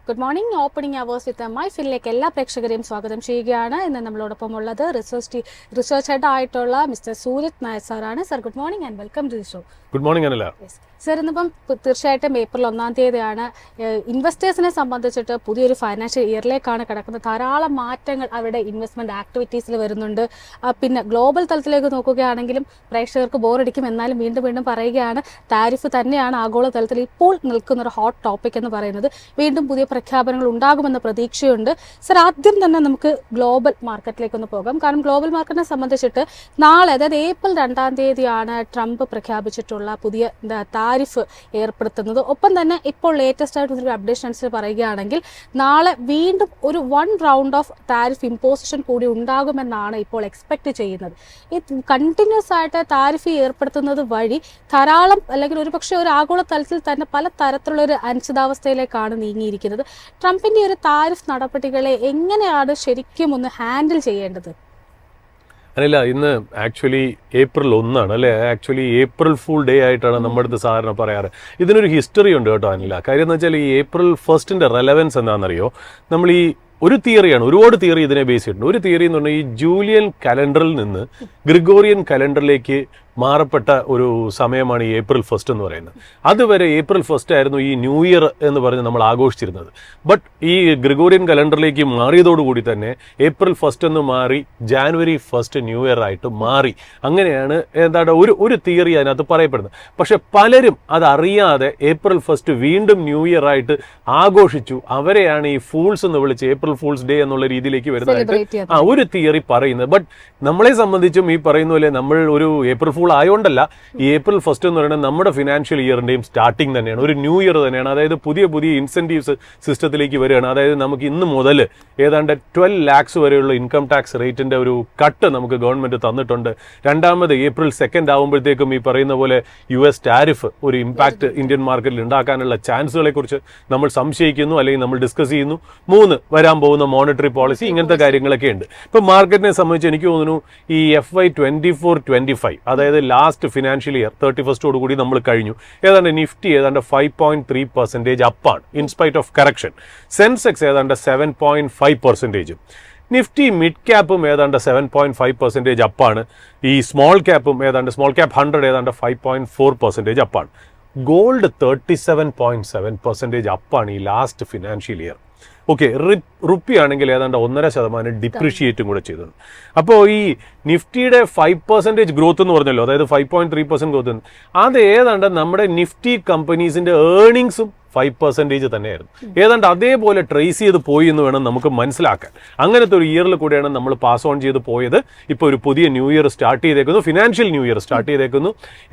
Good morning. Opening hours with മൈഫിലേക്ക് എല്ലാ പ്രേക്ഷകരെയും സ്വാഗതം ചെയ്യുകയാണ്. ഇന്ന് നമ്മളോടൊപ്പം ഉള്ളത് റിസർച്ച് ഹെഡ് ആയിട്ടുള്ള മിസ്റ്റർ സൂരജ് നായർ സാറാണ്. Sir, good morning and welcome to the show. Good morning Anila. Sir, ഇന്നിപ്പം തീർച്ചയായിട്ടും ഏപ്രിൽ 1-ാം തീയതിയാണ്. ഇൻവെസ്റ്റേഴ്സിനെ സംബന്ധിച്ചിട്ട് പുതിയൊരു ഫൈനാൻഷ്യൽ ഇയറിലേക്കാണ് കിടക്കുന്നത്. ധാരാളം മാറ്റങ്ങൾ അവരുടെ ഇൻവെസ്റ്റ്മെൻറ്റ് ആക്ടിവിറ്റീസിൽ വരുന്നുണ്ട്. പിന്നെ ഗ്ലോബൽ തലത്തിലേക്ക് നോക്കുകയാണെങ്കിലും പ്രേക്ഷകർക്ക് ബോറടിക്കും, എന്നാലും വീണ്ടും വീണ്ടും പറയുകയാണ്, താരിഫ് തന്നെയാണ് ആഗോള തലത്തിൽ ഇപ്പോൾ നിൽക്കുന്നൊരു ഹോട്ട് ടോപ്പിക് എന്ന് പറയുന്നത്. വീണ്ടും പുതിയ പ്രഖ്യാപനങ്ങൾ ഉണ്ടാകുമെന്ന പ്രതീക്ഷയുണ്ട്. സർ, ആദ്യം തന്നെ നമുക്ക് ഗ്ലോബൽ മാർക്കറ്റിലേക്കൊന്ന് പോകാം. കാരണം ഗ്ലോബൽ മാർക്കറ്റിനെ സംബന്ധിച്ചിട്ട് നാളെ, അതായത് ഏപ്രിൽ 2-ാം തീയതിയാണ് ട്രംപ് പ്രഖ്യാപിച്ചിട്ടുള്ള പുതിയ താരിഫ് ഏർപ്പെടുത്തുന്നത്. ഒപ്പം തന്നെ ഇപ്പോൾ ലേറ്റസ്റ്റ് ആയിട്ട് ഒരു അപ്ഡേഷൻ അനുസരിച്ച് പറയുകയാണെങ്കിൽ നാളെ വീണ്ടും ഒരു 1 റൗണ്ട് ഓഫ് താരിഫ് ഇമ്പോസിഷൻ കൂടി ഉണ്ടാകുമെന്നാണ് ഇപ്പോൾ എക്സ്പെക്ട് ചെയ്യുന്നത്. ഈ കണ്ടിന്യൂസ് ആയിട്ട് താരിഫ് ഏർപ്പെടുത്തുന്നത് വഴി ധാരാളം, അല്ലെങ്കിൽ ഒരുപക്ഷെ ഒരു ആഗോള തലത്തിൽ തന്നെ പല തരത്തിലുള്ള ഒരു അനിശ്ചിതാവസ്ഥയിലേക്കാണ് നീങ്ങിയിരിക്കുന്നത്. ട്രംപിന്റെ ഒരു താരിഫ് നടപടികളെ എങ്ങനെയാണ് ശരിക്കും ഒന്ന് ഹാൻഡിൽ ചെയ്യേണ്ടത്? അനില, ഇന്ന് ആക്ച്വലി ഏപ്രിൽ 1 അല്ലേ? ആക്ച്വലി ഏപ്രിൽ ഫുൾ ഡേ ആയിട്ടാണ് നമ്മുടെ അടുത്ത് സാധാരണ പറയാറ്. ഇതിനൊരു ഹിസ്റ്ററി ഉണ്ട് കേട്ടോ അനില. കാര്യം എന്ന് വെച്ചാൽ ഈ ഏപ്രിൽ 1 റെലവൻസ് എന്താണെന്നറിയോ? നമ്മൾ ഈ ഒരു തിയറിയാണ്, ഒരുപാട് തിയറി ഇതിനെ ബേസ് ചെയ്തിട്ടുണ്ട്. ഒരു തിയറി എന്ന് പറഞ്ഞാൽ ഈ ജൂലിയൻ കലണ്ടറിൽ നിന്ന് ഗ്രിഗോറിയൻ കലണ്ടറിലേക്ക് മാറപ്പെട്ട ഒരു സമയമാണ് ഈ ഏപ്രിൽ 1 എന്ന് പറയുന്നത്. അതുവരെ ഏപ്രിൽ 1 ആയിരുന്നു ഈ ന്യൂ ഇയർ എന്ന് പറഞ്ഞ് നമ്മൾ ആഘോഷിച്ചിരുന്നത്. ബട്ട് ഈ ഗ്രിഗോറിയൻ കലണ്ടറിലേക്ക് മാറിയതോടുകൂടി തന്നെ ഏപ്രിൽ 1 എന്ന് മാറി ജാനുവരി 1 ന്യൂ ഇയർ ആയിട്ട് മാറി. അങ്ങനെയാണ് എന്താണ് ഒരു തിയറി അതിനകത്ത് പറയപ്പെടുന്നത്. പക്ഷെ പലരും അതറിയാതെ ഏപ്രിൽ 1 വീണ്ടും ന്യൂ ഇയർ ആയിട്ട് ആഘോഷിച്ചു. അവരെയാണ് ഈ ഫൂൾസ് എന്ന് വിളിച്ച് ഏപ്രിൽ ഫൂൾസ് ഡേ എന്നുള്ള രീതിയിലേക്ക് വരുന്നതായിട്ട് ഒരു തിയറി പറയുന്നത്. ബട്ട് നമ്മളെ സംബന്ധിച്ചും ഈ പറയുന്ന പോലെ നമ്മൾ ഒരു ഏപ്രിൽ ഫൂൾ ആയതുകൊണ്ടല്ല, ഈ ഏപ്രിൽ 1 എന്ന് പറയുന്നത് നമ്മുടെ ഫിനാൻഷ്യൽ ഇയറിന്റെയും സ്റ്റാർട്ടിങ് തന്നെയാണ്, ഒരു ന്യൂ ഇയർ തന്നെയാണ്. അതായത് പുതിയ ഇൻസെന്റീവ്സ് സിസ്റ്റത്തിലേക്ക് വരികയാണ്. അതായത് നമുക്ക് ഇന്ന് മുതൽ ഏതാണ്ട് 12 lakhs വരെയുള്ള ഇൻകം ടാക്സ് റേറ്റിന്റെ ഒരു കട്ട് നമുക്ക് ഗവൺമെന്റ് തന്നിട്ടുണ്ട്. രണ്ടാമത് ഏപ്രിൽ 2 ആകുമ്പോഴത്തേക്കും ഈ പറയുന്ന പോലെ US ടാരിഫ് ഒരു ഇമ്പാക്ട് ഇന്ത്യൻ മാർക്കറ്റിൽ ഉണ്ടാക്കാനുള്ള ചാൻസുകളെ കുറിച്ച് നമ്മൾ സംശയിക്കുന്നു, അല്ലെങ്കിൽ നമ്മൾ ഡിസ്കസ് ചെയ്യുന്നു. 3 വരാൻ പോകുന്ന മോണിറ്ററി പോളിസി, ഇങ്ങനത്തെ കാര്യങ്ങളൊക്കെ ഉണ്ട്. ഇപ്പൊ മാർക്കറ്റിനെ സംബന്ധിച്ച് എനിക്ക് തോന്നുന്നു ഈ FY 24-25, അതായത് ലാസ്റ്റ് ഫിനാൻഷ്യൽ ഇയർ 31st കൂടി നമ്മൾ കഴിഞ്ഞു. ഏതാണ്ട് നിഫ്റ്റി ഏതാണ്ട് 5.3% അപ്പാണ് ഇൻസ്പൈറ്റ് ഓഫ് കറക്ഷൻ. സെൻസെക്സ് ഏതാണ്ട് 7.5%. നിഫ്റ്റി മിഡ് ക്യാപ്പും ഏതാണ്ട് 7.5% അപ്പാണ്. ഈ സ്മോൾ ക്യാപ്പും ഏതാണ്ട് സ്മോൾ ക്യാപ്പ് 100 ഏതാണ്ട് 5.4% അപ്പാണ്. ഗോൾഡ് 37.7% അപ്പാണ് ഈ last financial year. Okay, rupee ആണെങ്കിൽ ഏതാണ്ട് 1.5% ഡിപ്രിഷിയേറ്റും കൂടെ ചെയ്തത്. അപ്പോൾ ഈ നിഫ്റ്റിയുടെ 5% ഗ്രോത്ത് എന്ന് പറഞ്ഞല്ലോ, അതായത് 5.3% ഗ്രോത്ത്, അത് ഏതാണ്ട് നമ്മുടെ നിഫ്റ്റി കമ്പനീസിന്റെ ഏർണിങ്സും 5% തന്നെയായിരുന്നു. ഏതാണ്ട് അതേപോലെ ട്രേസ് ചെയ്ത് പോയി എന്ന് വേണം നമുക്ക് മനസ്സിലാക്കാൻ. അങ്ങനത്തെ ഒരു ഇയറിൽ കൂടെയാണ് നമ്മൾ പാസ് ഓൺ ചെയ്ത് പോയത്. ഇപ്പോൾ ഒരു പുതിയ ന്യൂ ഇയർ സ്റ്റാർട്ട് ചെയ്തേക്കുന്നു, ഫിനാൻഷ്യൽ ന്യൂ ഇയർ സ്റ്റാർട്ട് ചെയ്തേക്കുന്നു.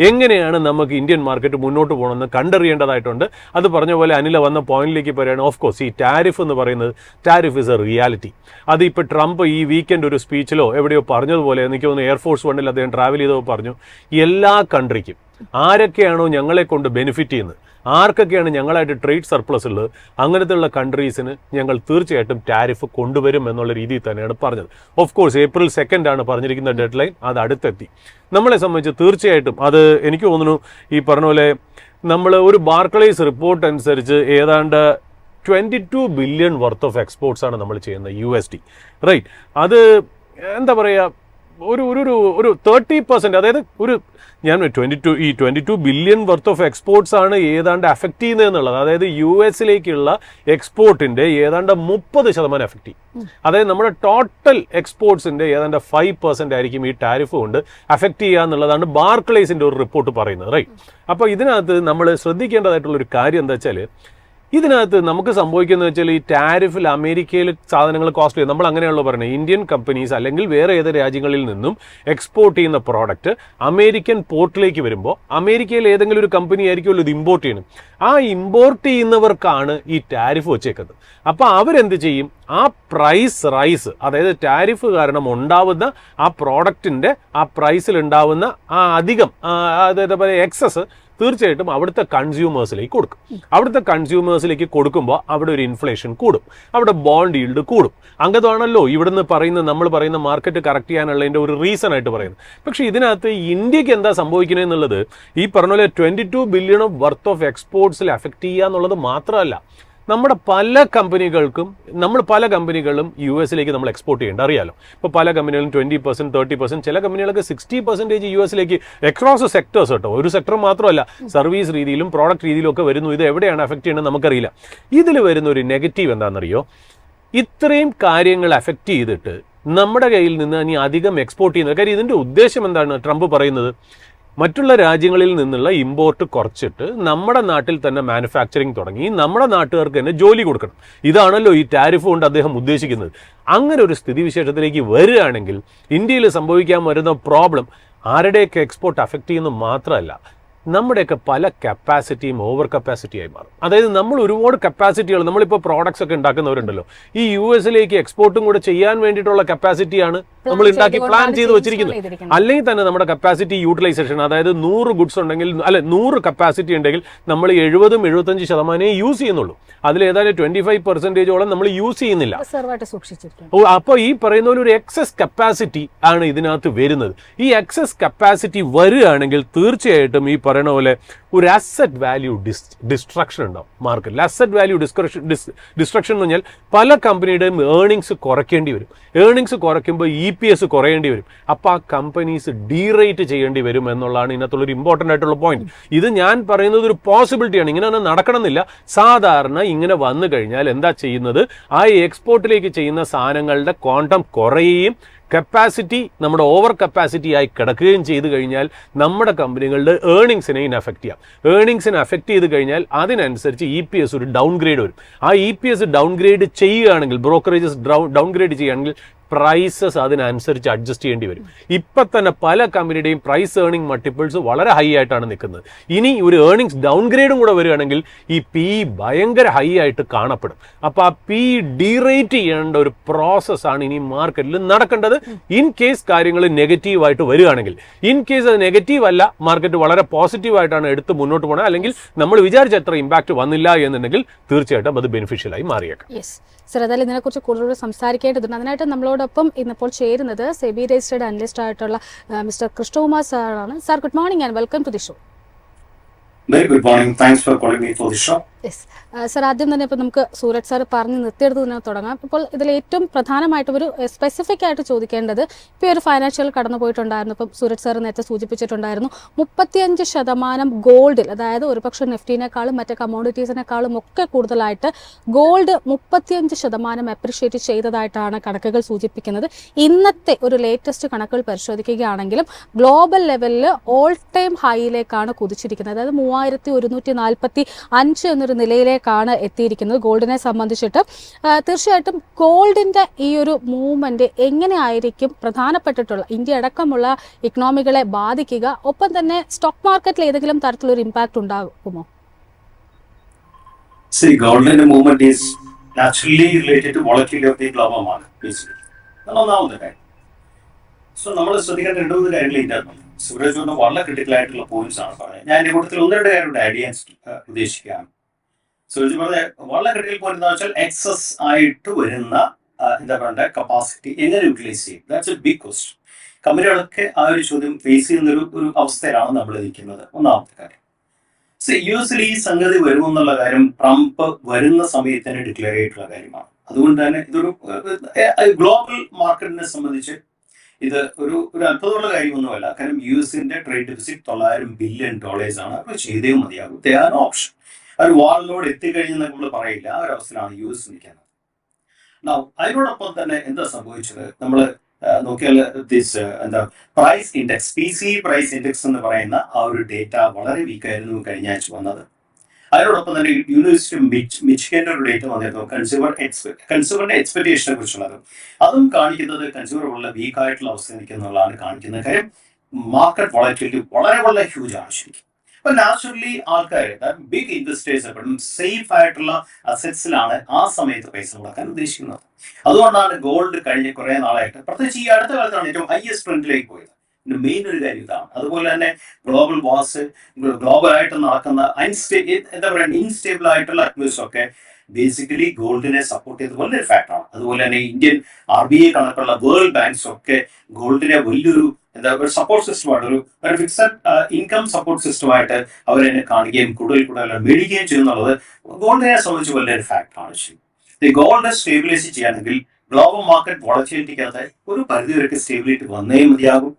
എങ്ങനെയാണ് നമുക്ക് ഇന്ത്യൻ മാർക്കറ്റ് മുന്നോട്ട് പോകണമെന്ന് കണ്ടറിയേണ്ടതായിട്ടുണ്ട്. അത് പറഞ്ഞ പോലെ അനില വന്ന പോയിന്റിലേക്ക് പറയുകയാണ്, ഓഫ് കോഴ്സ് ഈ ടാരിഫ് എന്ന് പറയുന്നത്, ടാരിഫ് ഇസ് എ റിയാലിറ്റി. അത് ഇപ്പോൾ ട്രംപ് ഈ വീക്കെൻഡ് ഒരു സ്പീച്ചിലോ എവിടെയോ പറഞ്ഞതുപോലെ, എനിക്ക് തോന്നുന്നു എയർഫോഴ്സ് 1 അദ്ദേഹം ട്രാവൽ ചെയ്തപ്പോൾ പറഞ്ഞു, എല്ലാ കൺട്രിക്കും ആരൊക്കെയാണോ ഞങ്ങളെ കൊണ്ട് ബെനിഫിറ്റ് ചെയ്യുന്നത്, ആർക്കൊക്കെയാണ് ഞങ്ങളായിട്ട് ട്രേഡ് സർപ്ലസ് ഉള്ളത്, അങ്ങനത്തെ ഉള്ള കൺട്രീസിന് ഞങ്ങൾ തീർച്ചയായിട്ടും ടാരിഫ് കൊണ്ടുവരും എന്നുള്ള രീതിയിൽ തന്നെയാണ് പറഞ്ഞത്. ഓഫ് കോഴ്സ് ഏപ്രിൽ 2 ആണ് പറഞ്ഞിരിക്കുന്ന ഡെഡ് ലൈൻ, അത് അടുത്തെത്തി. നമ്മളെ സംബന്ധിച്ച് തീർച്ചയായിട്ടും അത് എനിക്ക് തോന്നുന്നു ഈ പറഞ്ഞ പോലെ നമ്മൾ ഒരു ബാർക്ലേസ് റിപ്പോർട്ട് അനുസരിച്ച് ഏതാണ്ട് 22 ബില്യൺ വർത്ത് ഓഫ് എക്സ്പോർട്സ് ആണ് നമ്മൾ ചെയ്യുന്നത് USD, റൈറ്റ്? അത് എന്താ പറയുക, ഒരു 30%, അതായത് ഞാൻ 22 ബില്യൺ വർത്ത് ഓഫ് എക്സ്പോർട്സ് ആണ് ഏതാണ്ട് അഫക്റ്റ് ചെയ്യുന്നത് എന്നുള്ളത്. അതായത് US-ലേക്കുള്ള എക്സ്പോർട്ടിന്റെ ഏതാണ്ട് 30% അഫക്റ്റ് ചെയ്യും. അതായത് നമ്മുടെ ടോട്ടൽ എക്സ്പോർട്സിന്റെ ഏതാണ്ട് 5% ആയിരിക്കും ഈ ടാരിഫ് കൊണ്ട് അഫക്റ്റ് ചെയ്യുക എന്നുള്ളതാണ് ബാർക്ലേസിന്റെ ഒരു റിപ്പോർട്ട് പറയുന്നത്, റൈറ്റ്? അപ്പോൾ ഇതിനകത്ത് നമ്മൾ ശ്രദ്ധിക്കേണ്ടതായിട്ടുള്ള ഒരു കാര്യം എന്താ വെച്ചാൽ, ഇതിനകത്ത് നമുക്ക് സംഭവിക്കുന്നത് വെച്ചാൽ ഈ ടാരിഫിൽ അമേരിക്കയിൽ സാധനങ്ങൾ കോസ്റ്റ് ചെയ്യും. നമ്മൾ അങ്ങനെയാണല്ലോ പറയുന്നത്, ഇന്ത്യൻ കമ്പനീസ് അല്ലെങ്കിൽ വേറെ ഏത് രാജ്യങ്ങളിൽ നിന്നും എക്സ്പോർട്ട് ചെയ്യുന്ന പ്രോഡക്റ്റ് അമേരിക്കൻ പോർട്ടിലേക്ക് വരുമ്പോൾ അമേരിക്കയിൽ ഏതെങ്കിലും ഒരു കമ്പനി ആയിരിക്കുമല്ലോ ഇത് ഇമ്പോർട്ട് ചെയ്യുന്നത്. ആ ഇമ്പോർട്ട് ചെയ്യുന്നവർക്കാണ് ഈ ടാരിഫ് വെച്ചേക്കുന്നത്. അപ്പോൾ അവരെന്ത് ചെയ്യും? ആ പ്രൈസ് റൈസ്, അതായത് ടാരിഫ് കാരണം ഉണ്ടാവുന്ന ആ പ്രോഡക്റ്റിന്റെ ആ പ്രൈസിൽ ഉണ്ടാവുന്ന ആ അധികം, അതായത് എക്സസ് തീർച്ചയായിട്ടും അവിടുത്തെ കൺസ്യൂമേഴ്സിലേക്ക് കൊടുക്കും. അവിടുത്തെ കൺസ്യൂമേഴ്സിലേക്ക് കൊടുക്കുമ്പോൾ അവിടെ ഒരു ഇൻഫ്ലേഷൻ കൂടും, അവിടെ ബോണ്ട് ഈൽഡ് കൂടും. അങ്ങനെയാണല്ലോ ഇവിടുന്ന് പറയുന്നത്, നമ്മൾ പറയുന്ന മാർക്കറ്റ് കറക്റ്റ് ചെയ്യാനുള്ളതിൻ്റെ ഒരു റീസൺ ആയിട്ട് പറയുന്നത്. പക്ഷേ ഇതിനകത്ത് ഇന്ത്യക്ക് എന്താ സംഭവിക്കുന്നത് എന്നുള്ളത്, ഈ പറഞ്ഞ പോലെ 22 ബില്യൺ വർത്ത് ഓഫ് എക്സ്പോർട്സിൽ അഫക്റ്റ് ചെയ്യുക എന്നുള്ളത് മാത്രമല്ല, നമ്മുടെ പല കമ്പനികളും യു എസിലേക്ക് നമ്മൾ എക്സ്പോർട്ട് ചെയ്യേണ്ട അറിയാലോ. ഇപ്പോൾ പല കമ്പനികളും 20%, 30%, ചില കമ്പനികൾക്ക് 60% യു എസിലേക്ക് അക്രോസ് സെക്ടേഴ്സ് കേട്ടോ. ഒരു സെക്ടർ മാത്രമല്ല, സർവീസ് രീതിയിലും പ്രോഡക്റ്റ് രീതിയിലും ഒക്കെ വരുന്നു. ഇത് എവിടെയാണ് അഫക്റ്റ് ചെയ്യുന്നത് നമുക്കറിയില്ല. ഇതിൽ വരുന്ന ഒരു നെഗറ്റീവ് എന്താണെന്നറിയോ? ഇത്രയും കാര്യങ്ങൾ അഫക്റ്റ് ചെയ്തിട്ട് നമ്മുടെ കയ്യിൽ നിന്ന് ഇനി അധികം എക്സ്പോർട്ട് ചെയ്യുന്നത്. കാര്യം ഇതിൻ്റെ ഉദ്ദേശം എന്താണ്? ട്രംപ് പറയുന്നത് മറ്റുള്ള രാജ്യങ്ങളിൽ നിന്നുള്ള ഇമ്പോർട്ട് കുറച്ചിട്ട് നമ്മുടെ നാട്ടിൽ തന്നെ മാനുഫാക്ചറിങ് തുടങ്ങി നമ്മുടെ നാട്ടുകാർക്ക് തന്നെ ജോലി കൊടുക്കണം. ഇതാണല്ലോ ഈ ടാരിഫ് കൊണ്ട് അദ്ദേഹം ഉദ്ദേശിക്കുന്നത്. അങ്ങനെ ഒരു സ്ഥിതിവിശേഷത്തിലേക്ക് വരികയാണെങ്കിൽ ഇന്ത്യയിൽ സംഭവിക്കാൻ വരുന്ന പ്രോബ്ലം ആരുടെയൊക്കെ എക്സ്പോർട്ട് അഫക്റ്റ് ചെയ്യുന്നത് മാത്രമല്ല, നമ്മുടെയൊക്കെ പല കപ്പാസിറ്റിയും ഓവർ കപ്പാസിറ്റിയായി മാറും. അതായത് നമ്മൾ ഒരുപാട് കപ്പാസിറ്റികൾ, നമ്മളിപ്പോൾ പ്രോഡക്ട്സ് ഒക്കെ ഉണ്ടാക്കുന്നവരുണ്ടല്ലോ, ഈ യു എസിലേക്ക് എക്സ്പോർട്ടും കൂടെ ചെയ്യാൻ വേണ്ടിയിട്ടുള്ള കപ്പാസിറ്റിയാണ് നമ്മൾ ഉണ്ടാക്കി പ്ലാൻ ചെയ്ത് വെച്ചിരിക്കുന്നത്. അല്ലെങ്കിൽ തന്നെ നമ്മുടെ കപ്പാസിറ്റി യൂട്ടിലൈസേഷൻ, അതായത് 100 ഗുഡ്സ് ഉണ്ടെങ്കിൽ 100 കപ്പാസിറ്റി ഉണ്ടെങ്കിൽ നമ്മൾ 70-75% യൂസ് ചെയ്യുന്നുള്ളൂ. അതിൽ ഏതായാലും 25%ഓളം നമ്മൾ യൂസ് ചെയ്യുന്നില്ല. അപ്പോൾ ഈ പറയുന്ന പോലെ ഒരു എക്സസ് കപ്പാസിറ്റി ആണ് ഇതിനകത്ത് വരുന്നത്. ഈ എക്സസ് കപ്പാസിറ്റി വരികയാണെങ്കിൽ തീർച്ചയായിട്ടും ഈ പറയുന്ന പോലെ ഒരു അസറ്റ് വാല്യൂ ഡിസ്ട്രക്ഷൻ ഉണ്ടാവും മാർക്കറ്റിൽ. അസറ്റ് വാല്യൂ ഡിസ്ട്രക്ഷൻ എന്ന് പറഞ്ഞാൽ പല കമ്പനിയുടെയും ഏർണിങ്സ് കുറയ്ക്കേണ്ടി വരും. ഏർണിങ്സ് കുറയ്ക്കുമ്പോൾ EPS കുറയേണ്ടി വരും. അപ്പോൾ ആ കമ്പനീസ് ഡീറേറ്റ് ചെയ്യേണ്ടി വരും എന്നുള്ളതാണ് ഇതിനകത്തുള്ളൊരു ഇമ്പോർട്ടൻ്റ് ആയിട്ടുള്ള പോയിന്റ്. ഇത് ഞാൻ പറയുന്നത് ഒരു പോസിബിലിറ്റിയാണ്, ഇങ്ങനെ ഒന്നും നടക്കണമെന്നില്ല. സാധാരണ ഇങ്ങനെ വന്നു കഴിഞ്ഞാൽ എന്താ ചെയ്യുന്നത്? ആ എക്സ്പോർട്ടിലേക്ക് ചെയ്യുന്ന സാധനങ്ങളുടെ ക്വാണ്ടം കുറയുകയും കപ്പാസിറ്റി നമ്മുടെ ഓവർ കപ്പാസിറ്റി ആയി കിടക്കുകയും ചെയ്തു കഴിഞ്ഞാൽ നമ്മുടെ കമ്പനികളുടെ ഏർണിങ്സിനെ അഫക്റ്റ് ചെയ്യാം. ഏർണിങ്സിനെ അഫക്റ്റ് ചെയ്ത് കഴിഞ്ഞാൽ അതിനനുസരിച്ച് EPS ഒരു ഡൗൺഗ്രേഡ് വരും. ആ EPS ഡൗൺഗ്രേഡ് ചെയ്യുകയാണെങ്കിൽ, ബ്രോക്കറേജസ് ഡൗൺഗ്രേഡ് ചെയ്യുകയാണെങ്കിൽ പ്രൈസസ് അതിനനുസരിച്ച് അഡ്ജസ്റ്റ് ചെയ്യേണ്ടി വരും. ഇപ്പം തന്നെ പല കമ്പനിയുടെയും പ്രൈസ് ഏർണിംഗ് മൾട്ടിപ്പിൾസ് വളരെ ഹൈ ആയിട്ടാണ് നിൽക്കുന്നത്. ഇനി ഒരു ഏർണിങ്സ് ഡൗൺഗ്രേഡും കൂടെ വരികയാണെങ്കിൽ ഈ PE ഭയങ്കര ഹൈ ആയിട്ട് കാണപ്പെടും. അപ്പോൾ ആ PE ഡീറേറ്റ് ചെയ്യേണ്ട ഒരു പ്രോസസ്സാണ് ഇനി മാർക്കറ്റിൽ നടക്കേണ്ടത്. ഇൻ കേസ് കാര്യങ്ങൾ നെഗറ്റീവായിട്ട് വരികയാണെങ്കിൽ. ഇൻ കേസ് അത് നെഗറ്റീവ് അല്ല, മാർക്കറ്റ് വളരെ പോസിറ്റീവായിട്ടാണ് എടുത്ത് മുന്നോട്ട് പോകുന്നത്, അല്ലെങ്കിൽ നമ്മൾ വിചാരിച്ച അത്ര ഇമ്പാക്റ്റ് വന്നില്ല എന്നുണ്ടെങ്കിൽ തീർച്ചയായിട്ടും അത് ബെനിഫിഷ്യലായി മാറിയേക്കാം. സർ, അതായത് ഇതിനെക്കുറിച്ച് കൂടുതൽ സംസാരിക്കേണ്ടതുണ്ട്. അതിനായിട്ട് നമ്മളോടൊപ്പം ഇന്നിപ്പോൾ ചേരുന്നത് സെബി രജിസ്റ്റേർഡ് അനലിസ്റ്റ് ആയിട്ടുള്ള മിസ്റ്റർ കൃഷ്ണകുമാർ സാറാണ്. Sir, good morning and welcome to the show. Very good morning. Thanks for calling me for the show. Sir, ആദ്യം തന്നെ ഇപ്പോൾ നമുക്ക് സൂരജ് സാർ പറഞ്ഞ് നിർത്തിയെടുത്ത് തുടങ്ങാം. ഇപ്പോൾ ഇതിൽ ഏറ്റവും പ്രധാനമായിട്ടും ഒരു സ്പെസിഫിക് ആയിട്ട് ചോദിക്കേണ്ടത്, ഇപ്പോൾ ഒരു ഫൈനാൻഷ്യൽ കടന്നു പോയിട്ടുണ്ടായിരുന്നു. ഇപ്പം സൂരജ് സാർ നേരത്തെ സൂചിപ്പിച്ചിട്ടുണ്ടായിരുന്നു 35% ഗോൾഡിൽ, അതായത് ഒരുപക്ഷെ നെഫ്റ്റിനേക്കാളും മറ്റ് കമ്മോഡിറ്റീസിനേക്കാളും ഒക്കെ കൂടുതലായിട്ട് ഗോൾഡ് 35% അപ്രിഷ്യേറ്റ് ചെയ്തതായിട്ടാണ് കണക്കുകൾ സൂചിപ്പിക്കുന്നത്. ഇന്നത്തെ ഒരു ലേറ്റസ്റ്റ് കണക്കുകൾ പരിശോധിക്കുകയാണെങ്കിലും ഗ്ലോബൽ ലെവലിൽ ഓൾ ടൈം ഹൈയിലേക്കാണ് കുതിച്ചിരിക്കുന്നത്. അതായത് 3145 എന്നൊരു നിലയിലേക്കാണ് എത്തിയിരിക്കുന്നത് ഗോൾഡിനെ സംബന്ധിച്ചിട്ട്. തീർച്ചയായിട്ടും ഗോൾഡിന്റെ ഈ ഒരു മൂവ്മെന്റ് എങ്ങനെയായിരിക്കും പ്രധാനപ്പെട്ടിട്ടുള്ള ഇന്ത്യ അടക്കമുള്ള ഇക്കണോമികളെ ബാധിക്കുക? ഒപ്പം തന്നെ സ്റ്റോക്ക് മാർക്കറ്റിൽ ഏതെങ്കിലും തരത്തിലൊരു ഇമ്പാക്ട് ഉണ്ടാകുമോ? See, gold movement is naturally related to volatility of the global market, basically. ഒന്നാമത്തെ കാര്യം. സോ നമ്മൾ ശ്രദ്ധിക്കേണ്ട 2 കാര്യങ്ങൾ ഇതിനകത്തുണ്ട്. സൂരജ് ഒന്ന് വളരെ ക്രിട്ടിക്കൽ ആയിട്ടുള്ള പോയിന്റ്സ് ആണ് പറയുന്നത്. ഞാൻ എൻ്റെ കൂട്ടത്തിൽ 1-2 കാര്യങ്ങളുടെ ആഡ് ചെയ്യാൻ ഉദ്ദേശിക്കുകയാണ്. സൂരജ് പറഞ്ഞ വളരെ ക്രിട്ടിക്കൽ പോയിന്റ് എന്താ വെച്ചാൽ എക്സസ് ആയിട്ട് വരുന്ന എന്താ പറയുക കപ്പാസിറ്റി എങ്ങനെ യൂട്ടിലൈസ് ചെയ്യും? That's a big question. കമ്പനികളൊക്കെ ആ ഒരു ചോദ്യം ഫേസ് ചെയ്യുന്ന ഒരു അവസ്ഥയിലാണ് നമ്മൾ നിൽക്കുന്നത്. ഒന്നാമത്തെ കാര്യം. US ഈ സംഗതി വരുമെന്നുള്ള കാര്യം ട്രംപ് വരുന്ന സമയത്ത് തന്നെ ഡിക്ലെയർ ചെയ്തിട്ടുള്ള കാര്യമാണ്. അതുകൊണ്ട് തന്നെ ഇതൊരു ഗ്ലോബൽ മാർക്കറ്റിനെ സംബന്ധിച്ച് ഇത് ഒരു അത്ഭുതമുള്ള കാര്യമൊന്നുമല്ല. കാരണം US-ന്റെ ട്രേഡ് ഡെഫിസിറ്റ് $900 ബില്യൺ ആണ്. അപ്പോൾ ചെയ്തേ മതിയാകും. They are option. ഒരു വാളിനോട് എത്തിക്കഴിഞ്ഞെന്ന് നമ്മൾ പറയില്ല. ആ ഒരു അവസ്ഥയിലാണ് US നിൽക്കുന്നത്. അതിനോടൊപ്പം തന്നെ എന്താ സംഭവിച്ചത്? നമ്മൾ നോക്കിയാൽ എന്താ price index, PCE price index എന്ന് പറയുന്ന ആ ഒരു ഡേറ്റ വളരെ വീക്കായിരുന്നു കഴിഞ്ഞ ആഴ്ച വന്നത്. അതിനോടൊപ്പം തന്നെ യൂണിവേഴ്സിറ്റി മിച്ചിഗന്റെ ഒരു ഡേറ്റ വന്നിരുന്നു കൺസ്യൂമറിന്റെ എക്സ്പെക്ടേഷനെ കുറിച്ചുള്ളത്. അതും കാണിക്കുന്നത് കൺസ്യൂമർ വളരെ വീക്കായിട്ടുള്ള അവസ്ഥ നിൽക്കുന്നുള്ളതാണ് കാണിക്കുന്നത്. കാര്യം മാർക്കറ്റ് വോളറ്റിലിറ്റി വളരെ വളരെ ഹ്യൂജ് ആണ് ശരിക്കും. അപ്പൊ നാച്ചുറലി ആൾക്കാർ ബിഗ് ഇൻവെസ്റ്റേഴ്സ് എപ്പോഴും സേഫ് ആയിട്ടുള്ള അസറ്റ്സിലാണ് ആ സമയത്ത് പൈസ മുടക്കാൻ ഉദ്ദേശിക്കുന്നത്. അതുകൊണ്ടാണ് ഗോൾഡ് കഴിഞ്ഞ കുറെ നാളായിട്ട്, പ്രത്യേകിച്ച് ഈ അടുത്ത കാലത്താണ് ഏറ്റവും ഹയസ്റ്റ് ട്രെൻഡിലേക്ക് പോയത്. മെയിൻ ഒരു കാര്യം ഇതാണ്. അതുപോലെ തന്നെ ഗ്ലോബൽ വാർസ്, ഗ്ലോബലായിട്ട് നടക്കുന്ന എന്താ പറയുക ഇൻസ്റ്റേബിൾ ആയിട്ടുള്ള അറ്റ്മോസ്ഫിയർ ഒക്കെ ബേസിക്കലി ഗോൾഡിനെ സപ്പോർട്ട് ചെയ്ത് വലിയൊരു ഫാക്ടറാണ്. അതുപോലെ തന്നെ ഇന്ത്യൻ RBI കണക്കുള്ള വേൾഡ് ബാങ്ക്സ് ഒക്കെ ഗോൾഡിനെ വലിയൊരു എന്താ ഒരു സപ്പോർട്ട് സിസ്റ്റമായിട്ട് ഒരു ഫിക്സഡ് ഇൻകം സപ്പോർട്ട് സിസ്റ്റമായിട്ട് അവരെന്നെ കാണുകയും കൂടുതൽ മേടിക്കുകയും ചെയ്യുന്നുള്ളത് ഗോൾഡിനെ സംബന്ധിച്ച് വലിയൊരു ഫാക്ടറാണ്. ശരി, ഈ ഗോൾഡ് സ്റ്റേബിലൈസ് ചെയ്യുകയാണെങ്കിൽ ഗ്ലോബൽ മാർക്കറ്റ് വോളറ്റിലിറ്റിക്കകത്ത് ഒരു പരിധിവരെയൊക്കെ സ്റ്റേബിലിറ്റി വന്നേ മതിയാകും.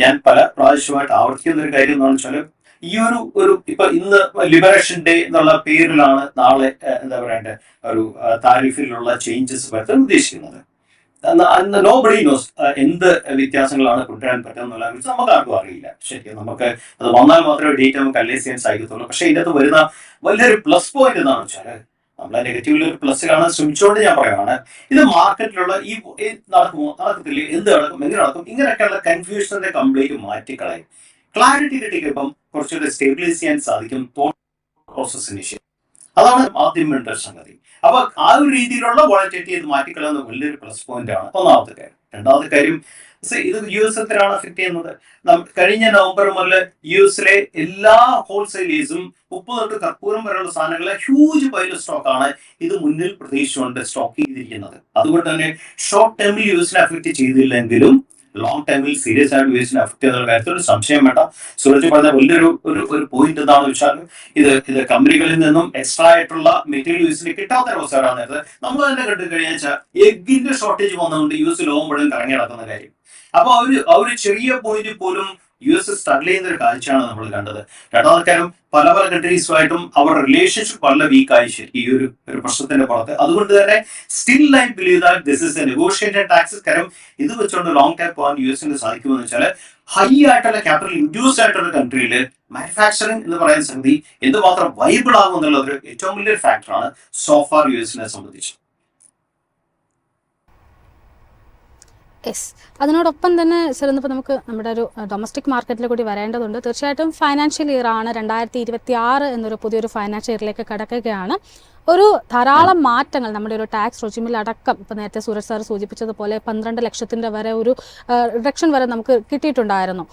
ഞാൻ പല പ്രാവശ്യമായിട്ട് ആവർത്തിക്കുന്ന ഒരു കാര്യം എന്താണെന്ന് വെച്ചാൽ, ഈ ഒരു ഇപ്പൊ ഇന്ന് ലിബറേഷൻ ഡേ എന്നുള്ള പേരിലാണ് നാളെ എന്താ പറയണ്ടേ ഒരു താരിഫിലുള്ള ചേഞ്ചസ് വരുത്താൻ ഉദ്ദേശിക്കുന്നത്. നോബഡി നോസ് എന്ത് വ്യത്യാസങ്ങളാണ് കൊണ്ടുവരാൻ പറ്റുമെന്നുള്ള നമുക്ക് ആർക്കും അറിയില്ല. ശരിക്കും നമുക്ക് അത് വന്നാൽ മാത്രമേ ഡേറ്റ് നമുക്ക് അനലൈസ് ചെയ്യാൻ സാധിക്കത്തുള്ളൂ. പക്ഷെ ഇതിനകത്ത് വരുന്ന വലിയൊരു പ്ലസ് പോയിന്റ് എന്താണെന്ന് വെച്ചാൽ, നമ്മളെ നെഗറ്റീവിൽ ഒരു പ്ലസ് കാണാൻ ശ്രമിച്ചുകൊണ്ട് ഞാൻ പറയുകയാണ്, ഇത് മാർക്കറ്റിലുള്ള ഈ നടക്കുമോ നടക്കത്തില്ല, എന്ത് നടക്കും, എങ്ങനെ നടക്കും, ഇങ്ങനെയൊക്കെയുള്ള കൺഫ്യൂഷന്റെ കംപ്ലീറ്റ് മാറ്റിക്കളയും. ക്ലാരിറ്റി കിട്ടിയപ്പം കുറച്ചുകൂടെ സ്റ്റേബിലൈസ് ചെയ്യാൻ സാധിക്കും പ്രോസസ്സിന് ശേഷം. അതാണ് ആദ്യം വേണ്ട ഒരു സംഗതി. അപ്പൊ ആ ഒരു രീതിയിലുള്ള വോളറ്റിലിറ്റി ഇത് മാറ്റിക്കളയുന്ന വലിയൊരു പ്ലസ് പോയിന്റ് ആണ് ഒന്നാമത്തെ കാര്യം. രണ്ടാമത്തെ കാര്യം, ഇത് യു എസ് എത്തിനാണ് അഫക്ട് ചെയ്യുന്നത്. കഴിഞ്ഞ നവംബർ മുതൽ യു എസിലെ എല്ലാ ഹോൾസെയിലേഴ്സും ഉപ്പ് തൊട്ട് കർപ്പൂരം വരെയുള്ള സാധനങ്ങളെ ഹ്യൂജ് പൈൽ സ്റ്റോക്കാണ് ഇത് മുന്നിൽ പ്രതീക്ഷിച്ചുകൊണ്ട് സ്റ്റോക്ക് ചെയ്തിരിക്കുന്നത്. അതുകൊണ്ട് തന്നെ ഷോർട്ട് ടേമിൽ യു എസിനെ അഫക്ട് ചെയ്തില്ലെങ്കിലും ലോങ് ടൈമിൽ സീരിയസ് ആയിട്ട് യു എസിനെ അഫക്ട് ചെയ്യുന്ന കാര്യത്തിൽ ഒരു സംശയം വേണ്ട. സൂരജ് പറഞ്ഞ വലിയൊരു ഒരു പോയിന്റ് എന്താണെന്ന് വെച്ചാൽ, ഇത് കമ്പനികളിൽ നിന്നും എക്സ്ട്രാ ആയിട്ടുള്ള മെറ്റീരിയൽ യു എസിന് കിട്ടാത്ത അവസരമാണ്. നമ്മൾ തന്നെ കണ്ടു കഴിഞ്ഞാൽ എഗ്ഗിന്റെ ഷോർട്ടേജ് വന്നുകൊണ്ട് യു എസ് ലോകം മുഴുവൻ കറങ്ങി നടക്കുന്ന കാര്യം. അപ്പൊ ആ ഒരു ചെറിയ പോയിന്റ് പോലും യു എസ് സ്ട്രഗിൾ ചെയ്യുന്ന ഒരു കാഴ്ചയാണ് നമ്മൾ കണ്ടത്. രണ്ടാമത്തെ കാര്യം, പല കൺട്രീസുമായിട്ടും അവരുടെ റിലേഷൻഷിപ്പ് വളരെ വീക്കായി ഈ ഒരു പ്രശ്നത്തിന്റെ പുറത്ത്. അതുകൊണ്ട് തന്നെ still I believe that this is A negotiated tax. കാരണം ഇത് വെച്ചുകൊണ്ട് ലോങ് ടൈം പോകാൻ യു എസിന് സാധിക്കുമെന്ന് വെച്ചാൽ, ഹൈ ആയിട്ടുള്ള ക്യാപിറ്റൽ ഇൻഡ്യൂസ്ഡ് ആയിട്ടുള്ള കൺട്രിയിൽ മാനുഫാക്ചറിംഗ് എന്ന് പറയുന്ന സംഗതി എന്തുമാത്രം വൈബിൾ ആകും എന്നുള്ളത് ഏറ്റവും വലിയൊരു ഫാക്ടറാണ് സോഫാർ യു എസിനെ സംബന്ധിച്ച്. യെസ്, അതിനോടൊപ്പം തന്നെ സർ ഇന്നിപ്പോൾ നമുക്ക് നമ്മുടെ ഒരു ഡൊമസ്റ്റിക് മാർക്കറ്റിൽ കൂടി വരേണ്ടതുണ്ട്. തീർച്ചയായിട്ടും ഫൈനാൻഷ്യൽ ഇയർ ആണ് 2026 എന്നൊരു പുതിയൊരു ഫൈനാൻഷ്യൽ ഇയറിലേക്ക് കടക്കുകയാണ്. ഒരു ധാരാളം മാറ്റങ്ങൾ നമ്മുടെ ഒരു ടാക്സ് റെജിമിൽ അടക്കം, ഇപ്പോൾ നേരത്തെ സൂരജ് സാർ സൂചിപ്പിച്ചതുപോലെ 12 ലക്ഷത്തിൻ്റെ വരെ ഒരു റിഡക്ഷൻ വരെ നമുക്ക് കിട്ടിയിട്ടുണ്ടായിരുന്നു.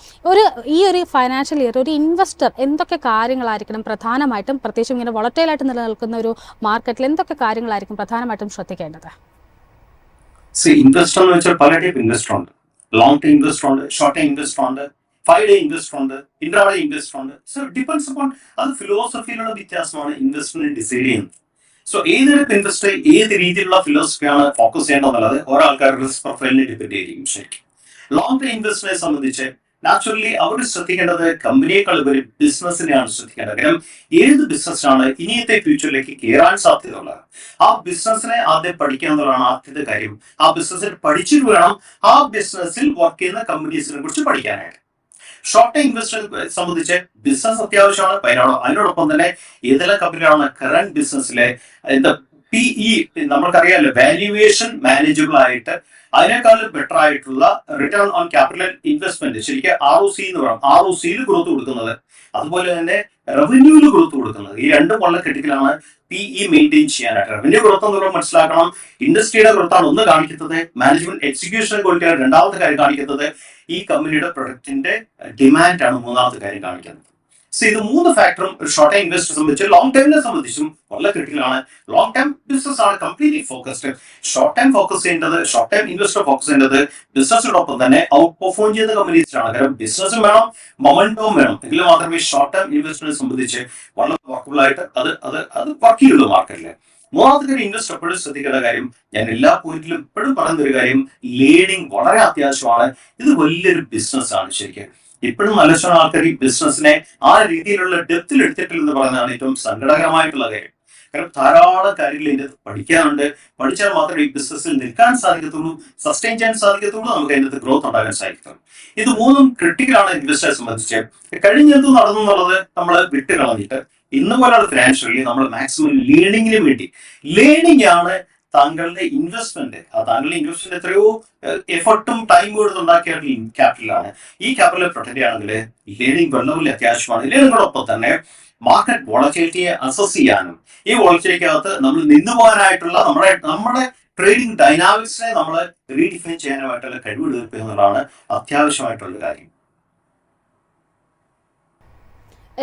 ഈ ഒരു ഫൈനാൻഷ്യൽ ഇയർ ഒരു ഇൻവെസ്റ്റർ എന്തൊക്കെ കാര്യങ്ങളായിരിക്കണം പ്രധാനമായിട്ടും, പ്രത്യേകിച്ചും ഇങ്ങനെ വോളറ്റൈലായിട്ട് നിലനിൽക്കുന്ന ഒരു മാർക്കറ്റിൽ എന്തൊക്കെ കാര്യങ്ങളായിരിക്കും പ്രധാനമായിട്ടും ശ്രദ്ധിക്കേണ്ടത്? ഇൻവെസ്റ്റർ എന്ന് വെച്ചാൽ പല ടൈപ്പ് ഇൻവെസ്റ്റർ ഉണ്ട്. ലോങ് ടൈം ഇൻവെസ്റ്റർ ഉണ്ട്, ഷോർട്ട് ടൈം ഇൻവെസ്റ്റർ ഉണ്ട്, 5 ഡേ ഇൻവെസ്റ്റർ ഉണ്ട്, ഇൻട്രാഡേ ഇൻവെസ്റ്റർ ഉണ്ട്. സോ ഡിപ്പെൻഡ്സ് അപ്പോൺ അത് ഫിലോസഫിയിലുള്ള വ്യത്യാസമാണ് ഇൻവെസ്റ്റ്മെന്റ് ഡിസൈഡ് ചെയ്യുന്നത്. സോ ഏതൊരു ഇൻവെസ്റ്റർ ഏത് രീതിയിലുള്ള ഫിലോസഫിയാണ് ഫോക്കസ് ചെയ്യേണ്ടതെന്നുള്ളത് ഓരോ ആൾക്കാരുടെ റിസ്ക് പ്രൊഫൈലിനെ ഡിപ്പെൻഡ് ചെയ്യും. ശരിക്കും ലോങ് ടൈം ഇൻവെസ്റ്ററിനെ സംബന്ധിച്ച് നാച്ചുറലി അവർ ശ്രദ്ധിക്കേണ്ടത് കമ്പനിയേക്കാൾ ഉപരി ബിസിനസ്സിനെയാണ് ശ്രദ്ധിക്കേണ്ടത്. കാരണം ഏത് ബിസിനസ്സാണ് ഇനിയത്തെ ഫ്യൂച്ചറിലേക്ക് കയറാൻ സാധ്യതയുള്ളത്, ആ ബിസിനസ്സിനെ ആദ്യം പഠിക്കുക എന്നുള്ളതാണ് ആദ്യത്തെ കാര്യം. ആ ബിസിനസ്സിൽ പഠിച്ചിട്ട് വേണം ആ ബിസിനസ്സിൽ വർക്ക് ചെയ്യുന്ന കമ്പനീസിനെ കുറിച്ച് പഠിക്കാനായിട്ട്. ഷോർട്ട് ടൈം ഇൻവെസ്റ്ററെ സംബന്ധിച്ച് ബിസിനസ് അത്യാവശ്യമാണ്, അതിനോടൊപ്പം തന്നെ ഏതെല്ലാം കമ്പനികളാണ് കറന്റ് ബിസിനസ്സിലെ എന്താ PE നമ്മൾക്കറിയാമല്ലോ, വാല്യുവേഷൻ മാനേജബിൾ ആയിട്ട് അതിനേക്കാളും ബെറ്റർ ആയിട്ടുള്ള റിട്ടേൺ ഓൺ ക്യാപിറ്റൽ ഇൻവെസ്റ്റ്മെന്റ്, ശരിക്കും ROC എന്ന് പറയാം, ROCയിൽ ഗ്രോത്ത് കൊടുക്കുന്നത്, അതുപോലെ തന്നെ റവന്യൂവിൽ ഗ്രോത്ത് കൊടുക്കുന്നത്. ഈ രണ്ടും വളരെ ക്രിട്ടിക്കലാണ് PE മെയിൻറ്റെയിൻ ചെയ്യാനായിട്ട്. റവന്യൂ ഗ്രോത്ത് എന്നുള്ള മനസ്സിലാക്കണം, ഇൻഡസ്ട്രിയുടെ ഗ്രോത്താണ് ഒന്ന് കാണിക്കുന്നത്, മാനേജ്മെന്റ് എക്സിക്യൂഷൻ ക്വാളിറ്റിയാണ് രണ്ടാമത്തെ കാര്യം കാണിക്കുന്നത്, ഈ കമ്പനിയുടെ പ്രൊഡക്റ്റിന്റെ ഡിമാൻഡാണ് മൂന്നാമത്തെ കാര്യം കാണിക്കുന്നത്. സോ ഇത് 3 ഫാക്ടറും ഒരു ഷോർട്ട് ടൈം ഇൻവെസ്റ്ററെ സംബന്ധിച്ച് ലോങ് ടൈമിനെ സംബന്ധിച്ചും വളരെ ക്രിട്ടിക്കലാണ്. ലോങ് ടൈം ബിസിനസ് ആണ് completely focused. Short time investor focus ചെയ്യേണ്ടത് ബിസിനസിനോടൊപ്പം തന്നെ ഔട്ട് പെർഫോം ചെയ്യുന്ന കമ്പനീസിലാണ്. കാരണം ബിസിനസ്സും വേണം, മൊമെന്റവും വേണം, എങ്കിൽ മാത്രമേ ഷോർട്ട് ടൈം ഇൻവെസ്റ്ററിനെ സംബന്ധിച്ച് വളരെ വർക്കബിൾ ആയിട്ട് അത് വർക്ക് ചെയ്യുള്ളൂ മാർക്കറ്റിൽ. മൂന്നാമത്തെ കാര്യം, ഇൻവെസ്റ്റർ എപ്പോഴും ശ്രദ്ധിക്കേണ്ട കാര്യം, ഞാൻ എല്ലാ പോയിന്റിലും എപ്പോഴും പറയുന്ന ഒരു കാര്യം, ലേണിംഗ് വളരെ അത്യാവശ്യമാണ്. ഇത് വലിയൊരു ബിസിനസ് ആണ്. ശരിക്കും ഇപ്പോഴും നല്ല ആൾക്കാർ ഈ ബിസിനസിനെ ആ രീതിയിലുള്ള ഡെപ്തിൽ എടുത്തിട്ടില്ലെന്ന് പറയുന്നതാണ് ഏറ്റവും സങ്കടകരമായിട്ടുള്ള കാര്യം. കാരണം ധാരാളം കാര്യങ്ങൾ ഇതിന്റെ പഠിക്കാനുണ്ട്. പഠിച്ചാൽ മാത്രമേ ഈ ബിസിനസ്സിൽ നിൽക്കാൻ സാധിക്കത്തുള്ളൂ, സസ്റ്റെയിൻ ചെയ്യാൻ സാധിക്കത്തുള്ളൂ, നമുക്ക് അതിനകത്ത് ഗ്രോത്ത് ഉണ്ടാകാൻ സാധിക്കത്തുള്ളൂ. ഇത് 3ഉം ക്രിട്ടിക്കലാണ് ഇൻവെസ്റ്ററെ സംബന്ധിച്ച്. കഴിഞ്ഞെന്ത് നടന്നു എന്നുള്ളത് നമ്മൾ വിട്ട് കളഞ്ഞിട്ട് ഇന്ന് പോലുള്ള ഫിനാൻഷ്യലി നമ്മൾ മാക്സിമം ലേണിംഗിന് വേണ്ടി, ലേണിംഗ് ആണ് താങ്കളുടെ ഇൻവെസ്റ്റ്മെന്റ്. താങ്കളുടെ ഇൻവെസ്റ്റ്മെന്റ് എത്രയോ എഫർട്ടും ടൈമും എടുത്തുണ്ടാക്കിയ ക്യാപിറ്റലാണ്. ഈ ക്യാപിറ്റൽ പ്രൊട്ടക്ട് ചെയ്യണമെങ്കിൽ ലേണിംഗ് വളരെ അത്യാവശ്യമാണ്. ലേണിംഗോടൊപ്പം തന്നെ മാർക്കറ്റ് വോളറ്റിലിറ്റിയെ അസസ് ചെയ്യാനും, ഈ വോളറ്റിലിറ്റിക്കകത്ത് നമ്മൾ നിന്നുപോകാനായിട്ടുള്ള നമ്മുടെ ട്രേഡിംഗ് ഡൈനാമിക്സിനെ നമ്മൾ റീഡിഫൈൻ ചെയ്യാനായിട്ടുള്ള കഴിവ് തീർക്കുക എന്നുള്ളതാണ് അത്യാവശ്യമായിട്ടുള്ള കാര്യം.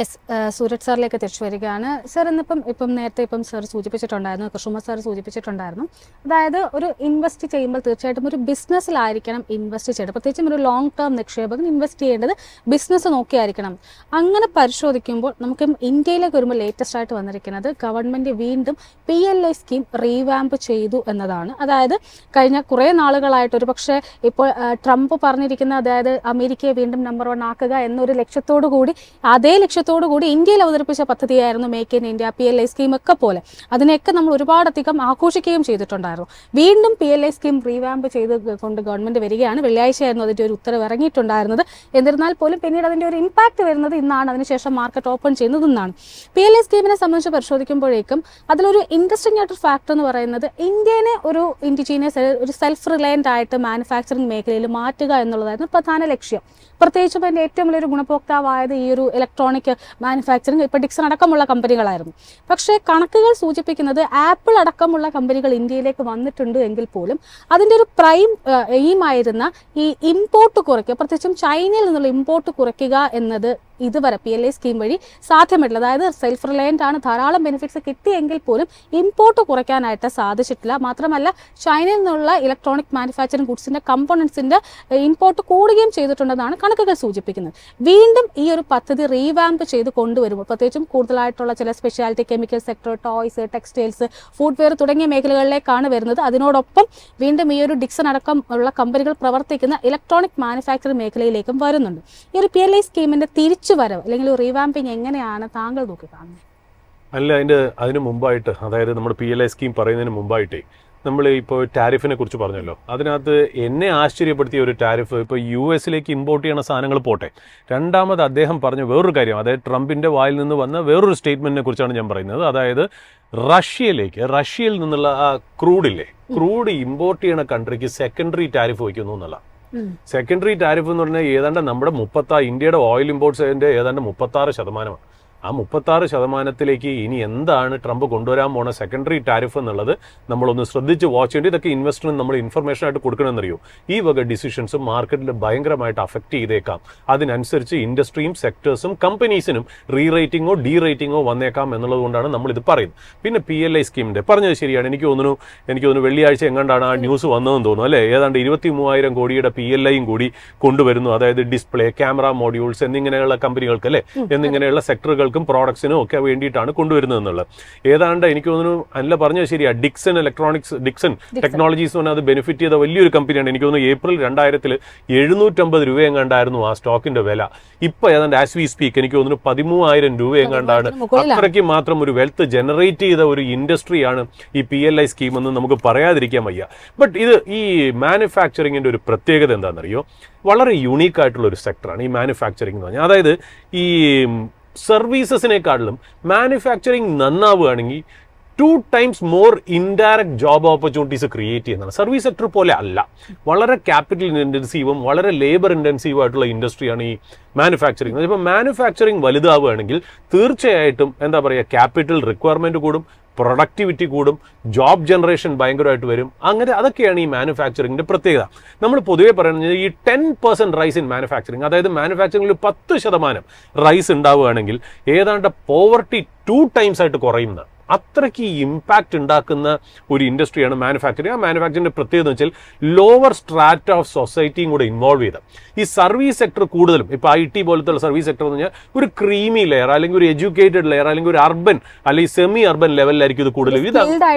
എസ് സൂരജ് സാറിലേക്ക് തിരിച്ചു വരികയാണ്. സർ, ഇപ്പം നേരത്തെ സർ സൂചിപ്പിച്ചിട്ടുണ്ടായിരുന്നു, കൃഷ്ണകുമാർ സാർ സൂചിപ്പിച്ചിട്ടുണ്ടായിരുന്നു, അതായത് ഒരു ഇൻവെസ്റ്റ് ചെയ്യുമ്പോൾ തീർച്ചയായിട്ടും ഒരു ബിസിനസ്സിലായിരിക്കണം ഇൻവെസ്റ്റ് ചെയ്യേണ്ടത്. പ്രത്യേകിച്ചും ഒരു ലോങ് ടേം നിക്ഷേപകൻ ഇൻവെസ്റ്റ് ചെയ്യേണ്ടത് ബിസിനസ് നോക്കിയായിരിക്കണം. അങ്ങനെ പരിശോധിക്കുമ്പോൾ നമുക്ക് ഇന്ത്യയിലേക്ക് വരുമ്പോൾ ലേറ്റസ്റ്റ് ആയിട്ട് വന്നിരിക്കുന്നത് ഗവൺമെൻറ് വീണ്ടും PLI സ്കീം റീവാമ്പ് ചെയ്തു എന്നതാണ്. അതായത് കഴിഞ്ഞ കുറേ നാളുകളായിട്ട് ഒരു പക്ഷേ ഇപ്പോൾ ട്രംപ് പറഞ്ഞിരിക്കുന്ന, അതായത് അമേരിക്കയെ വീണ്ടും നമ്പർ 1 ആക്കുക എന്നൊരു ലക്ഷ്യത്തോടു കൂടി, അതേ ലക്ഷ്യത്തോടു കൂടി ഇന്ത്യയിൽ അവതരിപ്പിച്ച പദ്ധതിയായിരുന്നു make in India, PLI scheme ഒക്കെ പോലെ. അതിനെയൊക്കെ നമ്മൾ ഒരുപാടധികം ആഘോഷിക്കുകയും ചെയ്തിട്ടുണ്ടായിരുന്നു. വീണ്ടും PLI സ്കീം റീവാമ്പ് ചെയ്ത് കൊണ്ട് ഗവൺമെന്റ് വരികയാണ്. വെള്ളിയാഴ്ചയായിരുന്നു അതിൻ്റെ ഒരു ഉത്തരവ് ഇറങ്ങിയിട്ടുണ്ടായിരുന്നത്. എന്നിരുന്നാൽ പോലും പിന്നീട് അതിൻ്റെ ഒരു ഇമ്പാക്ട് വരുന്നത് ഇന്നാണ്. അതിനുശേഷം മാർക്കറ്റ് ഓപ്പൺ ചെയ്യുന്നത് ഇന്നാണ്. PLI സ്കീമിനെ സംബന്ധിച്ച് പരിശോധിക്കുമ്പോഴേക്കും അതിലൊരു ഇൻട്രസ്റ്റിംഗ് ആയിട്ടൊരു ഫാക്ടർ എന്ന് പറയുന്നത് ഇന്ത്യനെ ഒരു ഇൻഡിജീനിയസ്, ഒരു സെൽഫ് റിലയൻ്റ് ആയിട്ട് മാനുഫാക്ചറിങ് മേഖലയിൽ മാറ്റുക എന്നുള്ളതായിരുന്നു പ്രധാന ലക്ഷ്യം. പ്രത്യേകിച്ചും അതിൻ്റെ ഏറ്റവും വലിയൊരു ഗുണഭോക്താവായത് ഈ ഒരു ഇലക്ട്രോണിക് മാനുഫാക്ചറിങ്, ഇപ്പോൾ ഡിക്സൺ അടക്കമുള്ള കമ്പനികളായിരുന്നു. പക്ഷേ കണക്കുകൾ സൂചിപ്പിക്കുന്നത് ആപ്പിൾ അടക്കമുള്ള കമ്പനികൾ ഇന്ത്യയിലേക്ക് വന്നിട്ടുണ്ട് എങ്കിൽ പോലും അതിൻ്റെ ഒരു പ്രൈം എയിമായിരുന്ന ഈ ഇമ്പോർട്ട് കുറയ്ക്കുക, പ്രത്യേകിച്ചും ചൈനയിൽ നിന്നുള്ള ഇമ്പോർട്ട് കുറയ്ക്കുക എന്നത് ഇതുവരെ PLI സ്കീം വഴി സാധ്യമായിട്ടില്ല. അതായത് സെൽഫ് റിലയൻ്റ് ആണ്, ധാരാളം ബെനിഫിറ്റ്സ് കിട്ടിയെങ്കിൽ പോലും ഇമ്പോർട്ട് കുറയ്ക്കാനായിട്ട് സാധിച്ചിട്ടില്ല. മാത്രമല്ല ചൈനയിൽ നിന്നുള്ള ഇലക്ട്രോണിക് മാനുഫാക്ചറിംഗ് ഗുഡ്സിൻ്റെ കമ്പോണൻസിൻ്റെ ഇമ്പോർട്ട് കൂടുകയും ചെയ്തിട്ടുണ്ടെന്നാണ് കണക്കുകൾ സൂചിപ്പിക്കുന്നത്. വീണ്ടും ഈ ഒരു പദ്ധതി റീവാമ്പ് ചെയ്ത് കൊണ്ടുവരുമ്പോൾ, പ്രത്യേകിച്ചും കൂടുതലായിട്ടുള്ള ചില speciality chemical sector, toys, textiles, footwear തുടങ്ങിയ മേഖലകളിലേക്കാണ് വരുന്നത്. അതിനോടൊപ്പം വീണ്ടും ഈ ഒരു ഡിക്സൺ അടക്കം ഉള്ള കമ്പനികൾ പ്രവർത്തിക്കുന്ന ഇലക്ട്രോണിക് മാനുഫാക്ചറിംഗ് മേഖലയിലേക്കും വരുന്നുണ്ട്. ഈ ഒരു PLI സ്കീമിൻ്റെ തിരിച്ചുവരവ് അല്ലെങ്കിൽ റീവാമ്പിങ് എങ്ങനെയാണ് താങ്കൾ നോക്കിക്കാണുന്നത്? അല്ല, അതിന് മുമ്പായിട്ട്, അതായത് നമ്മുടെ PLI സ്കീം പറയുന്നതിന് മുമ്പായിട്ടേ നമ്മൾ ഇപ്പോൾ ടാരിഫിനെ കുറിച്ച് പറഞ്ഞല്ലോ. അതിനകത്ത് എന്നെ ആശ്ചര്യപ്പെടുത്തിയ ഒരു ടാരിഫ്, ഇപ്പോൾ US ഇമ്പോർട്ട് ചെയ്യുന്ന സാധനങ്ങൾ പോട്ടെ, രണ്ടാമത് അദ്ദേഹം പറഞ്ഞ വേറൊരു കാര്യം, അതായത് ട്രംപിൻ്റെ വായിൽ നിന്ന് വന്ന വേറൊരു സ്റ്റേറ്റ്മെൻറ്റിനെ കുറിച്ചാണ് ഞാൻ പറയുന്നത്. അതായത് റഷ്യയിൽ നിന്നുള്ള ആ ക്രൂഡ് ഇമ്പോർട്ട് ചെയ്യുന്ന കൺട്രിക്ക് സെക്കൻഡറി ടാരിഫ് വയ്ക്കുന്നു എന്നുള്ള. സെക്കൻഡറി ടാരിഫ് എന്ന് പറഞ്ഞാൽ ഏതാണ്ട് നമ്മുടെ ഇന്ത്യയുടെ ഓയിൽ ഇമ്പോർട്ട്സിൻ്റെ ഏതാണ്ട് 36%. ആ 36% ഇനി എന്താണ് ട്രംപ് കൊണ്ടുവരാൻ പോണ സെക്കൻഡറി ടാരിഫ് എന്നുള്ളത് നമ്മളൊന്ന് ശ്രദ്ധിച്ച് വാച്ച് ചെയ്യേണ്ടി. ഇതൊക്കെ ഇൻവെസ്റ്ററിന് നമ്മൾ ഇൻഫർമേഷൻ ആയിട്ട് കൊടുക്കണമെന്നറിയോ. ഈ വക ഡിസിഷൻസും മാർക്കറ്റിൽ ഭയങ്കരമായിട്ട് അഫക്റ്റ് ചെയ്തേക്കാം. അതിനനുസരിച്ച് ഇൻഡസ്ട്രിയും സെക്ടേഴ്സും കമ്പനീസിനും റീറേറ്റിങ്ങോ ഡീറേറ്റിങ്ങോ വന്നേക്കാം എന്നുള്ളത് കൊണ്ടാണ് നമ്മളിത് പറയുന്നത്. പിന്നെ PLI സ്കീമിൻ്റെ പറഞ്ഞത് ശരിയാണ്. എനിക്ക് തോന്നുന്നു വെള്ളിയാഴ്ച എങ്ങാണ്ടാണ് ആ ന്യൂസ് വന്നതെന്ന് തോന്നുന്നു അല്ലേ. ഏതാണ്ട് 23,000 കോടിയുടെ PLIയും കൂടി കൊണ്ടുവരുന്നു. അതായത് ഡിസ്പ്ലേ, ക്യാമറ മോഡ്യൂൾസ് എന്നിങ്ങനെയുള്ള കമ്പനികൾക്ക് അല്ലേ, എന്നിങ്ങനെയുള്ള സെക്ടറുകൾ പ്രോഡക്ട്സിനും ഒക്കെ വേണ്ടിയിട്ടാണ് കൊണ്ടുവരുന്നത് എന്നുള്ളത്. ഏതാണ്ട് എനിക്ക് തോന്നുന്നു അല്ല പറഞ്ഞത് ശരിയാ, ഡിക്സൺ ടെക്നോളജീസ് എന്ന് പറഞ്ഞാൽ അത് ബെനിഫിറ്റ് ചെയ്ത വലിയൊരു കമ്പനിയാണ്. എനിക്ക് തോന്നുന്നു ഏപ്രിൽ 2000 750 രൂപ എങ്ങാണ്ടായിരുന്നു ആ സ്റ്റോക്കിന്റെ വില. ഇപ്പൊ ഏതാണ്ട് ആസ് വി സ്പീക്ക് എനിക്ക് തോന്നുന്നു 13,000 രൂപ എങ്ങാണ്ടാണ്. അത്രയ്ക്ക് മാത്രം ഒരു വെൽത്ത് ജനറേറ്റ് ചെയ്ത ഒരു ഇൻഡസ്ട്രിയാണ് ഈ PLI സ്കീം എന്ന് നമുക്ക് പറയാതിരിക്കാൻ വയ്യ. ബട്ട് ഇത് ഈ മാനുഫാക്ചറിങ്ങിന്റെ ഒരു പ്രത്യേകത എന്താണെന്നറിയോ, വളരെ യുണീക്ക് ആയിട്ടുള്ള ഒരു സെക്ടറാണ് ഈ മാനുഫാക്ചറിംഗ് എന്ന് പറഞ്ഞാൽ. അതായത് ഈ സർവീസസിനെക്കാട്ടിലും മാനുഫാക്ചറിങ് നന്നാവുകയാണെങ്കിൽ 2 times more indirect job opportunities create ചെയ്യുന്നതാണ്. സർവീസ് സെക്ടർ പോലെ അല്ല, വളരെ ക്യാപിറ്റൽ ഇൻറ്റൻസീവും വളരെ ലേബർ ഇൻറ്റൻസീവും ആയിട്ടുള്ള ഇൻഡസ്ട്രിയാണ് ഈ മാനുഫാക്ചറിങ്. ഇപ്പോൾ മാനുഫാക്ചറിങ് വലുതാവുകയാണെങ്കിൽ തീർച്ചയായിട്ടും എന്താ പറയുക, ക്യാപിറ്റൽ റിക്വയർമെൻറ്റ് കൂടും, പ്രൊഡക്ടിവിറ്റി കൂടും, ജോബ് ജനറേഷൻ ഭയങ്കരമായിട്ട് വരും. അങ്ങനെ അതൊക്കെയാണ് ഈ മാനുഫാക്ചറിങ്ങിൻ്റെ പ്രത്യേകത. നമ്മൾ പൊതുവെ പറയുന്നത് ഈ 10% റൈസ് ഇൻ മാനുഫാക്ചറിങ്, അതായത് മാനുഫാക്ചറിങ്ങിൽ 10% റൈസ് ഉണ്ടാവുകയാണെങ്കിൽ ഏതാണ്ട് പോവർട്ടി 2 times ആയിട്ട് കുറയുന്ന അത്രയ്ക്ക് ഇമ്പാക്റ്റ് ഉണ്ടാക്കുന്ന ഒരു ഇൻഡസ്ട്രിയാണ് മാനുഫാക്ചറിങ്. ആ മാനുഫാക്ചറിങ്ങിൻ്റെ പ്രത്യേകത എന്ന് വെച്ചാൽ ലോവർ സ്ട്രാറ്റ ഓഫ് സൊസൈറ്റിയും കൂടെ ഇൻവോൾവ് ചെയ്ത ഈ സർവീസ് സെക്ടർ കൂടുതലും ഇപ്പോൾ IT പോലത്തെ സർവീസ് സെക്ടർ എന്ന് പറഞ്ഞാൽ ഒരു ക്രീമി ലെയർ അല്ലെങ്കിൽ ഒരു എഡ്യൂക്കേറ്റഡ് ലെയർ അല്ലെങ്കിൽ ഒരു അർബൻ അല്ലെങ്കിൽ സെമി അർബൻ ലെവലിലായിരിക്കും ഇത് കൂടുതലും. ഇത്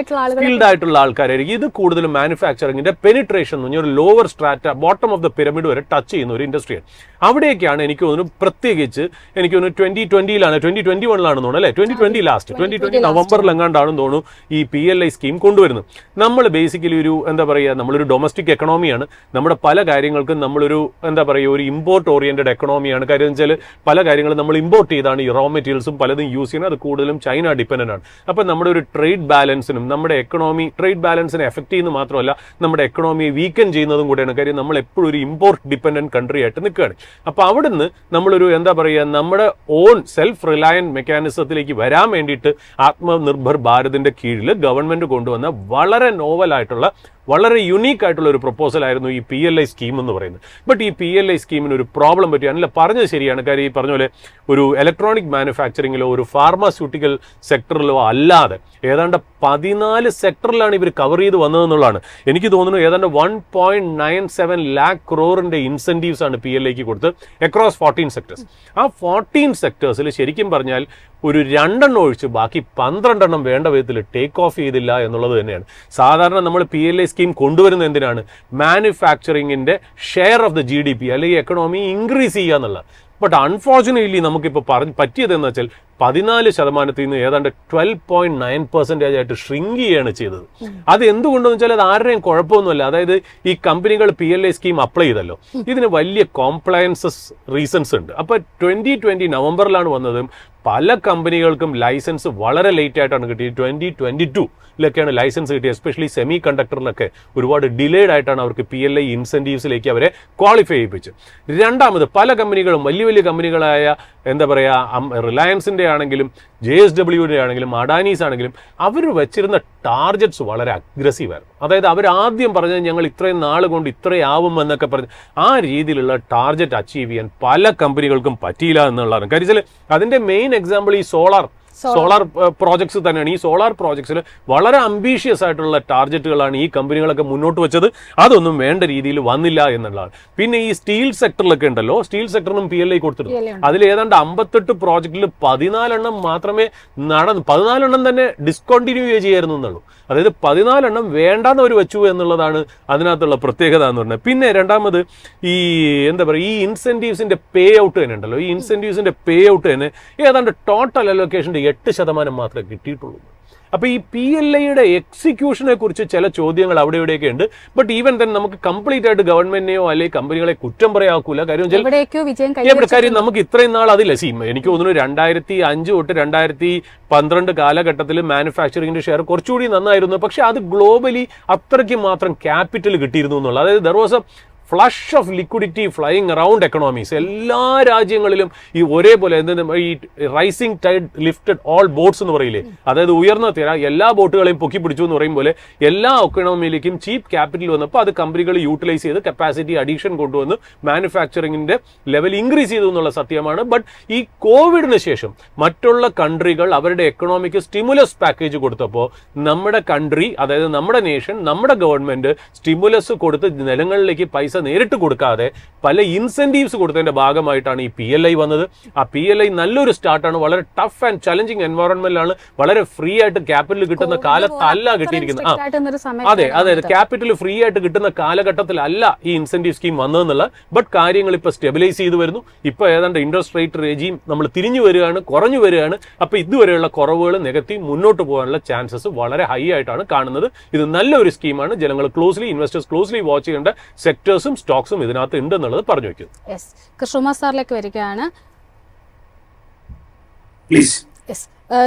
സ്കിൽഡ് ആയിട്ടുള്ള ആൾക്കാരായിരിക്കും. ഇത് കൂടുതലും മാനുഫാക്ചറിങ്ങിന്റെ പെനിട്രേഷൻ എന്ന് പറഞ്ഞാൽ ഒരു lower strata, bottom of the pyramid വരെ ടച്ച് ചെയ്യുന്ന ഒരു ഇൻഡസ്ട്രിയാണ്. അവിടേക്കാണ് എനിക്ക് തോന്നുന്നു പ്രത്യേകിച്ച് എനിക്ക് തോന്നുന്നു 2021 തോന്നുന്നു അല്ലേ, 2020 നവംബറിൽ എങ്ങാണ്ടാണെന്ന് തോന്നുന്നു ഈ PLI സ്കീം കൊണ്ടുവരുന്നത്. നമ്മൾ ബേസിക്കലി ഒരു എന്താ പറയുക, നമ്മളൊരു ഡൊമസ്റ്റിക് എക്കണോമിയാണ്. നമ്മുടെ പല കാര്യങ്ങൾക്കും നമ്മളൊരു എന്താ പറയുക ഒരു ഇമ്പോർട്ട് ഓറിയന്റഡ് എക്കണോമിയാണ്. കാര്യം വെച്ചാൽ പല കാര്യങ്ങളും നമ്മൾ ഇമ്പോർട്ട് ചെയ്താണ് ഈ റോ മെറ്റീരിയൽസും പലതും യൂസ് ചെയ്യുന്നത്. അത് കൂടുതലും ചൈന ഡിപ്പെൻഡൻ്റ് ആണ്. അപ്പം നമ്മുടെ ഒരു ട്രേഡ് ബാലൻസിനും നമ്മുടെ ട്രേഡ് ബാലൻസിനെ എഫക്ട് ചെയ്യുന്നത് മാത്രമല്ല നമ്മുടെ എക്കണോമിയെ വീക്കൻ ചെയ്യുന്നതും കൂടെയാണ്. കാര്യം നമ്മൾ എപ്പോഴും ഒരു ഇമ്പോർട്ട് ഡിപ്പെൻഡന്റ് കൺട്രി ആയിട്ട് നിൽക്കുകയാണ്. അപ്പോൾ അവിടുന്ന് നമ്മളൊരു എന്താ പറയുക നമ്മുടെ ഓൺ സെൽഫ് റിലയൻറ്റ് മെക്കാനിസത്തിലേക്ക് വരാൻ വേണ്ടിയിട്ട് ആത്മനിർഭർ ഭാരതിന്റെ കീഴിൽ ഗവൺമെന്റ് കൊണ്ടുവന്ന വളരെ നോവലായിട്ടുള്ള വളരെ യുണീക്ക് ആയിട്ടുള്ള ഒരു പ്രപ്പോസൽ ആയിരുന്നു ഈ PLI സ്കീം എന്ന് പറയുന്നത്. ബട്ട് ഈ PLI സ്കീമിന് ഒരു പ്രോബ്ലം പറ്റി അല്ല പറഞ്ഞത് ശരിയാണ്. കാര്യം ഈ പറഞ്ഞ പോലെ ഒരു ഇലക്ട്രോണിക് മാനുഫാക്ചറിങ്ങിലോ ഒരു ഫാർമാസ്യൂട്ടിക്കൽ സെക്ടറിലോ അല്ലാതെ ഏതാണ്ട് 14 സെക്ടറിലാണ് ഇവർ കവർ ചെയ്ത് വന്നതെന്നുള്ളതാണ്. എനിക്ക് തോന്നുന്നു ഏതാണ്ട് 1.97 lakh crore ഇൻസെന്റീവ്സ് ആണ് PLIക്ക് കൊടുത്ത് അക്രോസ് 14 സെക്ടേഴ്സ്. ആ 14 സെക്ടേഴ്സിൽ ശരിക്കും പറഞ്ഞാൽ ഒരു 2 എണ്ണം ഒഴിച്ച് ബാക്കി 12 എണ്ണം വേണ്ട വിധത്തിൽ ടേക്ക് ഓഫ് ചെയ്തില്ല എന്നുള്ളത് തന്നെയാണ്. സാധാരണ നമ്മൾ PLI സ്കീം കൊണ്ടുവരുന്നത് എന്തിനാണ്? മാനുഫാക്ചറിങ്ങിന്റെ ഷെയർ ഓഫ് ദ GDP അല്ലെങ്കിൽ എക്കണോമി ഇൻക്രീസ് ചെയ്യുക എന്നുള്ളത്. ബട്ട് അൺഫോർച്ചുനേറ്റ്ലി നമുക്കിപ്പോൾ പറ്റിയതെന്ന് വെച്ചാൽ 14% നിന്ന് ഏതാണ്ട് 12.9% ആയിട്ട് ഷ്രിങ്ക് ചെയ്യുകയാണ് ചെയ്തത്. അത് എന്തുകൊണ്ടെന്ന് വെച്ചാൽ അത് ആരുടെയും കുഴപ്പമൊന്നുമല്ല. അതായത് ഈ കമ്പനികൾ PLI സ്കീം അപ്ലൈ ചെയ്തല്ലോ, ഇതിന് വലിയ കോംപ്ലയൻസസ് റീസൺസ് ഉണ്ട്. അപ്പോൾ 2020 നവംബറിലാണ് വന്നത്. പല കമ്പനികൾക്കും ലൈസൻസ് വളരെ ലേറ്റ് ആയിട്ടാണ് കിട്ടിയത്. 2022 ലൈസൻസ് കിട്ടിയത്. എസ്പെഷ്യലി സെമി കണ്ടക്ടറിലൊക്കെ ഒരുപാട് ഡിലേഡ് ആയിട്ടാണ് അവർക്ക് PLI ഇൻസെന്റീവ്സിലേക്ക് അവരെ ക്വാളിഫൈ ചെയ്യിപ്പിച്ചത്. രണ്ടാമത് പല കമ്പനികളും വലിയ വലിയ കമ്പനികളായ എന്താ പറയുക റിലയൻസിന്റെ ആണെങ്കിലും JSWയുടെ ആണെങ്കിലും അഡാനീസ് ആണെങ്കിലും അവർ വെച്ചിരുന്ന ടാർഗറ്റ്സ് വളരെ അഗ്രസീവായിരുന്നു. അതായത് അവർ ആദ്യം പറഞ്ഞത് ഞങ്ങൾ ഇത്രയും നാൾ കൊണ്ട് ഇത്രയാവും എന്നൊക്കെ പറഞ്ഞ് ആ രീതിയിലുള്ള ടാർഗറ്റ് അച്ചീവ് ചെയ്യാൻ പല കമ്പനികൾക്കും പറ്റിയില്ല എന്നുള്ളതാണ്. കാര്യം അതിന്റെ മെയിൻ എക്സാമ്പിൾ ഈ സോളാർ പ്രോജക്ട്സ് തന്നെയാണ്. ഈ സോളാർ പ്രോജക്ട്സിൽ വളരെ അംബീഷ്യസ് ആയിട്ടുള്ള ടാർഗറ്റുകളാണ് ഈ കമ്പനികളൊക്കെ മുന്നോട്ട് വെച്ചത്. അതൊന്നും വേണ്ട രീതിയിൽ വന്നില്ല എന്നുള്ളതാണ്. പിന്നെ ഈ സ്റ്റീൽ സെക്ടറിലൊക്കെ ഉണ്ടല്ലോ, സ്റ്റീൽ സെക്ടറിനും PLI കൊടുത്തിട്ടുണ്ട്. അതിൽ ഏതാണ്ട് 58 പ്രോജക്റ്റിൽ 14 എണ്ണം മാത്രമേ 14 എണ്ണം തന്നെ ഡിസ്കണ്ടിന്യൂ ചെയ്യായിരുന്നു എന്നുള്ളൂ. അതായത് 14 എണ്ണം വേണ്ടാന്ന് അവർ വെച്ചു എന്നുള്ളതാണ് അതിനകത്തുള്ള പ്രത്യേകത എന്ന് പറഞ്ഞത്. പിന്നെ രണ്ടാമത് ഈ എന്താ പറയുക ഈ ഇൻസെന്റീവ്സിന്റെ പേ ഔട്ട് തന്നെ ഉണ്ടല്ലോ, ഈ ഇൻസെന്റീവ്സിന്റെ പേ ഔട്ട് തന്നെ ഏതാണ്ട് ടോട്ടൽ അലോക്കേഷന്റെ 8% മാത്രമേ കിട്ടിയിട്ടുള്ളൂ. അപ്പോൾ ഈ PLIയുടെ എക്സിക്യൂഷനെ കുറിച്ച് ചില ചോദ്യങ്ങൾ അവിടെ ഇവിടെയൊക്കെ ഉണ്ട്. ബട്ട് ഈവൻ തന്നെ നമുക്ക് കംപ്ലീറ്റ് ആയിട്ട് ഗവൺമെന്റിനെയോ അല്ലെങ്കിൽ കമ്പനികളെ കുറ്റം പറയാക്കൂല. കാര്യം നമുക്ക് ഇത്രയും നാൾ അതില്ല. എനിക്ക് തോന്നുന്നു 2005 തൊട്ട് 2012 കാലഘട്ടത്തിൽ മാനുഫാക്ചറിംഗിന്റെ ഷെയർ കുറച്ചുകൂടി നന്നായിരുന്നു. പക്ഷെ അത് ഗ്ലോബലി അത്രയ്ക്ക് മാത്രം ക്യാപിറ്റൽ കിട്ടിയിരുന്നു എന്നുള്ളത്. അതായത് there was a flush of liquidity flying around economies. എല്ലാ രാജ്യങ്ങളിലും ഈ ഒരേപോലെ ഈ rising tide lifted all boats എന്ന് പറയില്ലേ, അതായത് ഉയർന്ന തിര എല്ലാ ബോട്ടുകളെയും പൊക്കി പിടിച്ചു എന്ന് പറയും പോലെ എല്ലാ എക്കണോമിയിലേക്കും ചീപ്പ് ക്യാപിറ്റൽ വന്നപ്പോൾ അത് കമ്പനികൾ യൂട്ടിലൈസ് ചെയ്ത് കപ്പാസിറ്റി അഡീഷൻ കൊണ്ടുവന്ന് മാനുഫാക്ചറിംഗിന്റെ ലെവൽ ഇൻക്രീസ് ചെയ്തു എന്നുള്ള സത്യമാണ്. ബട്ട് ഈ കോവിഡിന് ശേഷം മറ്റുള്ള കൺട്രികൾ അവരുടെ എക്കണോമിക്ക് സ്റ്റിമുലസ് പാക്കേജ് കൊടുത്തപ്പോൾ നമ്മുടെ കൺട്രി, അതായത് നമ്മുടെ നേഷൻ, നമ്മുടെ ഗവൺമെന്റ് സ്റ്റിമുലസ് കൊടുത്ത് ജനങ്ങളിലേക്ക് പൈസ നേരിട്ട് കൊടുക്കാതെ പല ഇൻസെന്റീവ്സ് കൊടുത്തതിന്റെ ഭാഗമായിട്ടാണ് ഈ PLI വന്നത്. ആ PLI നല്ലൊരു സ്റ്റാർട്ടാണ്. വളരെ ടഫ് ആൻഡ് ചലഞ്ചിങ് എൻവയോൺമെന്റിലാണ്. വളരെ ഫ്രീ ആയിട്ട് ക്യാപിറ്റൽ കിട്ടുന്ന കാലത്തല്ല കിട്ടിയിരിക്കുന്നത്. അതെ, ക്യാപിറ്റൽ ഫ്രീ ആയിട്ട് കിട്ടുന്ന കാലഘട്ടത്തിലല്ല ഈ ഇൻസെന്റീവ് സ്കീം വന്നതെന്നുള്ള. ബട്ട് കാര്യങ്ങൾ ഇപ്പൊ സ്റ്റെബിലൈസ് ചെയ്ത് വരുന്നു. ഇപ്പൊ ഏതാണ്ട് ഇൻട്രസ്റ്റ് റേറ്റ് റെജീം നമ്മൾ തിരിഞ്ഞു വരികയാണ്, കുറഞ്ഞു വരികയാണ്. അപ്പൊ ഇതുവരെയുള്ള കുറവുകൾ നികത്തി മുന്നോട്ട് പോകാനുള്ള ചാൻസസ് വളരെ ഹൈ ആയിട്ടാണ് കാണുന്നത്. ഇത് നല്ലൊരു സ്കീമാണ്. ജനങ്ങൾ ക്ലോസ്ലി, ഇൻവെസ്റ്റേഴ്സ് ക്ലോസ്ലി വാച്ച് ചെയ്യേണ്ട സെക്ടേഴ്സും സ്റ്റോക്സും ഇതിനകത്ത് ഉണ്ടെന്നുള്ളത് പറഞ്ഞു വെക്കും. കൃഷ്ണകുമാർ സാറിലേക്ക് വരികയാണ്.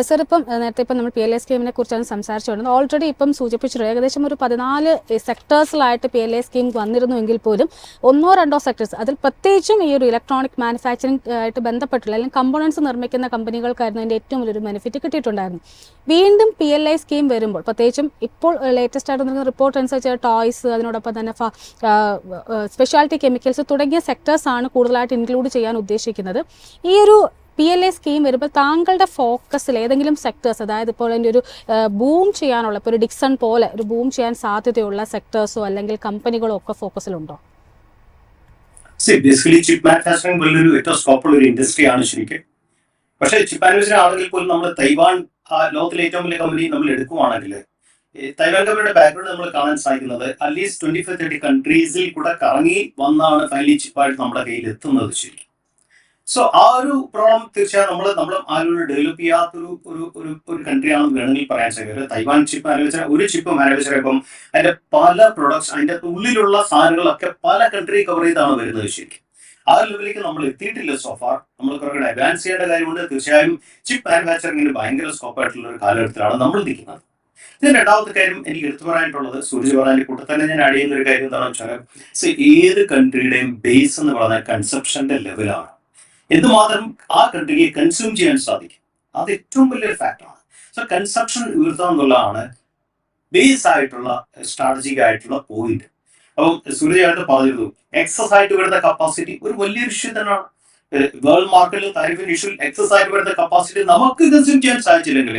സർ, ഇപ്പം നേരത്തെ നമ്മൾ PLI സ്കീമിനെ കുറിച്ചാണ് സംസാരിച്ചുകൊണ്ടിരുന്നത്. ഓൾറെഡി ഇപ്പം സൂചിപ്പിച്ചിട്ടുണ്ട് ഏകദേശം ഒരു 14 സെക്ടേഴ്സിലായിട്ട് PLI സ്കീം വന്നിരുന്നുവെങ്കിൽ പോലും 1-2 സെക്ടേഴ്സ്, അതിൽ പ്രത്യേകിച്ചും ഈ ഒരു ഇലക്ട്രോണിക് മാനുഫാക്ചറിംഗ് ആയിട്ട് ബന്ധപ്പെട്ടുള്ള അല്ലെങ്കിൽ കമ്പോണൻസ് നിർമ്മിക്കുന്ന കമ്പനികൾക്കായിരുന്നു അതിൻ്റെ ഏറ്റവും വലിയൊരു ബെനിഫിറ്റ് കിട്ടിയിട്ടുണ്ടായിരുന്നു. വീണ്ടും PLI സ്കീം വരുമ്പോൾ, പ്രത്യേകിച്ചും ഇപ്പോൾ ലേറ്റസ്റ്റ് ആയിട്ട് നിൽക്കുന്ന റിപ്പോർട്ട് അനുസരിച്ച് ടോയ്സ്, അതിനോടൊപ്പം തന്നെ സ്പെഷ്യാലിറ്റി കെമിക്കൽസ് തുടങ്ങിയ സെക്ടേഴ്സാണ് കൂടുതലായിട്ട് ഇൻക്ലൂഡ് ചെയ്യാൻ ഉദ്ദേശിക്കുന്നത്. ഈ ഒരു PLI സ്കീം വരുമ്പോൾ താങ്കളുടെ ഫോക്കസിൽ ഏതെങ്കിലും സെക്ടേഴ്സ്, അതായത് ഇപ്പോൾ അതിൻ്റെ ഒരു ബൂം ചെയ്യാനുള്ള, ഇപ്പോൾ ഒരു ഡിക്സൺ പോലെ ഒരു ബൂം ചെയ്യാൻ സാധ്യതയുള്ള സെക്ടേഴ്സോ അല്ലെങ്കിൽ കമ്പനികളോ ഒക്കെ ഫോക്കസിലുണ്ടോ? ബേസിക്കലി ചിപ്പ് മാനുഫാക്ചറിംഗ് വലിയൊരു ഏറ്റവും സ്കോപ്പുള്ള ഒരു ഇൻഡസ്ട്രി ആണ് ശരിക്കും. പക്ഷേ ചിപ്പ് മാനുഫാക്ചറിംഗ് ആണെങ്കിൽ പോലും നമ്മൾ തൈവാൻ ലോകത്തിലെ ഏറ്റവും വലിയ കമ്പനി നമ്മൾ എടുക്കുവാണെങ്കിൽ തൈവാൻ കമ്പനിയുടെ ബാക്ക്ഗ്രൗണ്ട് നമ്മൾ കാണാൻ സാധിക്കുന്നത് അറ്റ്ലീസ്റ്റ് 25-30 കൺട്രീസിൽ കൂടെ കറങ്ങി വന്നാണ് ഫൈനലി ചിപ്പായിട്ട് നമ്മുടെ കയ്യിൽ എത്തുന്നത് ശരിക്കും. സോ ആ ഒരു പ്രോബ്ലം തീർച്ചയായും നമ്മൾ ആരും ഡെവലപ്പ് ചെയ്യാത്തൊരു ഒരു കൺട്രി ആണെന്ന് വേണമെങ്കിൽ പറയാൻ സാധിക്കും. തൈവാൻ ചിപ്പ് മാനുഫാക്ചർ, ഒരു ചിപ്പ് മാനുഫാക്ചർ ഇപ്പം അതിന്റെ പല പ്രൊഡക്ട്സ്, അതിന്റെ ഉള്ളിലുള്ള സാധനങ്ങളൊക്കെ പല കൺട്രി കവർ ചെയ്താണ് വരുന്നത് ശരിക്കും. ആ ലെവലിലേക്ക് നമ്മൾ എത്തിയിട്ടില്ല സോഫാർ. നമ്മൾ കുറേ അഡ്വാൻസ് ചെയ്യേണ്ട കാര്യമുണ്ട്. തീർച്ചയായും ചിപ്പ് മാനുഫാക്ചറിംഗിന് ഭയങ്കര സ്കോപ്പായിട്ടുള്ള ഒരു കാലഘട്ടത്തിലാണ് നമ്മൾ നിൽക്കുന്നത്. ഇതിന് രണ്ടാമത്തെ കാര്യം എനിക്ക് എടുത്തു പറയാനായിട്ടുള്ളത്, സൂര്യ പറഞ്ഞതിന്റെ കൂട്ടത്തിൽ തന്നെ ഞാൻ ആഡ് ചെയ്യുന്ന ഒരു കാര്യം എന്താണെന്ന് വെച്ചാൽ ഏത് കൺട്രിയുടെയും ബേസ് എന്ന് പറഞ്ഞാൽ കൺസപ്ഷന്റെ ലെവലാണ്. എന്തുമാത്രം ആ കൺട്രിയെ കൺസ്യൂം ചെയ്യാൻ സാധിക്കും, അത് ഏറ്റവും വലിയൊരു ഫാക്ടറാണ്. സോ കൺസപ്ഷൻ ഉയർത്തുക എന്നുള്ളതാണ് ബേസ് ആയിട്ടുള്ള സ്ട്രാറ്റജിക് ആയിട്ടുള്ള പോയിന്റ്. അപ്പം സൂര്യചായിട്ട് പറഞ്ഞിരുന്നു, എക്സസ് ആയിട്ട് വരുന്ന കപ്പാസിറ്റി ഒരു വലിയൊരു ഇഷ്യൂ തന്നെയാണ്. വേൾഡ് മാർക്കറ്റിൽ താരിഫിന് ഇഷ്യൂ എക്സസ് ആയിട്ട് വരുന്ന കപ്പാസിറ്റി നമുക്ക് കൺസ്യൂം ചെയ്യാൻ സാധിച്ചില്ലെങ്കിൽ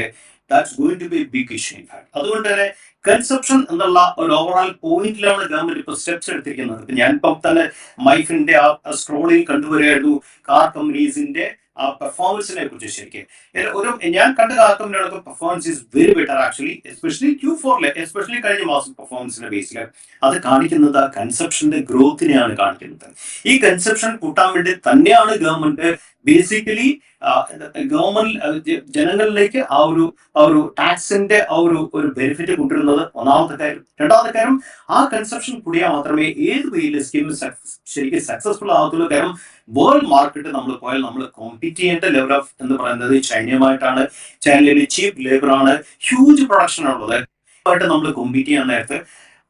that's going to be a big issue in fact. അതുകൊണ്ട് തന്നെ കൺസെപ്ഷൻ എന്നുള്ള ഒരു ഓവറോൾ പോയിന്റിലാണ് ഗവൺമെന്റ് ഇപ്പൊ സ്റ്റെപ്സ് എടുത്തിരിക്കുന്നത്. ഇപ്പൊ ഞാനിപ്പം തന്നെ മൈഫിന്റെ ആ സ്ക്രോളിൽ കണ്ടുവരികയായിരുന്നു കാർ കമ്പനീസിന്റെ ആ പെർഫോമൻസിനെ കുറിച്ച്. ശരിക്കും ഒരു ഞാൻ കണ്ട കാർ കമ്പനികളൊക്കെ performance is very better actually, especially Q4 especially കഴിഞ്ഞ മാസം പെർഫോമൻസിന്റെ ബേസിൽ അത് കാണിക്കുന്നത് ആ കൺസെപ്ഷന്റെ ഗ്രോത്തിനെയാണ് കാണിക്കുന്നത്. ഈ കൺസെപ്ഷൻ കൂട്ടാൻ വേണ്ടി തന്നെയാണ് ഗവൺമെന്റ് ബേസിക്കലി ഗവൺമെന്റ് ജനങ്ങളിലേക്ക് ആ ഒരു ടാക്സിന്റെ ആ ഒരു ബെനിഫിറ്റ് കൊണ്ടുവരുന്നത് ഒന്നാമത്തെ കാര്യം. രണ്ടാമത്തെ കാര്യം, ആ കൺസെപ്ഷൻ കൂടിയാൽ മാത്രമേ ഏത് വേയിൽ സ്കീം ശരിക്കും സക്സസ്ഫുൾ ആകത്തുള്ളൂ. കാരണം വേൾഡ് മാർക്കറ്റ് നമ്മൾ പോയാൽ നമ്മൾ കോമ്പീറ്റ് ചെയ്യേണ്ട ലെവൽ ഓഫ് എന്ന് പറയുന്നത് ചൈനയുമായിട്ടാണ്. ചൈനയിൽ ചീപ്പ് ലേബർ ആണ്, ഹ്യൂജ് പ്രൊഡക്ഷൻ ഉള്ളത്. ആയിട്ട് നമ്മൾ കോമ്പീറ്റ് ചെയ്യാൻ നേരത്ത്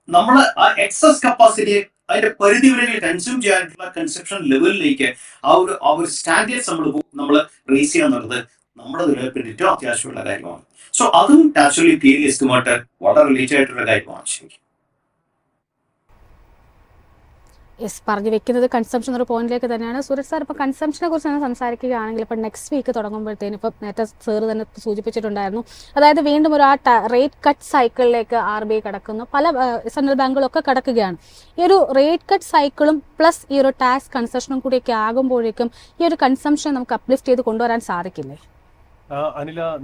നമ്മൾ ആ എക്സസ് കപ്പാസിറ്റി അതിന്റെ പരിധി വരെ കൺസ്യൂം ചെയ്യാനായിട്ടുള്ള കൺസെപ്ഷൻ ലെവലിലേക്ക് ആ ഒരു സ്റ്റാൻഡേർഡ്സ് നമ്മൾ റേസ് ചെയ്യാന്നുള്ളത് നമ്മുടെ നിലനിൽപ്പിന് ഏറ്റവും അത്യാവശ്യമുള്ള കാര്യമാണ്. സോ അതും നാച്ചുറലി പീരിയസ്റ്റുമായിട്ട് വളരെ റിലേറ്റ് ആയിട്ടുള്ള കാര്യമാണ് ശരിക്കും. യെസ്, പറഞ്ഞു വെക്കുന്നത് കൺസംഷൻ ഒരു പോയിന്റിലേക്ക് തന്നെയാണ്. സൂരജ് സാർ, ഇപ്പോൾ കൺസംഷനെ കുറിച്ച് തന്നെ സംസാരിക്കുകയാണെങ്കിൽ ഇപ്പോൾ നെക്സ്റ്റ് വീക്ക് തുടങ്ങുമ്പോഴത്തേനും ഇപ്പോൾ നേരത്തെ സാർ തന്നെ സൂചിപ്പിച്ചിട്ടുണ്ടായിരുന്നു, അതായത് വീണ്ടും ഒരു റേറ്റ് കട്ട് സൈക്കിളിലേക്ക് RBI കടക്കുന്നു, പല സെൻട്രൽ ബാങ്കുകളൊക്കെ കടക്കുകയാണ്. ഈ ഒരു റേറ്റ് കട്ട് സൈക്കിളും പ്ലസ് ഈ ഒരു ടാക്സ് കൺസെഷനും കൂടിയൊക്കെ ആകുമ്പോഴേക്കും ഈ ഒരു കൺസംഷൻ നമുക്ക് അപ്ലിഫ്റ്റ് ചെയ്ത് കൊണ്ടുവരാൻ സാധിക്കില്ലേ?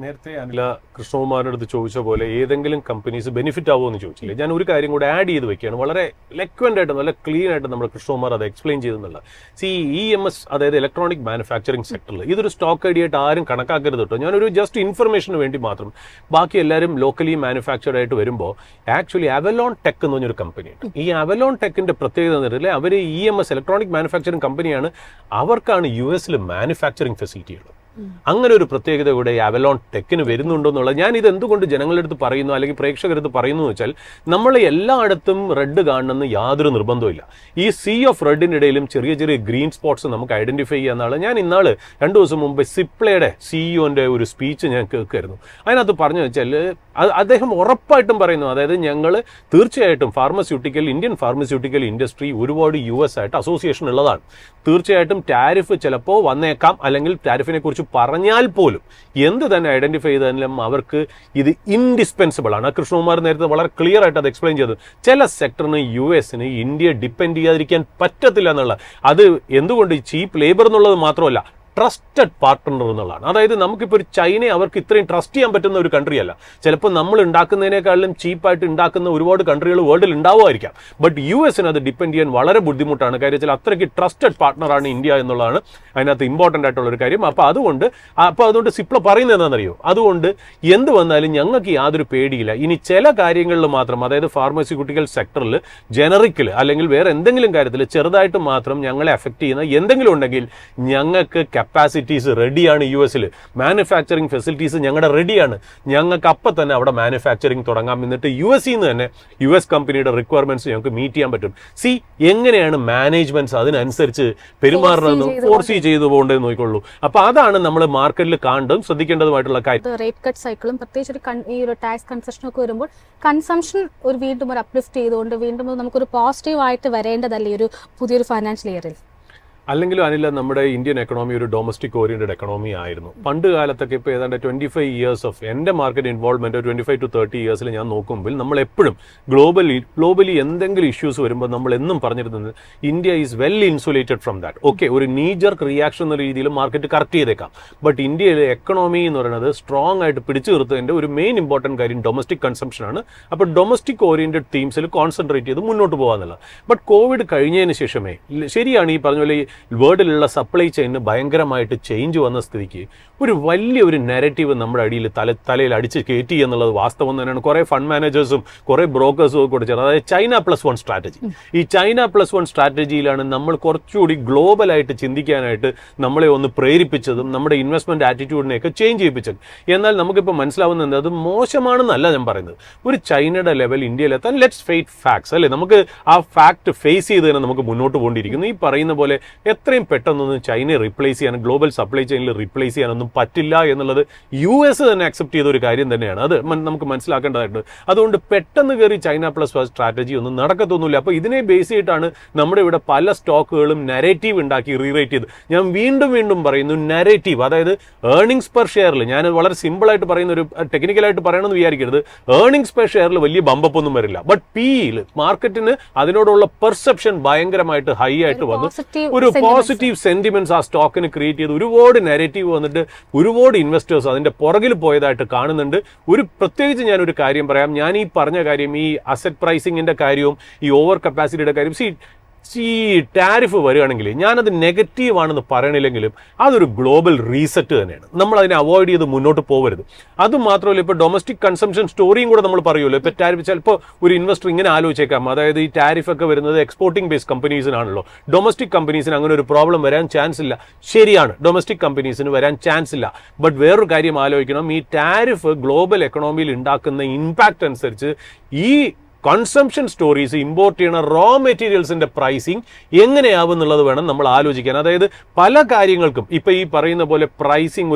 നേരത്തെ അനില കൃഷ്ണകുമാറിന്റെ അടുത്ത് ചോദിച്ച പോലെ ഏതെങ്കിലും കമ്പനീസ് ബെനിഫിറ്റ് ആവുമോ എന്ന് ചോദിച്ചില്ലേ. ഞാൻ ഒരു കാര്യം കൂടെ ആഡ് ചെയ്ത് വെക്കുകയാണ്. വളരെ ലെക്വൻ്റ് ആയിട്ട് നല്ല ക്ലീൻ ആയിട്ട് നമ്മുടെ കൃഷ്ണകുമാർ അത് എക്സ്പ്ലെയിൻ ചെയ്തെന്നുള്ള EMS, അതായത് ഇലക്ട്രോണിക് മാനുഫാക്ചറിങ് സെക്ടറിൽ ഇതൊരു സ്റ്റോക്ക് ഐഡിയ ആയിട്ട് ആരും കണക്കാക്കരുത് കേട്ടോ. ഞാനൊരു ജസ്റ്റ് ഇൻഫർമേഷന് വേണ്ടി മാത്രം. ബാക്കി എല്ലാവരും ലോക്കലി മാനുഫാക്ചർഡ് ആയിട്ട് വരുമ്പോൾ ആക്ച്വലി അവലോൺ ടെക് എന്ന് പറഞ്ഞൊരു കമ്പനിയുണ്ട്. ഈ അവലോൺ ടെക്കിന്റെ പ്രത്യേകത എന്ന് പറഞ്ഞാൽ അവർ EMS ഇലക്ട്രോണിക് മാനുഫാക്ചറിങ് കമ്പനിയാണ്. അവർക്കാണ് US മാനുഫാക്ചറിങ് ഫെസിലിറ്റി ഉള്ളത്. അങ്ങനെ ഒരു പ്രത്യേകത ഇവിടെ അവലോൺ ടെക്കിന് വരുന്നുണ്ടോ എന്നുള്ളത്. ഞാൻ ഇത് എന്തുകൊണ്ട് ജനങ്ങളുടെ അടുത്ത് പറയുന്നു അല്ലെങ്കിൽ പ്രേക്ഷകരടുത്ത് പറയുന്നു എന്ന് വെച്ചാൽ, നമ്മൾ എല്ലായിടത്തും റെഡ് കാണണമെന്ന് യാതൊരു നിർബന്ധമില്ല. ഈ സീ ഓഫ് റെഡിൻ്റെ ഇടയിലും ചെറിയ ചെറിയ ഗ്രീൻ സ്പോട്ട്സ് നമുക്ക് ഐഡന്റിഫൈ ചെയ്യാന്നാണ്. ഞാൻ ഇന്നാൾ 2 ദിവസം മുമ്പ് സിപ്ലയുടെ CEO ഒരു സ്പീച്ച് ഞാൻ കേൾക്കുമായിരുന്നു. അതിനകത്ത് പറഞ്ഞു വെച്ചാൽ അദ്ദേഹം ഉറപ്പായിട്ടും പറയുന്നു, അതായത് ഞങ്ങൾ തീർച്ചയായിട്ടും ഇന്ത്യൻ ഫാർമസ്യൂട്ടിക്കൽ ഇൻഡസ്ട്രി ഒരുപാട് US ആയിട്ട് അസോസിയേഷൻ ഉള്ളതാണ്. തീർച്ചയായിട്ടും ടാരിഫ് ചിലപ്പോൾ വന്നേക്കാം, അല്ലെങ്കിൽ ടാരിഫിനെ കുറിച്ച് പറഞ്ഞാൽ പോലും എന്ത് തന്നെ ഐഡന്റിഫൈ ചെയ്താലും അവർക്ക് ഇത് ഇൻഡിസ്പെൻസിബിൾ ആണ്. കൃഷ്ണകുമാർ നേരത്തെ വളരെ ക്ലിയർ ആയിട്ട് അത് എക്സ്പ്ലെയിൻ ചെയ്തു. ചില സെക്ടറിന് US ഇന്ത്യ ഡിപ്പെൻഡ് ചെയ്യാതിരിക്കാൻ പറ്റത്തില്ല എന്നുള്ള. അത് എന്തുകൊണ്ട് ചീപ്പ് ലേബർ എന്നുള്ളത് മാത്രമല്ല, ട്രസ്റ്റഡ് പാർട്ട്ണർ എന്നുള്ളതാണ്. അതായത് നമുക്കിപ്പോൾ ഒരു ചൈനയെ അവർക്ക് ഇത്രയും ട്രസ്റ്റ് ചെയ്യാൻ പറ്റുന്ന ഒരു കൺട്രി അല്ല. ചിലപ്പോൾ നമ്മൾ ഉണ്ടാക്കുന്നതിനേക്കാളും ചീപ്പായിട്ട് ഉണ്ടാക്കുന്ന ഒരുപാട് കൺട്രികൾ വേൾഡിൽ ഉണ്ടാവുമായിരിക്കാം. ബട്ട് US അത് ഡിപ്പെൻഡ് ചെയ്യാൻ വളരെ ബുദ്ധിമുട്ടാണ്. കാര്യം വെച്ചാൽ അത്രയ്ക്ക് ട്രസ്റ്റഡ് പാർട്ട്ണറാണ് ഇന്ത്യ എന്നുള്ളതാണ് അതിനകത്ത് ഇമ്പോർട്ടൻ്റ് ആയിട്ടുള്ളൊരു കാര്യം. അപ്പോൾ അതുകൊണ്ട് സിപ്ല പറയുന്നത് എന്താണെന്നറിയോ, അതുകൊണ്ട് എന്ത് വന്നാലും ഞങ്ങൾക്ക് യാതൊരു പേടിയില്ല. ഇനി ചില കാര്യങ്ങളിൽ മാത്രം, അതായത് ഫാർമസ്യൂട്ടിക്കൽ സെക്ടറിൽ ജനറിക്കിൽ അല്ലെങ്കിൽ വേറെ എന്തെങ്കിലും കാര്യത്തിൽ ചെറുതായിട്ട് മാത്രം ഞങ്ങളെ അഫക്റ്റ് ചെയ്യുന്ന എന്തെങ്കിലും ഉണ്ടെങ്കിൽ ഞങ്ങൾക്ക് കപ്പാസിറ്റീസ് റെഡിയാണ്. US മാനുഫാക്ചറിങ് ഫെസിലിറ്റീസ് ഞങ്ങളുടെ റെഡിയാണ്. ഞങ്ങൾക്ക് അപ്പം തന്നെ അവിടെ മാനുഫാക്ചറിങ് തുടങ്ങാം. എന്നിട്ട് US തന്നെ US കമ്പനിയുടെ റിക്വയർമെന്റ്സ് ഞങ്ങൾക്ക് മീറ്റ് ചെയ്യാൻ പറ്റും. എങ്ങനെയാണ് മാനേജ്മെന്റ്സ് അതിനനുസരിച്ച് പെരുമാറണമെന്ന് ഫോർസീ ചെയ്തു പോകേണ്ടത് നോക്കിക്കൊള്ളൂ. അപ്പോൾ അതാണ് നമ്മൾ മാർക്കറ്റിൽ കാണേണ്ടതും ശ്രദ്ധിക്കേണ്ടതുമായിട്ടുള്ള കാര്യം. റേറ്റ് കട്ട് സൈക്കിളും പ്രത്യേകിച്ച് ഈ ഒരു ടാക്സ് കൺസെഷനൊക്കെ വരുമ്പോൾ കൺസംഷൻ വീണ്ടും ഒരു അപ്ലിഫ്റ്റ് ചെയ്തുകൊണ്ട് വീണ്ടും നമുക്കൊരു പോസിറ്റീവ് ആയിട്ട് വരേണ്ടതല്ലേ ഒരു പുതിയൊരു ഫൈനാൻഷ്യൽ ഇയറിൽ? അല്ലെങ്കിലും അനില്ല, നമ്മുടെ ഇന്ത്യൻ എക്കണോമി ഒരു ഡൊമസ്റ്റിക് ഓറിയന്റഡ് എക്കണോമി ആയിരുന്നു പണ്ട് കാലത്തൊക്കെ. ഇപ്പോൾ ഏതാണ്ട് 25 years ഓഫ് എൻ്റെ മാർക്കറ്റ് ഇൻവോൾവ്മെന്റ്, 25 to 30 years ഞാൻ നോക്കുമ്പോൾ നമ്മൾ എപ്പോഴും ഗ്ലോബലി എന്തെങ്കിലും ഇഷ്യൂസ് വരുമ്പോൾ നമ്മൾ എന്നും പറഞ്ഞിരുന്നത് India is well insulated from that. Okay, ഒരു നീജർക്ക് റിയാക്ഷൻ എന്ന രീതിയിൽ മാർക്കറ്റ് കറക്റ്റ് ചെയ്തേക്കാം. ബട്ട് ഇന്ത്യയിലെ എക്കണോമി എന്ന് പറയുന്നത് സ്ട്രോങ് ആയിട്ട് പിടിച്ചു നിർത്തുന്നതിൻ്റെ ഒരു മെയിൻ ഇമ്പോർട്ടൻറ്റ് കാര്യം ഡൊമസ്റ്റിക് കൺസംഷനാണ്. അപ്പോൾ ഡൊമസ്റ്റിക് ഓറിയന്റഡ് തീംസിൽ കോൺസെൻട്രേറ്റ് ചെയ്ത് മുന്നോട്ട് പോകാന്നുള്ളത്. ബട്ട് കോവിഡ് കഴിഞ്ഞതിന് ശേഷമേ, ശരിയാണ് ഈ പറഞ്ഞ പോലെ വേൾഡിലുള്ള സപ്ലൈ ചെയിന് ഭയങ്കരമായിട്ട് ചേഞ്ച് വന്ന സ്ഥിതിക്ക് ഒരു വലിയൊരു നെറേറ്റീവ് നമ്മുടെ അടിയിൽ തലയിൽ അടിച്ച് കയറ്റി എന്നുള്ളത് വാസ്തവം തന്നെയാണ്. കുറേ ഫണ്ട് മാനേജേഴ്സും കുറേ ബ്രോക്കേഴ്സും ഒക്കെ കൊടുത്തത്, അതായത് China+1 സ്ട്രാറ്റജി. ഈ China+1 സ്ട്രാറ്റജിയിലാണ് നമ്മൾ കുറച്ചുകൂടി ഗ്ലോബലായിട്ട് ചിന്തിക്കാനായിട്ട് നമ്മളെ ഒന്ന് പ്രേരിപ്പിച്ചതും നമ്മുടെ ഇൻവെസ്റ്റ്മെന്റ് ആറ്റിറ്റ്യൂഡിനെയൊക്കെ ചേഞ്ച് ചെയ്യിപ്പിച്ചത്. എന്നാൽ നമുക്കിപ്പോൾ മനസ്സിലാവുന്നത് അത് മോശമാണെന്നല്ല ഞാൻ പറയുന്നത്. ഒരു ചൈനയുടെ ലെവൽ ഇന്ത്യയിലെത്താൻ ലെറ്റ്സ് ഫേറ്റ് ഫാക്ട്സ് അല്ലേ, നമുക്ക് ആ ഫാക്ട് ഫേസ് ചെയ്ത് തന്നെ നമുക്ക് മുന്നോട്ട് പോകേണ്ടിയിരിക്കുന്നു. ഈ പറയുന്ന പോലെ എത്രയും പെട്ടെന്നൊന്നും ചൈനയെ റീപ്ലേസ് ചെയ്യാൻ, ഗ്ലോബൽ സപ്ലൈ ചെയിനിൽ റീപ്ലേസ് ചെയ്യാനൊന്നും പറ്റില്ല എന്നുള്ളത് US തന്നെ അക്സെപ്റ്റ് ചെയ്ത ഒരു കാര്യം തന്നെയാണ്. അത് നമുക്ക് മനസ്സിലാക്കേണ്ടതായിട്ട്. അതുകൊണ്ട് പെട്ടെന്ന് കയറി ചൈന പ്ലസ് വൺ സ്ട്രാറ്റജി ഒന്നും നടക്കത്തൊന്നുമില്ല. അപ്പോൾ ഇതിനെ ബേസ് ചെയ്തിട്ടാണ് നമ്മുടെ ഇവിടെ പല സ്റ്റോക്കുകളും നരേറ്റീവ് ഉണ്ടാക്കി റീറേറ്റ് ചെയ്ത്. ഞാൻ വീണ്ടും വീണ്ടും പറയുന്നു, നരേറ്റീവ്, അതായത് ഏർണിംഗ്സ് പെർ ഷെയറിൽ, ഞാൻ വളരെ സിമ്പിളായിട്ട് പറയുന്ന ഒരു ടെക്നിക്കലായിട്ട് പറയണമെന്ന് വിചാരിക്കരുത്, ഏർണിംഗ്സ് പെർ ഷെയറിൽ വലിയ ബമ്പപ്പ് ഒന്നും വരില്ല. ബട്ട് PE മാർക്കറ്റിന് അതിനോടുള്ള പെർസെപ്ഷൻ ഭയങ്കരമായിട്ട് ഹൈ ആയിട്ട് വന്നു. ഒരു പോസിറ്റീവ് സെന്റിമെന്റ്സ് ആ സ്റ്റോക്കിന് ക്രിയേറ്റ് ചെയ്ത് ഒരുപാട് നെഗറ്റീവ് വന്നിട്ട് ഒരുപാട് ഇൻവെസ്റ്റേഴ്സ് അതിന്റെ പുറകിൽ പോയതായിട്ട് കാണുന്നുണ്ട്. പ്രത്യേകിച്ച് ഞാനൊരു കാര്യം പറയാം. ഞാൻ ഈ പറഞ്ഞ കാര്യം, ഈ അസറ്റ് പ്രൈസിങ്ങിന്റെ കാര്യവും ഈ ഓവർ കപ്പാസിറ്റിയുടെ കാര്യം, ഈ ടാരിഫ് വരികയാണെങ്കിൽ ഞാനത് നെഗറ്റീവ് ആണെന്ന് പറയണില്ലെങ്കിലും അതൊരു ഗ്ലോബൽ റീസെറ്റ് തന്നെയാണ്. നമ്മൾ അതിനെ അവോയ്ഡ് ചെയ്ത് മുന്നോട്ട് പോകരുത്. അതുമാത്രമല്ല, ഇപ്പോൾ ഡൊമസ്റ്റിക് കൺസംഷൻ സ്റ്റോറിയും കൂടെ നമ്മൾ പറയുമല്ലോ. ഇപ്പോൾ ടാരിഫ് ചിലപ്പോൾ ഒരു ഇൻവെസ്റ്റർ ഇങ്ങനെ ആലോചിച്ചേക്കാം, അതായത് ഈ ടാരിഫ് ഒക്കെ വരുന്നത് എക്സ്പോർട്ടിംഗ് ബേസ്ഡ് കമ്പനീസിനാണല്ലോ, ഡൊമസ്റ്റിക് കമ്പനീസിന് അങ്ങനെ ഒരു പ്രോബ്ലം വരാൻ ചാൻസ് ഇല്ല. ശരിയാണ്, ഡൊമസ്റ്റിക് കമ്പനീസിന് വരാൻ ചാൻസ് ഇല്ല. ബട്ട് വേറൊരു കാര്യം ആലോചിക്കണം, ഈ ടാരിഫ് ഗ്ലോബൽ എക്കണോമിയിൽ ഉണ്ടാക്കുന്ന ഇമ്പാക്റ്റ് അനുസരിച്ച് ഈ കൺസംഷൻ സ്റ്റോറീസ്, ഇമ്പോർട്ട് ചെയ്യുന്ന റോ മെറ്റീരിയൽസിന്റെ പ്രൈസിങ് എങ്ങനെയാവും എന്നുള്ളത് വേണം നമ്മൾ ആലോചിക്കാൻ. അതായത് പല കാര്യങ്ങൾക്കും ഇപ്പൊ ഈ പറയുന്ന പോലെ പ്രൈസിങ്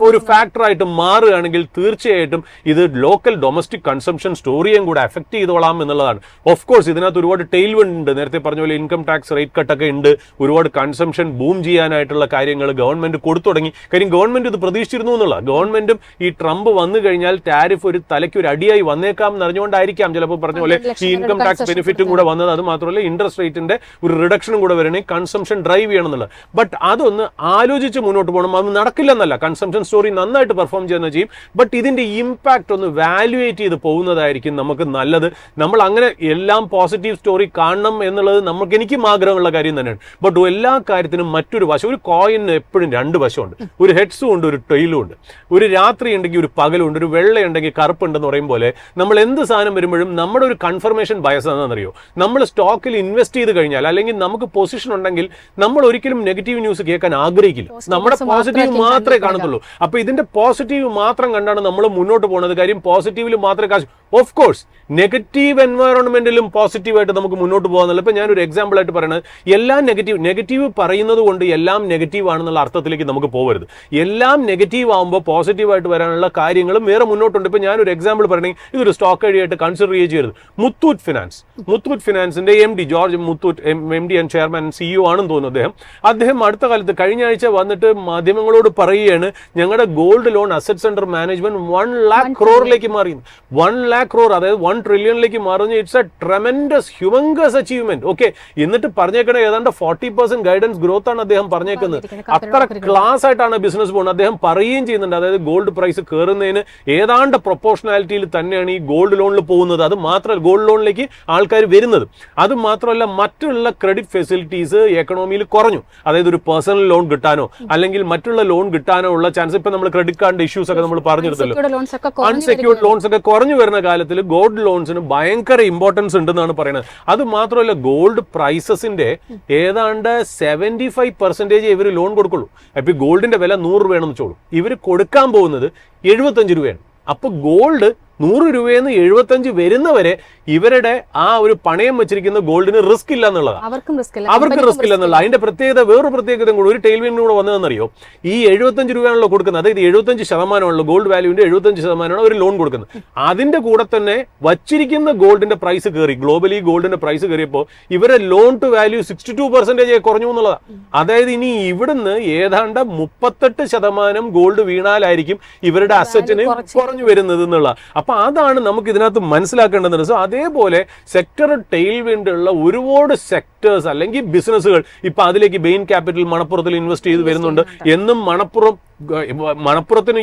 ഒരു ഫാക്ടറായിട്ട് മാറുകയാണെങ്കിൽ തീർച്ചയായിട്ടും ഇത് ലോക്കൽ ഡൊമസ്റ്റിക് കൺസംഷൻ സ്റ്റോറിയും കൂടെ എഫക്ട് ചെയ്തോളാം എന്നുള്ളതാണ്. ഓഫ് കോഴ്സ് ഇതിനകത്ത് ഒരുപാട് ടെയിൽവിൻഡ് ഉണ്ട്. നേരത്തെ പറഞ്ഞ പോലെ ഇൻകം ടാക്സ് റേറ്റ് കട്ടൊക്കെ ഉണ്ട്. ഒരുപാട് കൺസംഷൻ ബൂം ചെയ്യാനായിട്ടുള്ള കാര്യങ്ങൾ ഗവൺമെന്റ് കൊടുത്തു തുടങ്ങി. കാര്യം ഗവൺമെന്റ് ഇത് പ്രതീക്ഷിച്ചിരുന്നു എന്നുള്ള. ഗവൺമെന്റും ഈ ട്രംപ് വന്നു കഴിഞ്ഞാൽ ടാരിഫ് ഒരു തലയ്ക്ക് ഒരു അടിയായി വന്നേക്കാം എന്നറിഞ്ഞുകൊണ്ടായിരിക്കും ചിലപ്പോൾ പറഞ്ഞ പോലെ ഈ ഇൻകം ടാക്സ് ബെനിഫിറ്റും കൂടെ വന്നത്. അത് മാത്രമല്ല ഇൻട്രസ്റ്റ് റേറ്റിന്റെ ഒരു റിഡക്ഷനും കൂടെ വരണമെങ്കിൽ കൺസംഷൻ ഡ്രൈവ് ചെയ്യണം എന്നുള്ളത്. ബട്ട് അതൊന്ന് ആലോചിച്ച് മുന്നോട്ട് പോകണം. അത് നടക്കില്ലെന്നല്ല, കൺസംഷൻ സ്റ്റോറി നന്നായിട്ട് പെർഫോം ചെയ്യുന്ന ചെയ്യും. ബട്ട് ഇതിന്റെ ഇമ്പാക്ട് ഒന്ന് വാല്യുവേറ്റ് ചെയ്ത് പോകുന്നതായിരിക്കും നമുക്ക് നല്ലത്. നമ്മൾ അങ്ങനെ എല്ലാം പോസിറ്റീവ് സ്റ്റോറി കാണണം എന്നുള്ളത് എനിക്കും ആഗ്രഹമുള്ള കാര്യം തന്നെയാണ്. ബട്ട് എല്ലാ കാര്യത്തിനും മറ്റൊരു വശം, ഒരു കോയിന് എപ്പോഴും രണ്ട് വശമുണ്ട്. ഒരു ഹെഡ്സും ഉണ്ട്, ഒരു ടെയിലും ഉണ്ട്. ഒരു രാത്രി ഉണ്ടെങ്കിൽ ഒരു പകലുണ്ട്, ഒരു വെള്ളയുണ്ടെങ്കിൽ കറുപ്പുണ്ടെന്ന് പറയും പോലെ നമ്മൾ എന്ത് സാധനം വരുമ്പോഴും നമ്മുടെ ഒരു കൺഫർമേഷൻ ബയസ് എന്താണെന്നറിയോ, നമ്മൾ സ്റ്റോക്കിൽ ഇൻവെസ്റ്റ് ചെയ്ത് കഴിഞ്ഞാൽ അല്ലെങ്കിൽ നമുക്ക് പൊസിഷൻ ഉണ്ടെങ്കിൽ നമ്മൾ ഒരിക്കലും നെഗറ്റീവ് ന്യൂസ് കേൾക്കാൻ ആഗ്രഹിക്കില്ല. നമ്മുടെ പോസിറ്റീവ് മാത്രമേ കാണത്തുള്ളൂ. അപ്പൊ ഇതിന്റെ പോസിറ്റീവ് മാത്രം കണ്ടാണ് നമ്മൾ മുന്നോട്ട് പോകുന്നത്. കാര്യം പോസിറ്റീവിൽ മാത്രമേ കാശ്. ഓഫ് കോഴ്സ് നെഗറ്റീവ് എൻവയറോൺമെന്റിലും പോസിറ്റീവായിട്ട് നമുക്ക് മുന്നോട്ട് പോകാന്നല്ല. ഇപ്പൊ ഞാനൊരു എക്സാമ്പിൾ ആയിട്ട് പറയുന്നത്, എല്ലാം നെഗറ്റീവ് പറയുന്നത് കൊണ്ട് എല്ലാം നെഗറ്റീവ് ആണെന്നുള്ള അർത്ഥത്തിലേക്ക് നമുക്ക് പോകരുത്. എല്ലാം നെഗറ്റീവ് ആകുമ്പോൾ പോസിറ്റീവായിട്ട് വരാനുള്ള കാര്യങ്ങളും വേറെ മുന്നോട്ടുണ്ട്. ഇപ്പൊ ഞാനൊരു എക്സാമ്പിൾ പറയണമെങ്കിൽ ഇതൊരു സ്റ്റോക്ക് ഐഡിയായിട്ട് കൺസിഡർ ചെയ്യരുത്. മുത്തൂറ്റ് ഫിനാൻസിന്റെ MD George Muthoot, MD and chairman and CEO ആണെന്ന് തോന്നുന്നു അദ്ദേഹം അടുത്ത കാലത്ത് കഴിഞ്ഞ ആഴ്ച വന്നിട്ട് മാധ്യമങ്ങളോട് പറയുകയാണ്, ഞങ്ങളുടെ gold loan assets under management 1 lakh crore മാറി. 1 lakh crore, അതായത് 1 trillion മാറുന്നു. It's A tremendous humongous achievement. Okay, എന്നിട്ട് പറഞ്ഞേക്കണ ഏതാണ്ട് 40% ഗൈഡൻസ് ഗ്രോത്ത് ആണ് അദ്ദേഹം പറഞ്ഞേക്കുന്നത്. അത്ര ക്ലാസ് ആയിട്ടാണ് ബിസിനസ് പോകുന്നത്. അദ്ദേഹം പറയുകയും ചെയ്യുന്നുണ്ട്, അതായത് ഗോൾഡ് പ്രൈസ് കയറുന്നതിന് ഏതാണ്ട് പ്രൊപ്പോർഷണാലിറ്റിയിൽ തന്നെയാണ് ഈ ഗോൾഡ് ലോണിൽ പോകുന്നത്. അത് മാത്രമല്ല, ഗോൾഡ് ലോണിലേക്ക് ആൾക്കാർ വരുന്നത്. അത് മാത്രമല്ല, മറ്റുള്ള ക്രെഡിറ്റ് ഫെസിലിറ്റീസ് എക്കണോമിയിൽ കുറഞ്ഞു. അതായത് ഒരു പേഴ്സണൽ ലോൺ കിട്ടാനോ അല്ലെങ്കിൽ മറ്റുള്ള ലോൺ കിട്ടാനോ ഉള്ള ചാൻസ്, ഇപ്പൊ നമ്മൾ ക്രെഡിറ്റ് കാർഡിന്റെ ഇഷ്യൂസ് ഒക്കെ നമ്മൾ പറഞ്ഞിരുന്നല്ലോ, അൺസെക്യൂർഡ് ലോൺസ് ഒക്കെ കുറഞ്ഞു വരുന്ന കാലത്തിൽ ഗോൾഡ് ലോൺസിന് ഭയങ്കര ഇമ്പോർട്ടൻസ് ഉണ്ടെന്നാണ് പറയുന്നത്. അത് മാത്രമല്ല, ഗോൾഡ് പ്രൈസസിന്റെ ഏതാണ്ട് 75% ഇവർ ലോൺ കൊടുക്കുള്ളൂ. അപ്പൊ ഗോൾഡിന്റെ വില 100 രൂപയാണെന്ന് വെച്ചോളൂ, ഇവർ കൊടുക്കാൻ പോകുന്നത് 75 രൂപയാണ്. അപ്പൊ ഗോൾഡ് 100 രൂപയെന്ന് 75 വരുന്നവരെ ഇവരുടെ ആ ഒരു പണയം വെച്ചിരിക്കുന്ന ഗോൾഡിന് റിസ്ക് ഇല്ല എന്നുള്ളതാണ്. അവർക്ക് റിസ്ക് ഇല്ല എന്നുള്ള അതിന്റെ പ്രത്യേകത. വേറൊരു പ്രത്യേകത കൂടെ, ഒരു ടെയിൽവിൻ കൂടെ വന്നതെന്നറിയോ, ഈ 75 രൂപയാണല്ലോ കൊടുക്കുന്നത്. അതായത് 75% ഗോൾഡ് വാല്യൂവിന്റെ 75% അവർ ലോൺ കൊടുക്കുന്നത്. അതിന്റെ കൂടെ തന്നെ വച്ചിരിക്കുന്ന ഗോൾഡിന്റെ പ്രൈസ് കയറി. ഗ്ലോബലി ഗോൾഡിന്റെ പ്രൈസ് കയറിയപ്പോൾ ഇവരെ ലോൺ ടു വാല്യൂ 62% കുറഞ്ഞു എന്നുള്ളതാണ്. അതായത് ഇനി ഇവിടുന്ന് ഏതാണ്ട് 38% ഗോൾഡ് വീണാലായിരിക്കും ഇവരുടെ അസറ്റിന് കുറഞ്ഞു വരുന്നത് എന്നുള്ള. അപ്പൊ അതാണ് നമുക്ക് ഇതിനകത്ത് മനസ്സിലാക്കേണ്ടത്. സോ അതേപോലെ സെക്ടർ ടെയിൽവിൻഡ് ഉള്ള ഒരുപാട് സെക്ടേഴ്സ് അല്ലെങ്കിൽ ബിസിനസ്സുകൾ ഇപ്പൊ അതിലേക്ക് ബെയിൻ ക്യാപിറ്റൽ മണപ്പുറത്തിൽ ഇൻവെസ്റ്റ് ചെയ്ത് വരുന്നുണ്ട്. എന്നും മണപ്പുറത്തിന്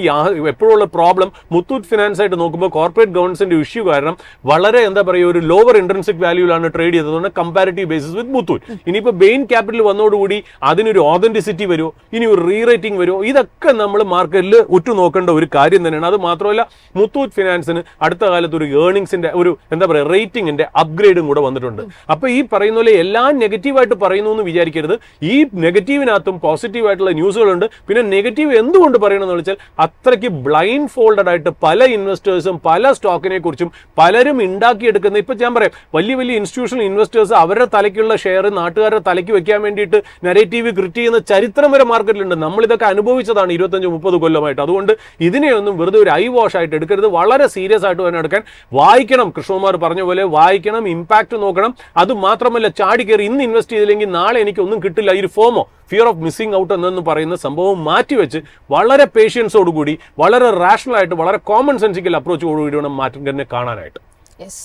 എപ്പോഴുള്ള പ്രോബ്ലം മുത്തൂറ്റ് ഫിനാൻസ് ആയിട്ട് നോക്കുമ്പോൾ കോർപ്പറേറ്റ് ഗവൺമെന്റിന്റെ ഇഷ്യൂ കാരണം വളരെ എന്താ പറയുക, ഒരു ലോവർ ഇൻട്രിൻസിക് വാല്യൂലാണ് ട്രേഡ് ചെയ്തതുകൊണ്ട് കമ്പാരിറ്റീവ് ബേസിസ് വിത്ത് മുത്തൂറ്റ്. ഇനിയിപ്പോൾ ബെയിൻ ക്യാപിറ്റൽ വന്നതോടുകൂടി അതിനൊരു ഓതന്റിസിറ്റി വരുമോ, ഇനി ഒരു റീറേറ്റിംഗ് വരുമോ, ഇതൊക്കെ നമ്മൾ മാർക്കറ്റിൽ ഉറ്റുനോക്കേണ്ട ഒരു കാര്യം തന്നെയാണ്. അത് മാത്രമല്ല, മുത്തൂറ്റ് ഫിനാൻസിന് അടുത്ത കാലത്ത് ഒരു ഏർണിംഗ്സിന്റെ ഒരു എന്താ പറയുക റേറ്റിംഗിന്റെ അപ്ഗ്രേഡും കൂടെ വന്നിട്ടുണ്ട്. അപ്പൊ ഈ പറയുന്ന പോലെ എല്ലാം നെഗറ്റീവായിട്ട് പറയുന്നു എന്ന് വിചാരിക്കരുത്. ഈ നെഗറ്റീവിനകത്തും പോസിറ്റീവായിട്ടുള്ള ന്യൂസുകളുണ്ട്. പിന്നെ നെഗറ്റീവ് എന്തുകൊണ്ട് പറയണമെന്ന് വെച്ചാൽ അത്രയ്ക്ക് ബ്ലൈൻഡ് ഫോൾഡഡ് ആയിട്ട് പല ഇൻവെസ്റ്റേഴ്സും പല സ്റ്റോക്കിനെ കുറിച്ചും പലരും ഉണ്ടാക്കിയെടുക്കുന്ന, ഇപ്പം ഞാൻ പറയാം, വലിയ വലിയ ഇൻസ്റ്റിറ്റ്യൂഷണൽ ഇൻവെസ്റ്റേഴ്സ് അവരുടെ തലയ്ക്കുള്ള ഷെയർ നാട്ടുകാരുടെ തലയ്ക്ക് വെക്കാൻ വേണ്ടിയിട്ട് നെഗറ്റീവ് ക്രിയേറ്റ് ചെയ്യുന്ന ചരിത്രം വരെ മാർക്കറ്റിലുണ്ട്. നമ്മളിതൊക്കെ അനുഭവിച്ചതാണ് 25-30 കൊല്ലമായിട്ട്. അതുകൊണ്ട് ഇതിനെയൊന്നും വെറുതെ ഒരു ഐ വാഷ് ആയിട്ട് എടുക്കരുത്, വളരെ സീരിയസ് ആയിട്ട് തന്നെ എടുക്കാൻ. വായിക്കണം, കൃഷ്ണകുമാർ പറഞ്ഞ പോലെ വായിക്കണം, ഇമ്പാക്ട് നോക്കണം. അത് മാത്രമല്ല ചാടി കയറി ഇന്ന് ഇൻവെസ്റ്റ് ചെയ്തില്ലെങ്കിൽ നാളെ എനിക്കൊന്നും കിട്ടില്ല, ഈ ഫോമോ ഫിയർ ഓഫ് മിസ്സിംഗ് ഔട്ട് എന്ന് പറയുന്ന സംഭവം മാറ്റിവെച്ച് വളരെ പേഷ്യൻസോടുകൂടി വളരെ റാഷണൽ ആയിട്ട് വളരെ കോമൺ സെൻസിക്കൽ അപ്രോച്ചോടുകൂടി വേണം മാറ്റം കാണാനായിട്ട്. യെസ്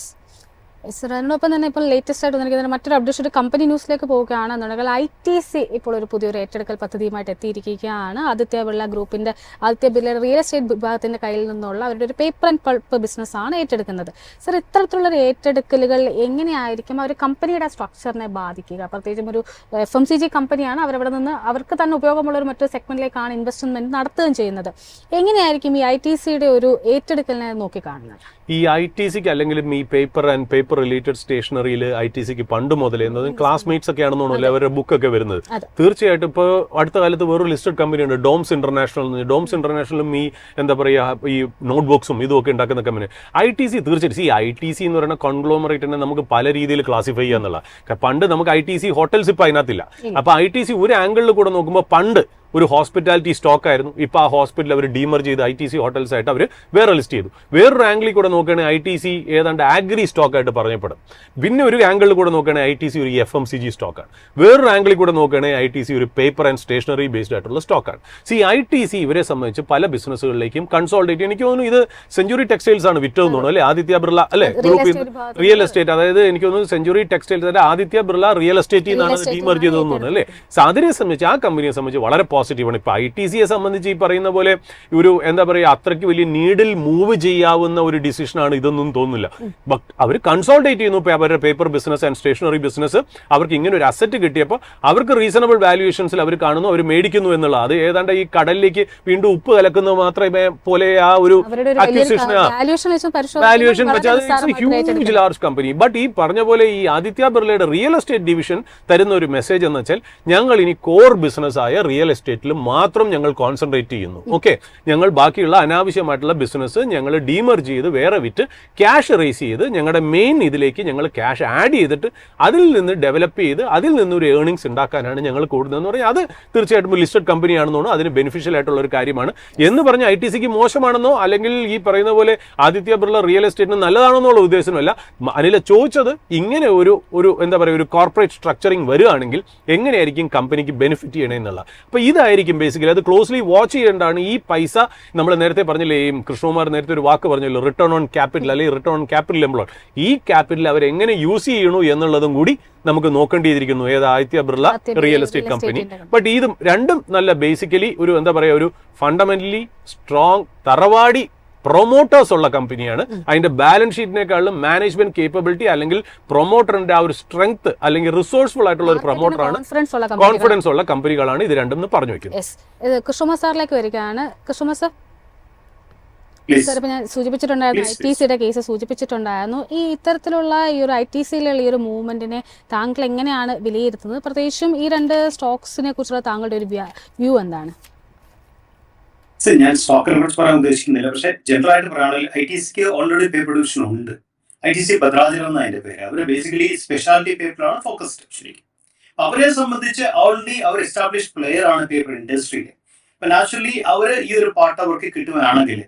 സർ, അതിനൊപ്പം തന്നെ ഇപ്പോൾ ലേറ്റസ്റ്റ് ആയിട്ട് വന്നിരിക്കുന്ന മറ്റൊരു അപ്ഡേഷൻ കമ്പനി ന്യൂസിലേക്ക് പോവുകയാണെന്നുണ്ടെങ്കിൽ ITC ഇപ്പോൾ ഒരു പുതിയൊരു ഏറ്റെടുക്കൽ പദ്ധതിയുമായിട്ട് എത്തിയിരിക്കുകയാണ്. ആദിത്യ ബിർള ഗ്രൂപ്പിന്റെ ആദിത്യ ബിർള റിയൽ എസ്റ്റേറ്റ് വിഭാഗത്തിന്റെ കയ്യിൽ നിന്നുള്ള അവരുടെ ഒരു പേപ്പർ ആൻഡ് പൾപ്പ് ബിസിനസ്സാണ് ഏറ്റെടുക്കുന്നത്. സർ, ഇത്തരത്തിലുള്ള ഏറ്റെടുക്കലുകൾ എങ്ങനെയായിരിക്കും അവർ കമ്പനിയുടെ സ്ട്രക്ചറിനെ ബാധിക്കുക? പ്രത്യേകിച്ചും ഒരു FMCG കമ്പനിയാണ്, അവരവിടെ നിന്ന് അവർക്ക് തന്നെ ഉപയോഗമുള്ള ഒരു മറ്റൊരു സെഗ്മെന്റിലേക്കാണ് ഇൻവെസ്റ്റ്മെന്റ് നടത്തുകയും ചെയ്യുന്നത്. എങ്ങനെയായിരിക്കും ഈ ITCയുടെ ഒരു ഏറ്റെടുക്കലിനെ നോക്കിക്കാണുന്നത്? ഈ ITCക്ക് അല്ലെങ്കിലും ഈ പേപ്പർ ആൻഡ് പേപ്പർ റിലേറ്റഡ് സ്റ്റേഷനറിയിൽ ITCക്ക് പണ്ട് മുതലേ എന്നതും ക്ലാസ്മേറ്റ്സ് ഒക്കെ ആണെന്ന് തോന്നുന്നു അവരുടെ ബുക്കൊക്കെ വരുന്നത്. തീർച്ചയായിട്ടും ഇപ്പോൾ അടുത്ത കാലത്ത് വേറൊരു ലിസ്റ്റഡ് കമ്പനിയുണ്ട്, ഡോംസ് ഇന്റർനാഷണൽ. ഡോംസ് ഇന്റർനാഷണലും ഈ എന്താ പറയുക ഈ നോട്ട്ബുക്സും ഇതുമൊക്കെ ഉണ്ടാക്കുന്ന കമ്പനി. ITC തീർച്ചയായിട്ടും ഈ ITC എന്ന് പറയുന്ന കോൺഗ്ലോമറേറ്റിനെ നമുക്ക് പല രീതിയിൽ ക്ലാസിഫൈ ചെയ്യാന്നുള്ള. പണ്ട് നമുക്ക് ITC ഹോട്ടൽസ് ഇപ്പം അതിനകത്തില്ല. അപ്പൊ ITC ഒരു ആംഗിളിൽ കൂടെ നോക്കുമ്പോൾ പണ്ട് ഒരു ഹോസ്പിറ്റാലിറ്റി സ്റ്റോക്ക് ആയിരുന്നു. ഇപ്പോൾ ആ ഹോസ്പിറ്റൽ അവർ ഡീമർ ചെയ്ത് ITC ഹോട്ടൽസ് ആയിട്ട് അവർ വേറെ ലിസ്റ്റ് ചെയ്തു. വേറൊരു ആംഗിളിൽ കൂടെ നോക്കുകയാണെങ്കിൽ ITC ഏതാണ്ട് ആഗ്രി സ്റ്റോക്ക് ആയിട്ട് പറഞ്ഞപ്പെടും. പിന്നെ ഒരു ആംഗിളിൽ കൂടെ നോക്കുകയാണെങ്കിൽ ITC ഒരു FMCG സ്റ്റോക്കാണ്. വേറൊരു ആംഗിളിൽ കൂടെ നോക്കുകയാണെങ്കിൽ ITC ഒരു പേപ്പർ ആൻഡ് സ്റ്റേഷനറി ബേസ്ഡ് ആയിട്ടുള്ള സ്റ്റോക്കാണ്. ITC ഇവരെ സംബന്ധിച്ച് പല ബിസിനസ്സുകളിലേക്കും കൺസോൾട്ടേറ്റ്. എനിക്ക് തോന്നുന്നു ഇത് സെഞ്ചുറി ടെക്സ്റ്റൈൽസ് ആണ് വിറ്റതെന്ന് തോന്നുന്നു അല്ലെ, ആദിത്യ ബിർള അല്ലെ ഗ്രൂപ്പിൽ റിയൽ എസ്റ്റേറ്റ്. അതായത് എനിക്ക് തോന്നുന്നു century textiles Aditya Birla real എസ്റ്റേറ്റിൽ നിന്നാണ് ഡീമർ ചെയ്തതെന്ന് തോന്നുന്നു അല്ലേ. അതിനെ സംബന്ധിച്ച് ആ കമ്പനിയെ സംബന്ധിച്ച് വളരെ പോസിറ്റീവാണ്. ഇപ്പൊ ITCയെ സംബന്ധിച്ച് ഈ പറയുന്ന പോലെ ഒരു എന്താ പറയുക അത്രയ്ക്ക് വലിയ നീഡിൽ മൂവ് ചെയ്യാവുന്ന ഒരു ഡിസിഷനാണ് ഇതൊന്നും തോന്നുന്നില്ല. ബട്ട് അവർ കൺസോൾട്ടേറ്റ് ചെയ്യുന്നു അവരുടെ paper business and stationery business. അവർക്ക് ഇങ്ങനെ ഒരു അസറ്റ് കിട്ടിയപ്പോൾ അവർക്ക് റീസണബിൾ വാല്യുവേഷൻസിൽ അവർ കാണുന്നു, അവർ മേടിക്കുന്നു എന്നുള്ള. അത് ഏതാണ്ട് ഈ കടലിലേക്ക് വീണ്ടും ഉപ്പ് കലക്കുന്നത് മാത്രമേ പോലെ ആ ഒരു acquisition valuation huge large company. But ഈ പറഞ്ഞ പോലെ ഈ ആദിത്യ ബിർളയുടെ റിയൽ എസ്റ്റേറ്റ് ഡിവിഷൻ തരുന്ന ഒരു മെസ്സേജ് എന്ന് വെച്ചാൽ ഞങ്ങൾ ഇനി കോർ ബിസിനസ് ആയ റിയൽ എസ്റ്റേറ്റിൽ മാത്രം ഞങ്ങൾ കോൺസെൻട്രേറ്റ് ചെയ്യുന്നു. ഓക്കെ, ഞങ്ങൾ ബാക്കിയുള്ള അനാവശ്യമായിട്ടുള്ള ബിസിനസ് ഞങ്ങൾ ഡീമർ ചെയ്ത് വേറെ വിറ്റ് ക്യാഷ് റേസ് ചെയ്ത് ഞങ്ങളുടെ മെയിൻ ഇതിലേക്ക് ഞങ്ങൾ ക്യാഷ് ആഡ് ചെയ്തിട്ട് അതിൽ നിന്ന് ഡെവലപ്പ് ചെയ്ത് അതിൽ നിന്നൊരു ഏർണിങ്സ് ഉണ്ടാക്കാനാണ് ഞങ്ങൾ കൂടുന്നതെന്ന് പറഞ്ഞാൽ അത് തീർച്ചയായിട്ടും ലിസ്റ്റഡ് കമ്പനിയാണെന്നോ അതിന് ബെനിഫിഷ്യൽ ആയിട്ടുള്ള ഒരു കാര്യമാണ്. എന്ന് പറഞ്ഞ് ITCക്ക് മോശമാണെന്നോ അല്ലെങ്കിൽ ഈ പറയുന്ന പോലെ ആദിത്യ ബിർള റിയൽ എസ്റ്റേറ്റിന് നല്ലതാണെന്നുള്ള ഉദ്ദേശമല്ല. അനില ചോദിച്ചത് ഇങ്ങനെ ഒരു എന്താ പറയുക ഒരു കോർപ്പറേറ്റ് സ്ട്രക്ചറിങ് വരികയാണെങ്കിൽ എങ്ങനെയായിരിക്കും കമ്പനിക്ക് ബെനിഫിറ്റ് ചെയ്യണേ എന്നുള്ള. അപ്പോൾ ഇതായിരിക്കും ബേസിക്കലി അത് ക്ലോസ്ലി വാച്ച് ചെയ്യേണ്ടതാണ്. ഈ പൈസ നമ്മൾ നേരത്തെ പറഞ്ഞില്ലേ, ഈ കൃഷ്ണകുമാർ നേരത്തെ ഒരു വാക്ക് പറഞ്ഞല്ലോ, റിട്ടേൺ ഓൺ ക്യാപിറ്റൽ അല്ലെങ്കിൽ റിട്ടേൺ ഓൺ ക്യാപിറ്റൽ എംപ്ലോയ്ഡ്. ഈ ക്യാപിറ്റൽ അവർ എങ്ങനെ യൂസ് ചെയ്യണു എന്നുള്ളതും കൂടി നമുക്ക് നോക്കേണ്ടിയിരിക്കുന്നു. ഏത് Aditya Birla real estate company. But ഇതും രണ്ടും നല്ല ബേസിക്കലി ഒരു എന്താ പറയുക ഒരു ഫണ്ടമെന്റലി സ്ട്രോങ് തറവാടി പ്രൊമോട്ടേഴ്സ് ഉള്ള കമ്പനിയാണ്. അതിന്റെ ബാലൻസ് ഷീറ്റിനേക്കാളും മാനേജ്മെന്റ് കേപ്പബിലിറ്റി അല്ലെങ്കിൽ പ്രൊമോട്ടറിന്റെ ആ ഒരു സ്ട്രെങ്ത് അല്ലെങ്കിൽ റിസോഴ്സ്ഫുൾ ആയിട്ടുള്ള ഒരു പ്രൊമോട്ടറാണ്, കോൺഫിഡൻസ് ഉള്ള കമ്പനികളാണ് ഇത് രണ്ടും എന്ന് പറഞ്ഞു വെക്കുന്നത്. കൃഷ്ണകുമാർ സാറിലേക്ക് വരികയാണ്. കൃഷ്ണകുമാർ സാർ, ഇപ്പൊ ഞാൻ സൂചിപ്പിച്ചിട്ടുണ്ടായിരുന്നു ITCയുടെ കേസ് സൂചിപ്പിച്ചിട്ടുണ്ടായിരുന്നു. ഈ ഇത്തരത്തിലുള്ള ഈ ഒരു ITCയിലുള്ള ഈ ഒരു മൂവ്മെന്റിനെ താങ്കൾ എങ്ങനെയാണ് വിലയിരുത്തുന്നത്? പ്രത്യേകിച്ചും ഈ രണ്ട് സ്റ്റോക്സിനെ കുറിച്ചുള്ള താങ്കളുടെ ഒരു വ്യൂ എന്താണ്? ഞാൻ സ്റ്റോക്കിനെ കുറിച്ച് പറയാൻ ഉദ്ദേശിക്കുന്നില്ല, പക്ഷെ ജനറൽ ആയിട്ട് പറയുകയാണെങ്കിൽ ITCക്ക് ഓൾറെഡി പേപ്പർ ഡിവിഷൻ ഉണ്ട്. ITC ഭദ്രാചലം എന്നാണ് അതിന്റെ പേര്. അവർ ബേസിക്കലി സ്പെഷ്യാലിറ്റി പേപ്പറാണ് ഫോക്കസ്ഡ്. ശരിക്കും അവരെ സംബന്ധിച്ച് ഓൾറെഡി അവർ എസ്റ്റാബ്ലിഷ് പ്ലെയർ ആണ് പേപ്പർ ഇൻഡസ്ട്രിയിൽ. അപ്പൊ നാച്ചുറലി അവർ ഈ ഒരു പാർട്ട് അവർക്ക് കിട്ടുകയാണെങ്കിൽ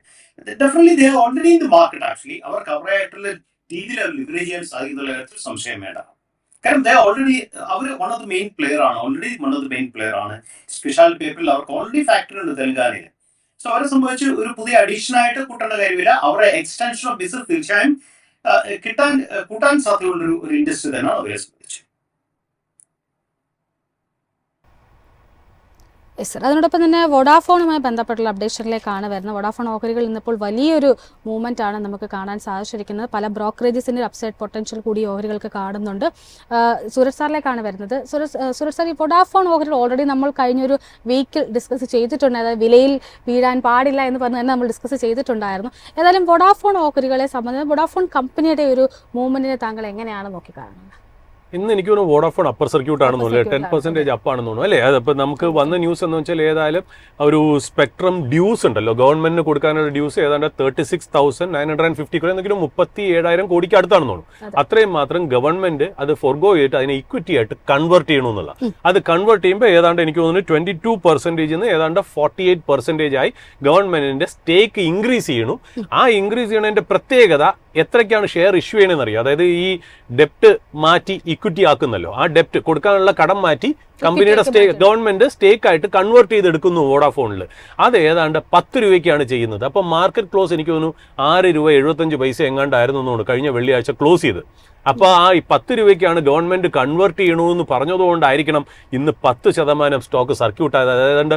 definitely they already in the market. Actually അവർക്ക് അവരായിട്ടുള്ള രീതിയിൽ അവർ ലിവറേജ് ചെയ്യാൻ സാധിക്കുന്ന കാര്യത്തിൽ സംശയം വേണ്ട. കാരണം ദേ ഓൾറെഡി അവർ one of the main player ആണ്. സ്പെഷ്യാലിറ്റി പേപ്പറിൽ അവർക്ക് ഓൾറെഡി ഫാക്ടറി ഉണ്ട് തെലങ്കാനയിൽ. സോ അവരെ സംബന്ധിച്ച് ഒരു പുതിയ അഡീഷൻ ആയിട്ട് കൂട്ടേണ്ട കാര്യമില്ല. അവരുടെ എക്സ്റ്റൻഷൻ ഓഫ് ബിസിനസ് തീർച്ചയായും കൂട്ടാൻ സാധ്യതയുള്ള ഒരു ഇൻഡസ്ട്രി തന്നെയാണ് അവരെ സംബന്ധിച്ച്. യെസ് സർ, അതിനോടൊപ്പം തന്നെ വോഡാഫോണുമായി ബന്ധപ്പെട്ടുള്ള അപ്ഡേഷനിലേക്കാണ് വരുന്നത്. വോഡാഫോൺ ഓഹരികൾ ഇന്നിപ്പോൾ വലിയൊരു മൂവ്മെന്റ് ആണ് നമുക്ക് കാണാൻ സാധിച്ചിരിക്കുന്നത്. പല ബ്രോക്കറേജസിന്റെ അപ്സൈഡ് പൊട്ടൻഷ്യൽ കൂടി ഓഹരികൾക്ക് കാണുന്നുണ്ട്. സൂരജ് സാറിലേക്കാണ് വരുന്നത്. സൂരജ് സാർ, ഈ വോഡാഫോൺ ഓഹരികൾ ഓൾറെഡി നമ്മൾ കഴിഞ്ഞൊരു വീക്കിൽ ഡിസ്കസ് ചെയ്തിട്ടുണ്ട്. അതായത് വിലയിൽ വീഴാൻ പാടില്ല എന്ന് പറഞ്ഞ് തന്നെ നമ്മൾ ഡിസ്കസ് ചെയ്തിട്ടുണ്ടായിരുന്നു. ഏതായാലും വോഡാഫോൺ ഓഹരികളെ സംബന്ധിച്ച് വോഡാഫോൺ കമ്പനിയുടെ ഒരു മൂവ്മെന്റിനെ താങ്കൾ എങ്ങനെയാണ് നോക്കിക്കാണുന്നത്? ഇന്ന് എനിക്ക് തോന്നുന്നു വോഡാഫോൺ അപ്പർ സർക്യൂട്ട് ആണെന്ന് തോന്നുന്നു, 10% അപ്പ് ആണെന്ന് തോന്നുന്നു അല്ലേ? അതിപ്പോൾ നമുക്ക് വന്ന ന്യൂസ് എന്ന് വെച്ചാൽ ഏതായാലും ഒരു സ്പെക്ട്രം ഡ്യൂസ് ഉണ്ടല്ലോ, ഗവൺമെന്റിന് കൊടുക്കാനുള്ള ഡ്യൂസ് ഏതാണ്ട് 36,950 കോടി, എന്തെങ്കിലും 37,000 കോടിക്ക് അടുത്താണെന്ന് തോന്നുന്നു. അത്രയും മാത്രം ഗവൺമെന്റ് അത് ഫോർഗോ ചെയ്തിട്ട് അതിനെ ഇക്വിറ്റി ആയിട്ട് കൺവേർട്ട് ചെയ്യണമെന്നുള്ള. അത് കൺവേർട്ട് ചെയ്യുമ്പോൾ ഏതാണ്ട് എനിക്ക് തോന്നുന്നു 22% ഏതാണ്ട് 48% ആയി ഗവൺമെന്റിന്റെ സ്റ്റേക്ക് ഇൻക്രീസ് ചെയ്യണു. ആ ഇൻക്രീസ് ചെയ്യണതിന്റെ പ്രത്യേകത എത്രയ്ക്കാണ് ഷെയർ ഇഷ്യൂ ചെയ്യണമെന്ന് അറിയാം. അതായത് ഈ ഡെപ്റ്റ് മാറ്റി ഇക്വിറ്റി ആക്കുന്നല്ലോ, ആ ഡെപ്റ്റ് കൊടുക്കാനുള്ള കടം മാറ്റി കമ്പനിയുടെ ഗവൺമെന്റ് സ്റ്റേക്ക് ആയിട്ട് കൺവേർട്ട് ചെയ്തെടുക്കുന്നു വോഡാഫോണിൽ. അത് ഏതാണ്ട് 10 രൂപയ്ക്കാണ് ചെയ്യുന്നത്. അപ്പോൾ മാർക്കറ്റ് ക്ലോസ് എനിക്ക് തോന്നുന്നു 6 രൂപ 75 പൈസ എങ്ങാണ്ടായിരുന്നു തോന്നുന്നു കഴിഞ്ഞ വെള്ളിയാഴ്ച ക്ലോസ് ചെയ്ത്. അപ്പോൾ ആ 10 രൂപയ്ക്കാണ് ഗവൺമെന്റ് കൺവേർട്ട് ചെയ്യണമെന്ന് പറഞ്ഞതുകൊണ്ടായിരിക്കണം ഇന്ന് 10% സ്റ്റോക്ക് സർക്യൂട്ട് ആയത്. ഏതാണ്ട്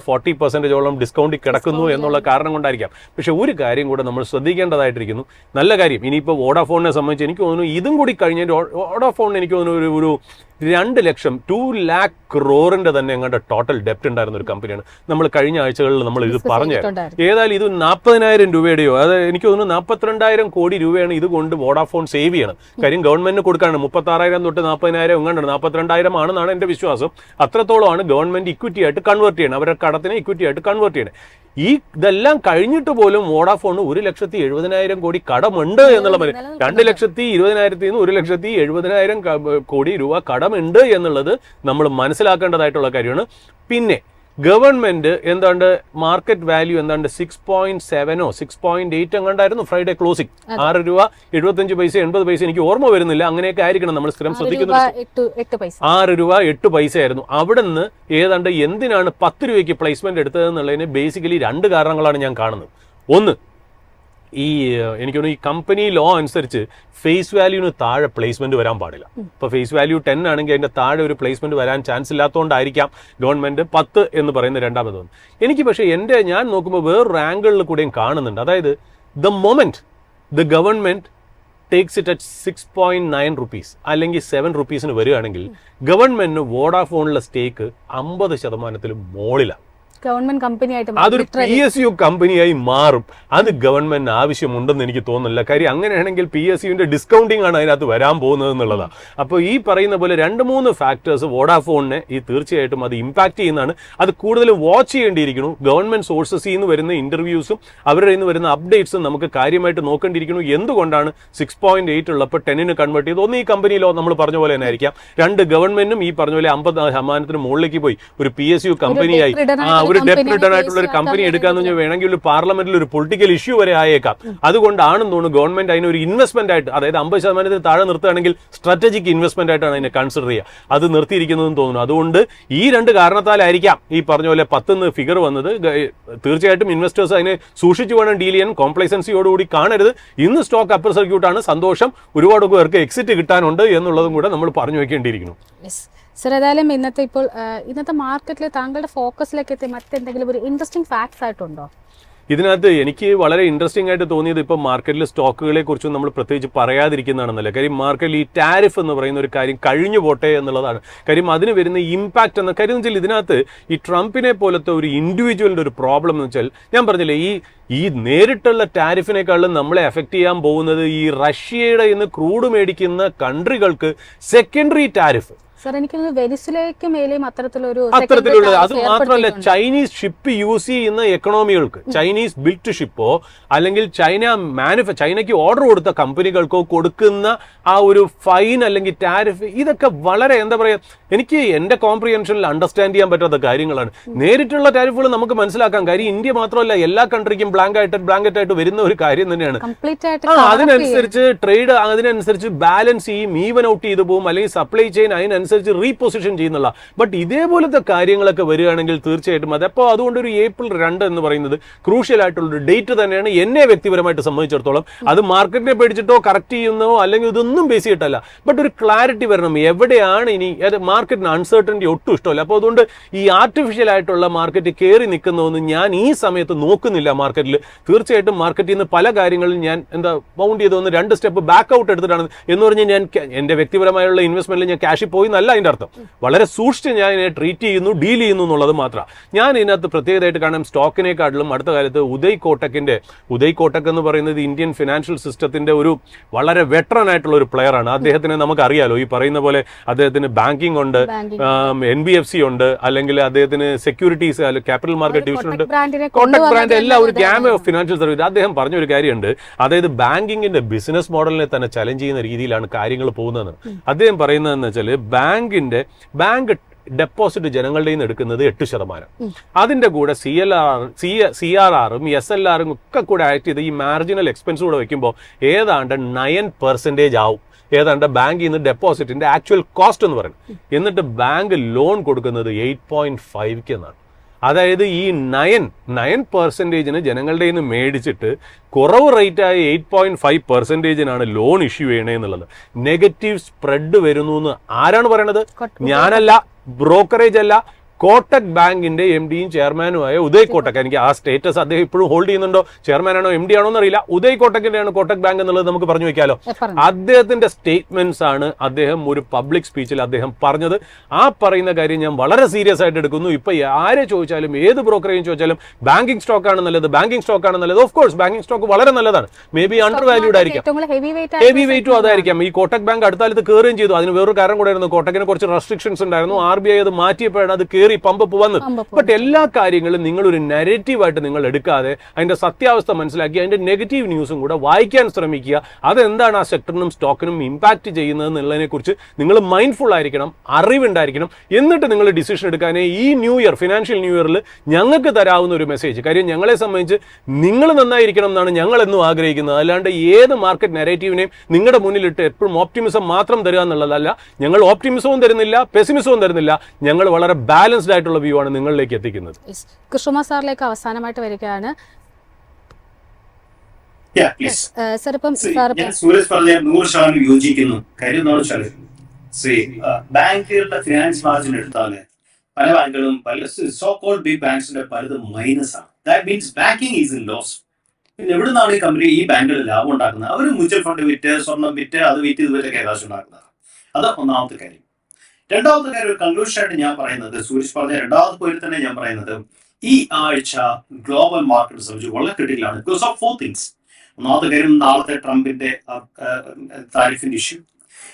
40% ഡിസ്കൗണ്ടിൽ കിടക്കുന്നു എന്നുള്ള കാരണം കൊണ്ടായിരിക്കാം. പക്ഷെ ഒരു കാര്യം കൂടെ നമ്മൾ ശ്രദ്ധിക്കേണ്ടതായിട്ടിരിക്കുന്നു, നല്ല കാര്യം. ഇനിയിപ്പോൾ വോഡാഫോണിനെ സംബന്ധിച്ച് എനിക്ക് തോന്നുന്നു ഇതും കൂടി കഴിഞ്ഞ വോഡാഫോണിന് എനിക്ക് തോന്നുന്നു ഒരു 2 ലക്ഷം 2 lakh crore തന്നെ എങ്ങാണ്ട് ടോട്ടൽ ഡെപ്റ്റ് ഉണ്ടായിരുന്ന ഒരു കമ്പനിയാണ്. നമ്മൾ കഴിഞ്ഞ ആഴ്ചകളിൽ നമ്മൾ ഇത് പറഞ്ഞു. ഏതായാലും ഇത് 40,000 രൂപയുടെയോ അത് എനിക്ക് തോന്നുന്നു 42,000 കോടി രൂപയാണ് ഇതുകൊണ്ട് വോഡാഫോൺ സേവ് ചെയ്യണം. കാര്യം ഗവൺമെന്റിന് കൊടുക്കാണ് 36,000 തൊട്ട് 40,000 എങ്ങാണ്ടാണ്, 42,000 ആണെന്നാണ് എൻ്റെ വിശ്വാസം. അത്രത്തോളമാണ് ഗവൺമെന്റ് ഇക്വിറ്റി ആയിട്ട് കൺവേർട്ട് ചെയ്യണം, അവരുടെ കടത്തിനെ ഇക്വിറ്റി ആയിട്ട് കൺവേർട്ട് ചെയ്യണം. ഇതെല്ലാം കഴിഞ്ഞിട്ട് പോലും വോഡാഫോണ് 1,70,000 കോടി കടമുണ്ട് എന്നുള്ള 2,20,000 നിന്ന് 1,70,000 കോടി രൂപ കടമുണ്ട് എന്നുള്ളത് നമ്മൾ മനസ്സിലാക്കേണ്ടതായിട്ടുള്ള കാര്യമാണ്. പിന്നെ ഗവൺമെന്റ് എന്താണ്ട് മാർക്കറ്റ് വാല്യൂ എന്താണ്ട് 6.7 6.8 എങ്ങാണ്ടായിരുന്നു ഫ്രൈഡേ ക്ലോസിംഗ്. 6 രൂപ 75 പൈസ 80 പൈസ എനിക്ക് ഓർമ്മ വരുന്നില്ല, അങ്ങനെയൊക്കെ ആയിരിക്കണം നമ്മൾ സ്ഥിരം ശ്രദ്ധിക്കുന്നത്. 6 രൂപ 8 പൈസ ആയിരുന്നു. അവിടെ നിന്ന് ഏതാണ്ട് എന്തിനാണ് 10 രൂപയ്ക്ക് പ്ലേസ്മെന്റ് എടുത്തതെന്നുള്ളതിന് ബേസിക്കലി 2 കാരണങ്ങളാണ് ഞാൻ കാണുന്നത്. ഒന്ന്, എനിക്ക് തോന്നുന്നു ഈ കമ്പനി ലോ അനുസരിച്ച് ഫേസ് വാല്യൂന് താഴെ പ്ലേസ്മെന്റ് വരാൻ പാടില്ല. ഇപ്പോൾ ഫേസ് വാല്യൂ 10 ആണെങ്കിൽ അതിന്റെ താഴെ ഒരു പ്ലേസ്മെന്റ് വരാൻ ചാൻസ് ഇല്ലാത്തതുകൊണ്ടായിരിക്കാം ഗവൺമെന്റ് 10 എന്ന് പറയുന്ന രണ്ടാമത്. എനിക്ക് പക്ഷേ ഞാൻ നോക്കുമ്പോൾ വേറൊരു ആംഗിളിൽ കൂടെയും കാണുന്നുണ്ട്. അതായത് the moment the government takes it at 6.9 rupees അല്ലെങ്കിൽ 7 rupees വരികയാണെങ്കിൽ ഗവൺമെന്റിന് വോഡാഫോണിലെ സ്റ്റേക്ക് 50% മുകളിലാണ്. ഗവൺമെന്റ് കമ്പനിയായിട്ട് അതൊരു PSU കമ്പനിയായി മാറും. അത് ഗവൺമെന്റിന് ആവശ്യമുണ്ടെന്ന് എനിക്ക് തോന്നുന്നില്ല. കാര്യം അങ്ങനെയാണെങ്കിൽ PSUവിന്റെ ഡിസ്കൗണ്ടിങ് ആണ് അതിനകത്ത് വരാൻ പോകുന്നത് എന്നുള്ളതാണ്. അപ്പോൾ ഈ പറയുന്ന പോലെ 2-3 ഫാക്ടേഴ്സ് വോഡാഫോണിനെ തീർച്ചയായിട്ടും അത് ഇമ്പാക്ട് ചെയ്യുന്നതാണ്. അത് കൂടുതൽ വാച്ച് ചെയ്യേണ്ടിയിരിക്കുന്നു. ഗവൺമെന്റ് സോഴ്സസിൽ നിന്ന് വരുന്ന ഇന്റർവ്യൂസും അവരുടെ നിന്ന് വരുന്ന അപ്ഡേറ്റ്സും നമുക്ക് കാര്യമായിട്ട് നോക്കേണ്ടിയിരിക്കുന്നു. എന്തുകൊണ്ടാണ് 6.8 ഉള്ളപ്പോൾ 10 കൺവേർട്ട് ചെയ്ത്? ഒന്ന്, ഈ കമ്പനിയിലോ നമ്മൾ പറഞ്ഞ പോലെ തന്നെ ആയിരിക്കാം. 2, ഗവൺമെന്റും ഈ പറഞ്ഞ പോലെ 50% മുകളിലേക്ക് പോയി ഒരു PSU കമ്പനിയായി ഒരു ഡെപ്റ്റ് റിട്ടേൺ ആയിട്ടുള്ള ഒരു കമ്പനി എടുക്കാന്ന് പറഞ്ഞാൽ വേണമെങ്കിൽ ഒരു പാർലമെന്റിൽ ഒരു പൊളിറ്റിക്കൽ ഇഷ്യൂ വരെ ആയേക്കാം. അതുകൊണ്ടാണെന്ന് തോന്നുന്നു ഗവൺമെന്റ് അതിനൊരു ഇൻവെസ്റ്റ്മെന്റ് ആയിട്ട്, അതായത് 50% താഴെ നിർത്തുകയാണെങ്കിൽ സ്ട്രാറ്റജിക് ഇൻവെസ്റ്റ്മെന്റ് ആയിട്ടാണ് അതിനെ കൺസിഡർ ചെയ്യുക. അത് നിർത്തിയിരിക്കുന്നതെന്ന് തോന്നുന്നു. അതുകൊണ്ട് ഈ 2 കാരണത്താലായിരിക്കാം ഈ പറഞ്ഞ പോലെ 10 ഫിഗർ വന്നത്. തീർച്ചയായിട്ടും ഇൻവെസ്റ്റേഴ്സ് അതിനെ സൂക്ഷിച്ചു വേണം ഡീൽ ചെയ്യാൻ, കോംപ്ലൈസൻസിയോടുകൂടി കാണരുത്. ഇന്ന് സ്റ്റോക്ക് അപ്പർ സർക്യൂട്ടാണ്, സന്തോഷം. ഒരുപാട് പേർക്ക് എക്സിറ്റ് കിട്ടാനുണ്ട് എന്നുള്ളതും കൂടെ നമ്മൾ പറഞ്ഞു വെക്കേണ്ടിയിരിക്കുന്നു. സർ, ഏതായാലും ഇന്നത്തെ മാർക്കറ്റിൽ താങ്കളുടെ ഫോക്കസിലേക്ക് എത്തി മറ്റെന്തെങ്കിലും ഒരു ഇൻട്രസ്റ്റിംഗ് ഫാക്ട്സ് ആയിട്ടുണ്ടോ? ഇതിനകത്ത് എനിക്ക് വളരെ ഇൻട്രസ്റ്റിംഗ് ആയിട്ട് തോന്നിയത് ഇപ്പോൾ മാർക്കറ്റിൽ സ്റ്റോക്കുകളെ കുറിച്ചും നമ്മൾ പ്രത്യേകിച്ച് പറയാതിരിക്കുന്നതാണെന്നല്ല. കാര്യം മാർക്കറ്റിൽ ഈ ടാരിഫ് എന്ന് പറയുന്ന ഒരു കാര്യം കഴിഞ്ഞു പോട്ടെ എന്നുള്ളതാണ്. കാര്യം അതിന് വരുന്ന ഇമ്പാക്റ്റ് എന്ന കാര്യം വെച്ചാൽ ഇതിനകത്ത് ഈ ട്രംപിനെ പോലത്തെ ഒരു ഇൻഡിവിജ്വലിൻ്റെ ഒരു പ്രോബ്ലം എന്ന് വെച്ചാൽ, ഞാൻ പറഞ്ഞില്ലേ, ഈ നേരിട്ടുള്ള ടാരിഫിനേക്കാളും നമ്മളെ എഫക്റ്റ് ചെയ്യാൻ പോകുന്നത് ഈ റഷ്യയുടെ ഇന്ന് ക്രൂഡ് മേടിക്കുന്ന കൺട്രികൾക്ക് സെക്കൻഡറി ടാരിഫ്. അത്തരത്തിലുള്ള അത് മാത്രമല്ല, ചൈനീസ് ഷിപ്പ് യൂസ് ചെയ്യുന്ന എക്കണോമികൾക്ക്, ചൈനീസ് ബിൽറ്റ് ഷിപ്പോ അല്ലെങ്കിൽ ചൈനയ്ക്ക് ഓർഡർ കൊടുത്ത കമ്പനികൾക്കോ കൊടുക്കുന്ന ആ ഒരു ഫൈൻ അല്ലെങ്കിൽ ടാരിഫ്, ഇതൊക്കെ വളരെ എന്താ പറയാ, എനിക്ക് എന്റെ കോംപ്രിഹെൻഷനിൽ അണ്ടർസ്റ്റാൻഡ് ചെയ്യാൻ പറ്റാത്ത കാര്യങ്ങളാണ്. നേരിട്ടുള്ള ടാരിഫുകൾ നമുക്ക് മനസ്സിലാക്കാം. കാര്യം ഇന്ത്യ മാത്രമല്ല എല്ലാ കൺട്രിക്കും ബ്ലാങ്കറ്റ് ആയിട്ട് വരുന്ന ഒരു കാര്യം തന്നെയാണ്. അതിനനുസരിച്ച് ട്രേഡ് അതിനനുസരിച്ച് ബാലൻസ് ചെയ്യും, ഈവൻ ഔട്ട് ചെയ്തു പോകും, അല്ലെങ്കിൽ സപ്ലൈ ചെയിൻ അതിനനുസരിച്ച് റീപൊസിഷൻ ചെയ്യുന്നുള്ള. ബട്ട് ഇതേപോലത്തെ കാര്യങ്ങളൊക്കെ വരികയാണെങ്കിൽ തീർച്ചയായിട്ടും അതപ്പോൾ അതുകൊണ്ട് ഒരു April 2 എന്ന് പറയുന്നത് ക്രൂഷ്യൽ ആയിട്ടുള്ളൊരു ഡേറ്റ് തന്നെയാണ് എന്നെ വ്യക്തിപരമായിട്ട് സംബന്ധിച്ചിടത്തോളം. അത് മാർക്കറ്റിനെ പേടിച്ചിട്ടോ കറക്റ്റ് ചെയ്യുന്നോ അല്ലെങ്കിൽ ഇതൊന്നും ബേസ് ചെയ്തിട്ടല്ല. ബട്ട് ഒരു ക്ലാരിറ്റി വരണം, എവിടെയാണ് ഇനി മാർക്കറ്റിന് അൺസർട്ടനിറ്റി ഒട്ടും ഇഷ്ടമല്ല. അപ്പോൾ അതുകൊണ്ട് ഈ ആർട്ടിഫിഷ്യൽ ആയിട്ടുള്ള മാർക്കറ്റ് കയറി നിൽക്കുന്നതൊന്നും ഞാൻ ഈ സമയത്ത് നോക്കുന്നില്ല. മാർക്കറ്റിൽ തീർച്ചയായിട്ടും മാർക്കറ്റിൽ നിന്ന് പല കാര്യങ്ങളിൽ ഞാൻ ബൗണ്ട് ചെയ്തൊന്ന് 2 സ്റ്റെപ്പ് ബാക്ക് ഔട്ട് എടുത്തിട്ടാണ് എന്ന് പറഞ്ഞാൽ ഞാൻ എൻ്റെ വ്യക്തിപരമായുള്ള ഇൻവെസ്റ്റ്മെന്റിൽ ഞാൻ ക്യാഷിൽ പോയി എന്നല്ല അതിൻ്റെ അർത്ഥം. വളരെ സൂക്ഷിച്ച് ഞാൻ ഇതിനെ ട്രീറ്റ് ചെയ്യുന്നു, ഡീൽ ചെയ്യുന്നു എന്നുള്ളത് മാത്രമാണ്. ഞാൻ ഇതിനകത്ത് പ്രത്യേകതയായിട്ട് കാണാം സ്റ്റോക്കിനെക്കാട്ടിലും അടുത്ത കാലത്ത് ഉദയ് കോട്ടക് എന്ന് പറയുന്നത് ഇന്ത്യൻ ഫിനാൻഷ്യൽ സിസ്റ്റത്തിന്റെ ഒരു വളരെ വെറ്ററൻ ആയിട്ടുള്ള ഒരു പ്ലെയർ ആണ്. അദ്ദേഹത്തിന് നമുക്കറിയാലോ, ഈ പറയുന്ന പോലെ അദ്ദേഹത്തിന് ബാങ്കിങ് ഉണ്ട്, NBFC ഉണ്ട്, അല്ലെങ്കിൽ അദ്ദേഹത്തിന് സെക്യൂരിറ്റീസ് ക്യാപിറ്റൽ മാർക്കറ്റ് ഡിവിഷൻ ഉണ്ട്, കോട്ടക് ബ്രാൻഡ് എല്ലാം ഒരു ഗ്യാമ ഓഫ് ഫിനാൻഷ്യൽ സർവീസ്. അദ്ദേഹം പറഞ്ഞൊരു കാര്യമുണ്ട്, അതായത് ബാങ്കിങ്ങിന്റെ ബിസിനസ് മോഡലിനെ തന്നെ ചലഞ്ച് ചെയ്യുന്ന രീതിയിലാണ് കാര്യങ്ങൾ പോകുന്നത്. അദ്ദേഹം പറയുന്നതെന്ന് വെച്ചാൽ ബാങ്ക് ഡെപ്പോസിറ്റ് ജനങ്ങളുടെ നിന്ന് എടുക്കുന്നത് 8%. അതിന്റെ കൂടെ CRRും SLRും ഒക്കെ കൂടെ ആക്ട് ചെയ്ത് ഈ മാർജിനൽ എക്സ്പെൻസ് കൂടെ വെക്കുമ്പോൾ ഏതാണ്ട് 9% ആവും. ഏതാണ്ട് ബാങ്കിൽ നിന്ന് ഡെപ്പോസിറ്റിന്റെ ആക്ച്വൽ കോസ്റ്റ് എന്ന് പറയുന്നത്. എന്നിട്ട് ബാങ്ക് ലോൺ കൊടുക്കുന്നത് 8.5 എന്നാണ്. അതായത് ഈ 9% ജനങ്ങളുടെ നിന്ന് മേടിച്ചിട്ട് കുറവ് റേറ്റായ 8.5% ലോൺ ഇഷ്യൂ ചെയ്യണേന്നുള്ളത്. നെഗറ്റീവ് സ്പ്രെഡ് വരുന്നു എന്ന് ആരാണ് പറയണത്? ഞാനല്ല, ബ്രോക്കറേജ് അല്ല, കോട്ടക് ബാങ്കിന്റെ MDയും ചെയർമാനുമായ ഉദയ് കോട്ടക്. എനിക്ക് ആ സ്റ്റേറ്റസ് അദ്ദേഹം ഇപ്പോഴും ഹോൾഡ് ചെയ്യുന്നുണ്ടോ, ചെയർമാനാണോ MD ആണോ എന്നറിയില്ല. ഉദയ് കോട്ടക്കിന്റെയാണ് കോട്ടക് ബാങ്ക് എന്നുള്ളത് നമുക്ക് പറഞ്ഞു വെക്കാലോ. അദ്ദേഹത്തിന്റെ സ്റ്റേറ്റ്മെന്റ്സ് ആണ് അദ്ദേഹം ഒരു പബ്ലിക് സ്പീച്ചിൽ അദ്ദേഹം പറഞ്ഞത്. ആ പറയുന്ന കാര്യം ഞാൻ വളരെ സീരിയസ് ആയിട്ട് എടുക്കുന്നു. ഇപ്പൊ ആരെ ചോദിച്ചാലും, ഏത് ബ്രോക്കറേജും ചോദിച്ചാലും ബാങ്കിങ് സ്റ്റോക്ക് ആണ് നല്ലത്, ഓഫ് കോഴ്സ് ബാങ്കിങ് സ്റ്റോക്ക് വളരെ നല്ലതാണ്. മേ ബി അണ്ടർ വാല്യൂഡ് ആയിരിക്കാം, ഹെവി വെയിറ്റും അതായിരിക്കാം. ഈ കോട്ടക് ബാങ്ക് അടുത്ത കാലത്ത് കയറുകയും ചെയ്തു. അതിന് വേറൊരു കാരണം കൂടെ ആയിരുന്നു, കോട്ടക്കിന് കുറച്ച് റെസ്ട്രിക്ഷൻസ് ഉണ്ടായിരുന്നു. RBI അത് മാറ്റിയപ്പോഴാണ് അത് പമ്പ് വന്നത്. ബട്ട് എല്ലാ കാര്യങ്ങളും നിങ്ങൾ ഒരു നെഗറ്റീവായിട്ട് നിങ്ങൾ എടുക്കാതെ അതിന്റെ സത്യാവസ്ഥ മനസ്സിലാക്കി അതിന്റെ നെഗറ്റീവ് ന്യൂസും കൂടെ വായിക്കാൻ ശ്രമിക്കുക. അതെന്താണ് ആ സെക്ടറിനും സ്റ്റോക്കിനും ഇമ്പാക്ട് ചെയ്യുന്നത് എന്നുള്ളതിനെ കുറിച്ച് നിങ്ങൾ മൈൻഡ്ഫുൾ ആയിരിക്കണം, അറിവുണ്ടായിരിക്കണം. എന്നിട്ട് നിങ്ങൾ ഡിസിഷൻ എടുക്കാനേ ഈ ഫിനാൻഷ്യൽ ന്യൂ ഇയറിൽ ഞങ്ങൾക്ക് തരാവുന്ന ഒരു മെസ്സേജ്. കാര്യം ഞങ്ങളെ സംബന്ധിച്ച് നിങ്ങൾ നന്നായിരിക്കണം എന്നാണ് ഞങ്ങൾ എന്നും ആഗ്രഹിക്കുന്നത്. അല്ലാണ്ട് ഏത് മാർക്കറ്റ് നെഗറ്റീവിനെയും നിങ്ങളുടെ മുന്നിലിട്ട് എപ്പോഴും ഓപ്റ്റിമിസം മാത്രം തരിക എന്നുള്ളതല്ല. ഞങ്ങൾ ഓപ്റ്റിമിസവും തരുന്നില്ല, പെസിമിസവും തരുന്നില്ല. ഞങ്ങൾ വളരെ ബാലൻസ്ഡ് ആയിട്ടുള്ള വ്യൂ ആണ് നിങ്ങളിലേക്ക് എത്തിക്കുന്നത്. കൃഷ്ണകുമാർ സാറിലേക്ക് അവസാനമായിട്ട് വരികയാണ്. സൂരജ് പറഞ്ഞ 100% യോജിക്കുന്നു. കാര്യം എന്താണെന്ന് വെച്ചാൽ ബാങ്കുകളുടെ ഫിനാൻസ് മാർജിൻ എടുത്താല് പല ബാങ്കുകളും സോ കോൾഡ് ബിഗ് ബാങ്ക്സിന്റെ പലതും മൈനസ് ആണ്. That means banking is in loss. പിന്നെ എവിടെ നിന്നാണ് ഈ കമ്പനി ഈ ബാങ്കുകൾ ലാഭം ഉണ്ടാക്കുന്നത്? അവർ മ്യൂച്വൽ ഫണ്ട് വിറ്റ്, സ്വർണം വിറ്റ്, അത് വിറ്റ് ഇതുവരെയൊക്കെ കാശ് ഉണ്ടാക്കുന്നത്. അത് ഒന്നാമത്തെ കാര്യം. രണ്ടാമത്തെ കാര്യം, ഒരു കൺക്ലൂഷൻ ആയിട്ട് ഞാൻ പറയുന്നത്, സൂരജ് പറഞ്ഞ രണ്ടാമത്തെ പോയിന്റ് തന്നെ ഞാൻ പറയുന്നത്, ഈ ആഴ്ച ഗ്ലോബൽ മാർക്കറ്റ് സംബന്ധിച്ച് വളരെ ക്രിട്ടിക്കലാണ്. Because of 4 things. ഒന്നാമത്തെ കാര്യം, നാളത്തെ ട്രംപിന്റെ താരിഫിന്റെ ഇഷ്യൂ.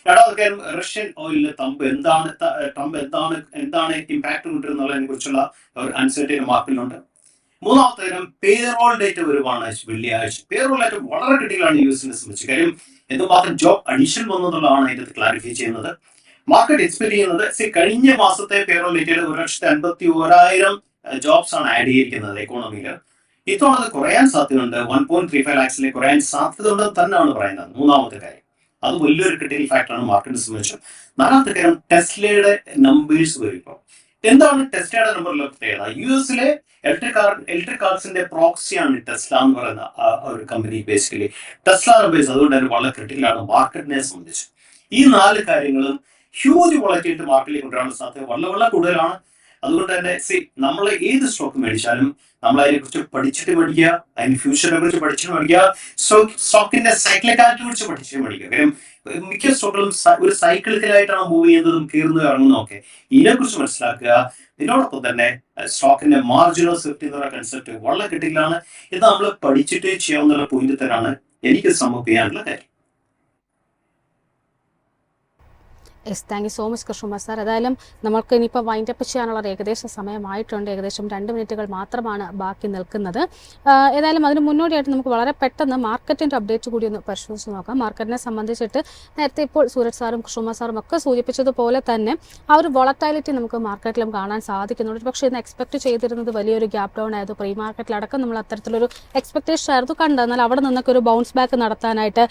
രണ്ടാമത്തെ കാര്യം, റഷ്യൻ ഓയിലിന് ട്രംപ് എന്താണ് ഇമ്പാക്ട് കൊണ്ടിരുന്നതിനെ കുറിച്ചുള്ള ഒരു അൺസർട്ടൈൻ മാർക്കറ്റിലുണ്ട്. മൂന്നാമത്തെ കാര്യം, പേറോൾ ഡേറ്റ വരുവാണ് വെള്ളിയാഴ്ച. പേറോൾ ഡേറ്റ വളരെ ക്രിട്ടിക്കലാണ് യുഎസിനെ സംബന്ധിച്ച്. കാര്യം എന്തുമാത്രം ജോബ് അഡീഷൻ വന്നതെന്നുള്ളതാണ് അതിന്റെ ക്ലാരിഫൈ ചെയ്യുന്നത്. മാർക്കറ്റ് എക്സ്പെക്ട് ചെയ്യുന്നത് കഴിഞ്ഞ മാസത്തെ പേറോൾ ഡേറ്റയിൽ 1,51,000 ജോബ്സ് ആണ് ആഡ് ചെയ്തിരിക്കുന്നത് എക്കോണമിയിൽ. ഇത്തവണ അത് കുറയാൻ സാധ്യതയുണ്ട്. 1.35 lakhs കുറയാൻ സാധ്യതയുണ്ടെന്ന് തന്നെയാണ് പറയുന്നത്. മൂന്നാമത്തെ കാര്യം, അത് വലിയൊരു ക്രിട്ടിക്കൽ ഫാക്ടറാണ് മാർക്കറ്റിനെ സംബന്ധിച്ച്. നാലാമത്തെ കാര്യം, ടെസ്ലയുടെ നമ്പേഴ്സ് വരും. എന്താണ് ടെസ്ലയുടെ നമ്പറിലെ പ്രത്യേകത? യുഎസിലെ ഇലക്ട്രിക് കാർസിന്റെ പ്രോക്സിയാണ് ടെസ്ല എന്ന് പറയുന്ന ഒരു കമ്പനി. ബേസിക്കലി ടെസ്ല നമ്പേഴ്സ് അതുകൊണ്ട് തന്നെ വളരെ ക്രിട്ടിക്കലാണ് മാർക്കറ്റിനെ സംബന്ധിച്ച്. ഈ 4 കാര്യങ്ങളും ഹ്യൂജ് വോളറ്റിലിറ്റി മാർക്കറ്റിലേക്ക് കൊണ്ടുവരാനുള്ള സാധ്യത വളരെ കൂടുതലാണ്. അതുകൊണ്ട് തന്നെ നമ്മൾ ഏത് സ്റ്റോക്ക് മേടിച്ചാലും നമ്മൾ അതിനെ കുറിച്ച് പഠിച്ചിട്ട് മേടിക്കുക, അതിന് ഫ്യൂച്ചറിനെ കുറിച്ച് പഠിച്ചിട്ട് മേടിക്കുക, സ്റ്റോക്കിന്റെ സൈക്ലിക്കാലിറ്റി കുറിച്ച് പഠിച്ചിട്ട് മേടിക്കുക. കാര്യം മിക്ക സ്റ്റോക്കുകളും ഒരു സൈക്ലിക്കലായിട്ടാണ് മൂവ് ചെയ്യുന്നതും കീറുന്നതും ഇറങ്ങുന്നതും ഒക്കെ. ഇതിനെക്കുറിച്ച് മനസ്സിലാക്കുക. ഇതിനോടൊപ്പം തന്നെ സ്റ്റോക്കിന്റെ മാർജിനൽ സേഫ്റ്റി എന്ന് പറയുന്ന കൺസെപ്റ്റ് വളരെ ക്രിട്ടിക്കലാണ്. ഇത് നമ്മൾ പഠിച്ചിട്ട് ചെയ്യാവുന്ന പോയിന്റ് തന്നെയാണ് എനിക്ക് സമ്മപ്പ് ചെയ്യാനുള്ള കാര്യം. Yes, thank you so much Krishnakumar sir. ഏതായാലും നമുക്ക് ഇനിയിപ്പോൾ വൈൻഡപ്പ് ചെയ്യാനുള്ള ഏകദേശം സമയമായിട്ടുണ്ട്. ഏകദേശം 2 മിനിറ്റുകൾ മാത്രമാണ് ബാക്കി നിൽക്കുന്നത്. ഏതായാലും അതിന് മുന്നോടിയായിട്ട് നമുക്ക് വളരെ പെട്ടെന്ന് മാർക്കറ്റിൻ്റെ അപ്ഡേറ്റ് കൂടി ഒന്ന് പരിശോധിച്ച് നോക്കാം. മാർക്കറ്റിനെ സംബന്ധിച്ചിട്ട് നേരത്തെ ഇപ്പോൾ സൂരജ് സാറും കൃഷ്ണകുമാർ സാറും ഒക്കെ സൂചിപ്പിച്ചതുപോലെ തന്നെ ആ ഒരു വോളറ്റൈലിറ്റി നമുക്ക് മാർക്കറ്റിലും കാണാൻ സാധിക്കുന്നുണ്ട്. പക്ഷേ ഇന്ന് എക്സ്പെക്ട് ചെയ്തിരുന്നത് വലിയൊരു ഗ്യാപ് ഡൗൺ ആയിരുന്നു. പ്രീ മാർക്കറ്റിലടക്കം നമ്മൾ അത്തരത്തിലൊരു എക്സ്പെക്ടേഷൻ ആയിരുന്നു കണ്ടത്. എന്നാൽ അവിടെ നിന്നൊക്കെ ഒരു ബൗൺസ് ബാക്ക് നടത്താനായിട്ട്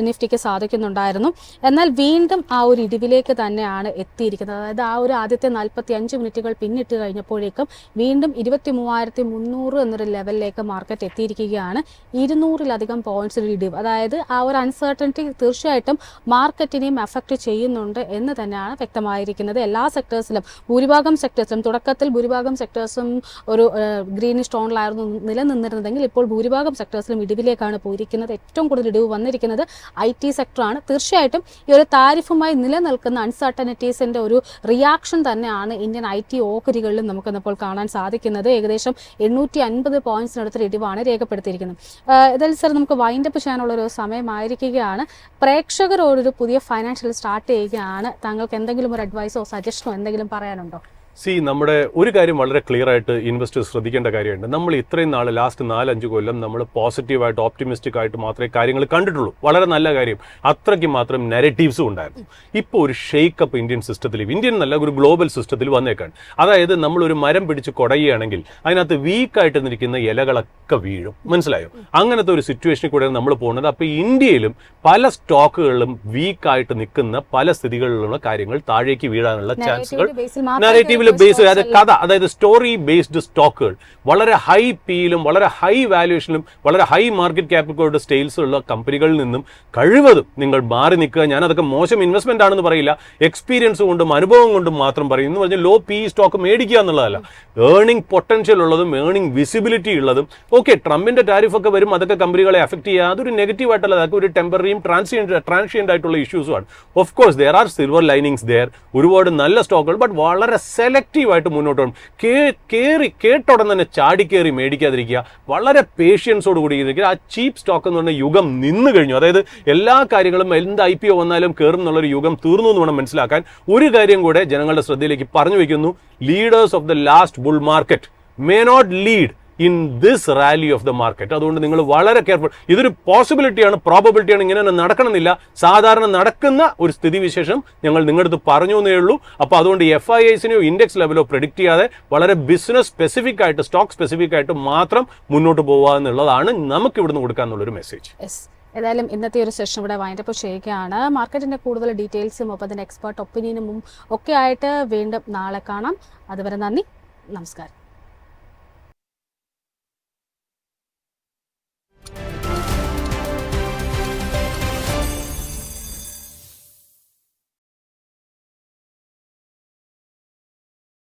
നിഫ്റ്റിക്ക് സാധിക്കുന്നുണ്ടായിരുന്നു. എന്നാൽ വീണ്ടും ആ ഒരു ഇടിവിലേക്ക് തന്നെയാണ് എത്തിയിരിക്കുന്നത്. അതായത് ആ ഒരു ആദ്യത്തെ 45 മിനിറ്റുകൾ പിന്നിട്ട് കഴിഞ്ഞപ്പോഴേക്കും വീണ്ടും 23,300 എന്നൊരു ലെവലിലേക്ക് മാർക്കറ്റ് എത്തിയിരിക്കുകയാണ്. 200-ലധികം പോയിന്റ്സ് ഇടിവ്. അതായത് ആ ഒരു അൺസർട്ടനിറ്റി തീർച്ചയായിട്ടും മാർക്കറ്റിനെയും എഫക്റ്റ് ചെയ്യുന്നുണ്ട് എന്ന് തന്നെയാണ് വ്യക്തമായിരിക്കുന്നത്. എല്ലാ സെക്ടേഴ്സിലും തുടക്കത്തിൽ ഭൂരിഭാഗം സെക്ടേഴ്സും ഒരു ഗ്രീനിഷ് ടോണിലായിരുന്നു നിലനിന്നിരുന്നതെങ്കിൽ ഇപ്പോൾ ഭൂരിഭാഗം സെക്ടേഴ്സിലും ഇടിവിലേക്കാണ് പോയിരിക്കുന്നത്. ഏറ്റവും കൂടുതൽ ഇടിവ് വന്നിരിക്കുന്നത് IT സെക്ടറാണ്. തീർച്ചയായിട്ടും ഈ ഒരു താരിഫുമായി നിലനിൽക്കുന്ന അൺസർട്ടനിറ്റീസിൻ്റെ ഒരു റിയാക്ഷൻ തന്നെയാണ് ഇന്ത്യൻ IT ഓഹരികളിലും നമുക്കിന്നിപ്പോൾ കാണാൻ സാധിക്കുന്നത്. ഏകദേശം 850 പോയിന്റ്സിനടുത്തൊരു ഇടിവാണ് രേഖപ്പെടുത്തിയിരിക്കുന്നത്. ഏതായാലും സർ, നമുക്ക് വൈൻഡപ്പ് ചെയ്യാനുള്ളൊരു സമയമായിരിക്കുകയാണ്. പ്രേക്ഷകരോടൊരു പുതിയ ഫൈനാൻഷ്യൽ സ്റ്റാർട്ട് ചെയ്യുകയാണ്, താങ്കൾക്ക് എന്തെങ്കിലും ഒരു അഡ്വൈസോ സജഷനോ എന്തെങ്കിലും പറയാനുണ്ടോ? നമ്മുടെ ഒരു കാര്യം വളരെ ക്ലിയർ ആയിട്ട് ഇൻവെസ്റ്റേഴ്സ് ശ്രദ്ധിക്കേണ്ട കാര്യമുണ്ട്. നമ്മൾ ഇത്രയും നാൾ ലാസ്റ്റ് 4-5 കൊല്ലം നമ്മൾ പോസിറ്റീവായിട്ട് ഓപ്റ്റിമിസ്റ്റിക് ആയിട്ട് മാത്രമേ കാര്യങ്ങൾ കണ്ടിട്ടുള്ളൂ. വളരെ നല്ല കാര്യം, അത്രയ്ക്ക് മാത്രം നെഗറ്റീവ്സും ഉണ്ടായിരുന്നു. ഇപ്പോൾ ഒരു ഷെയ്ക്കപ്പ് ഇന്ത്യൻ സിസ്റ്റത്തിൽ, ഇന്ത്യൻ നല്ല ഒരു ഗ്ലോബൽ സിസ്റ്റത്തിൽ വന്നേക്കാണ്. അതായത് നമ്മളൊരു മരം പിടിച്ച് കുടയുകയാണെങ്കിൽ അതിനകത്ത് വീക്കായിട്ട് നിൽക്കുന്ന ഇലകളൊക്കെ വീഴും, മനസ്സിലായോ? അങ്ങനത്തെ ഒരു സിറ്റുവേഷനിൽ കൂടെയാണ് നമ്മൾ പോകുന്നത്. അപ്പോൾ ഇന്ത്യയിലും പല സ്റ്റോക്കുകളിലും വീക്കായിട്ട് നിൽക്കുന്ന പല സ്ഥിതികളിലുള്ള കാര്യങ്ങൾ താഴേക്ക് വീഴാനുള്ള ചാൻസുകൾ നാരേറ്റീവ് ബേസ്, അതായത് സ്റ്റോറി ബേസ്ഡ് സ്റ്റോക്കുകൾ വളരെ ഹൈ പിയിലും വളരെ ഹൈ വാല്യൂഷനിലും വളരെ ഹൈ മാർക്കറ്റ് ക്യാപിറ്റലോട് സ്റ്റേൽസ് ഉള്ള കമ്പനികളിൽ നിന്നും കഴിവതും നിങ്ങൾ മാറി നിൽക്കുക. ഞാനതൊക്കെ മോശം ഇൻവെസ്റ്റ്മെന്റ് ആണെന്ന് പറയില്ല, എക്സ്പീരിയൻസ് കൊണ്ടും അനുഭവം കൊണ്ടും മാത്രം പറയും. എന്ന് പറഞ്ഞാൽ ലോ പി സ്റ്റോക്ക് മേടിക്കുക എന്നുള്ളതല്ല, ഏർണിംഗ് പൊട്ടൻഷ്യൽ ഉള്ളതും ഏർണിംഗ് വിസിബിലിറ്റി ഉള്ളതും. ഓക്കെ, ട്രംപിന്റെ ടാരിഫ് ഒക്കെ വരും, അതൊക്കെ കമ്പനികളെ അഫക്ട് ചെയ്യുക, അതൊരു നെഗറ്റീവ് ആയിട്ടുള്ള, അതൊക്കെ ഒരു ടെമ്പററിയും ട്രാൻസിയന്റ് ആയിട്ടുള്ള ഇഷ്യൂസുമാണ്. Of course there are silver linings there, ഒരുപാട് നല്ല സ്റ്റോക്കുകൾ, ബട്ട് വളരെ സെലക്റ്റീവായിട്ട് മുന്നോട്ട് പോകണം. കേട്ടോടെ തന്നെ ചാടിക്കേറി മേടിക്കാതിരിക്കുക, വളരെ പേഷ്യൻസോട് കൂടി ഇരിക്കുക. ആ ചീപ്പ് സ്റ്റോക്ക് എന്ന് പറഞ്ഞ യുഗം നിന്ന് കഴിഞ്ഞു. അതായത് എല്ലാ കാര്യങ്ങളും എന്ത് IPO വന്നാലും കയറും എന്നുള്ളൊരു യുഗം തീർന്നു എന്ന് വേണം മനസ്സിലാക്കാൻ. ഒരു കാര്യം കൂടെ ജനങ്ങളുടെ ശ്രദ്ധയിലേക്ക് പറഞ്ഞു വയ്ക്കുന്നു, leaders of the last bull market may not lead in this rally of the market. അതുകൊണ്ട് നിങ്ങൾ വളരെ കെയർഫുൾ. ഇതൊരു പോസിബിലിറ്റിയാണ്, പ്രോബബിലിറ്റിയാണ്, ഇങ്ങനെ നടക്കണമെന്നില്ല. സാധാരണ നടക്കുന്ന ഒരു സ്ഥിതിവിശേഷം ഞങ്ങൾ നിങ്ങളുടെ അടുത്ത് പറഞ്ഞു എന്നേ ഉള്ളൂ. അപ്പോൾ അതുകൊണ്ട് FIIസിനെയോ ഇൻഡെക്സ് ലെവലോ പ്രെഡിക്റ്റ് ചെയ്യാതെ വളരെ ബിസിനസ് സ്പെസിഫിക് ആയിട്ട്, സ്റ്റോക്ക് സ്പെസിഫിക് ആയിട്ട് മാത്രം മുന്നോട്ട് പോകുക എന്നുള്ളതാണ് നമുക്ക് ഇവിടുന്ന് കൊടുക്കാന്നുള്ളൊരു മെസ്സേജ്. ഏതായാലും ഇന്നത്തെ ഒരു സെഷൻ ഇവിടെ വൈൻഡപ്പ് ചെയ്യുകയാണ്. മാർക്കറ്റിൻ്റെ കൂടുതൽ ഡീറ്റെയിൽസും ഒപ്പം അതിൻ്റെ എക്സ്പേർട്ട് ഒപ്പീനിയനും ഒക്കെ ആയിട്ട് വീണ്ടും നാളെ കാണാം. അതുവരെ നന്ദി, നമസ്കാരം.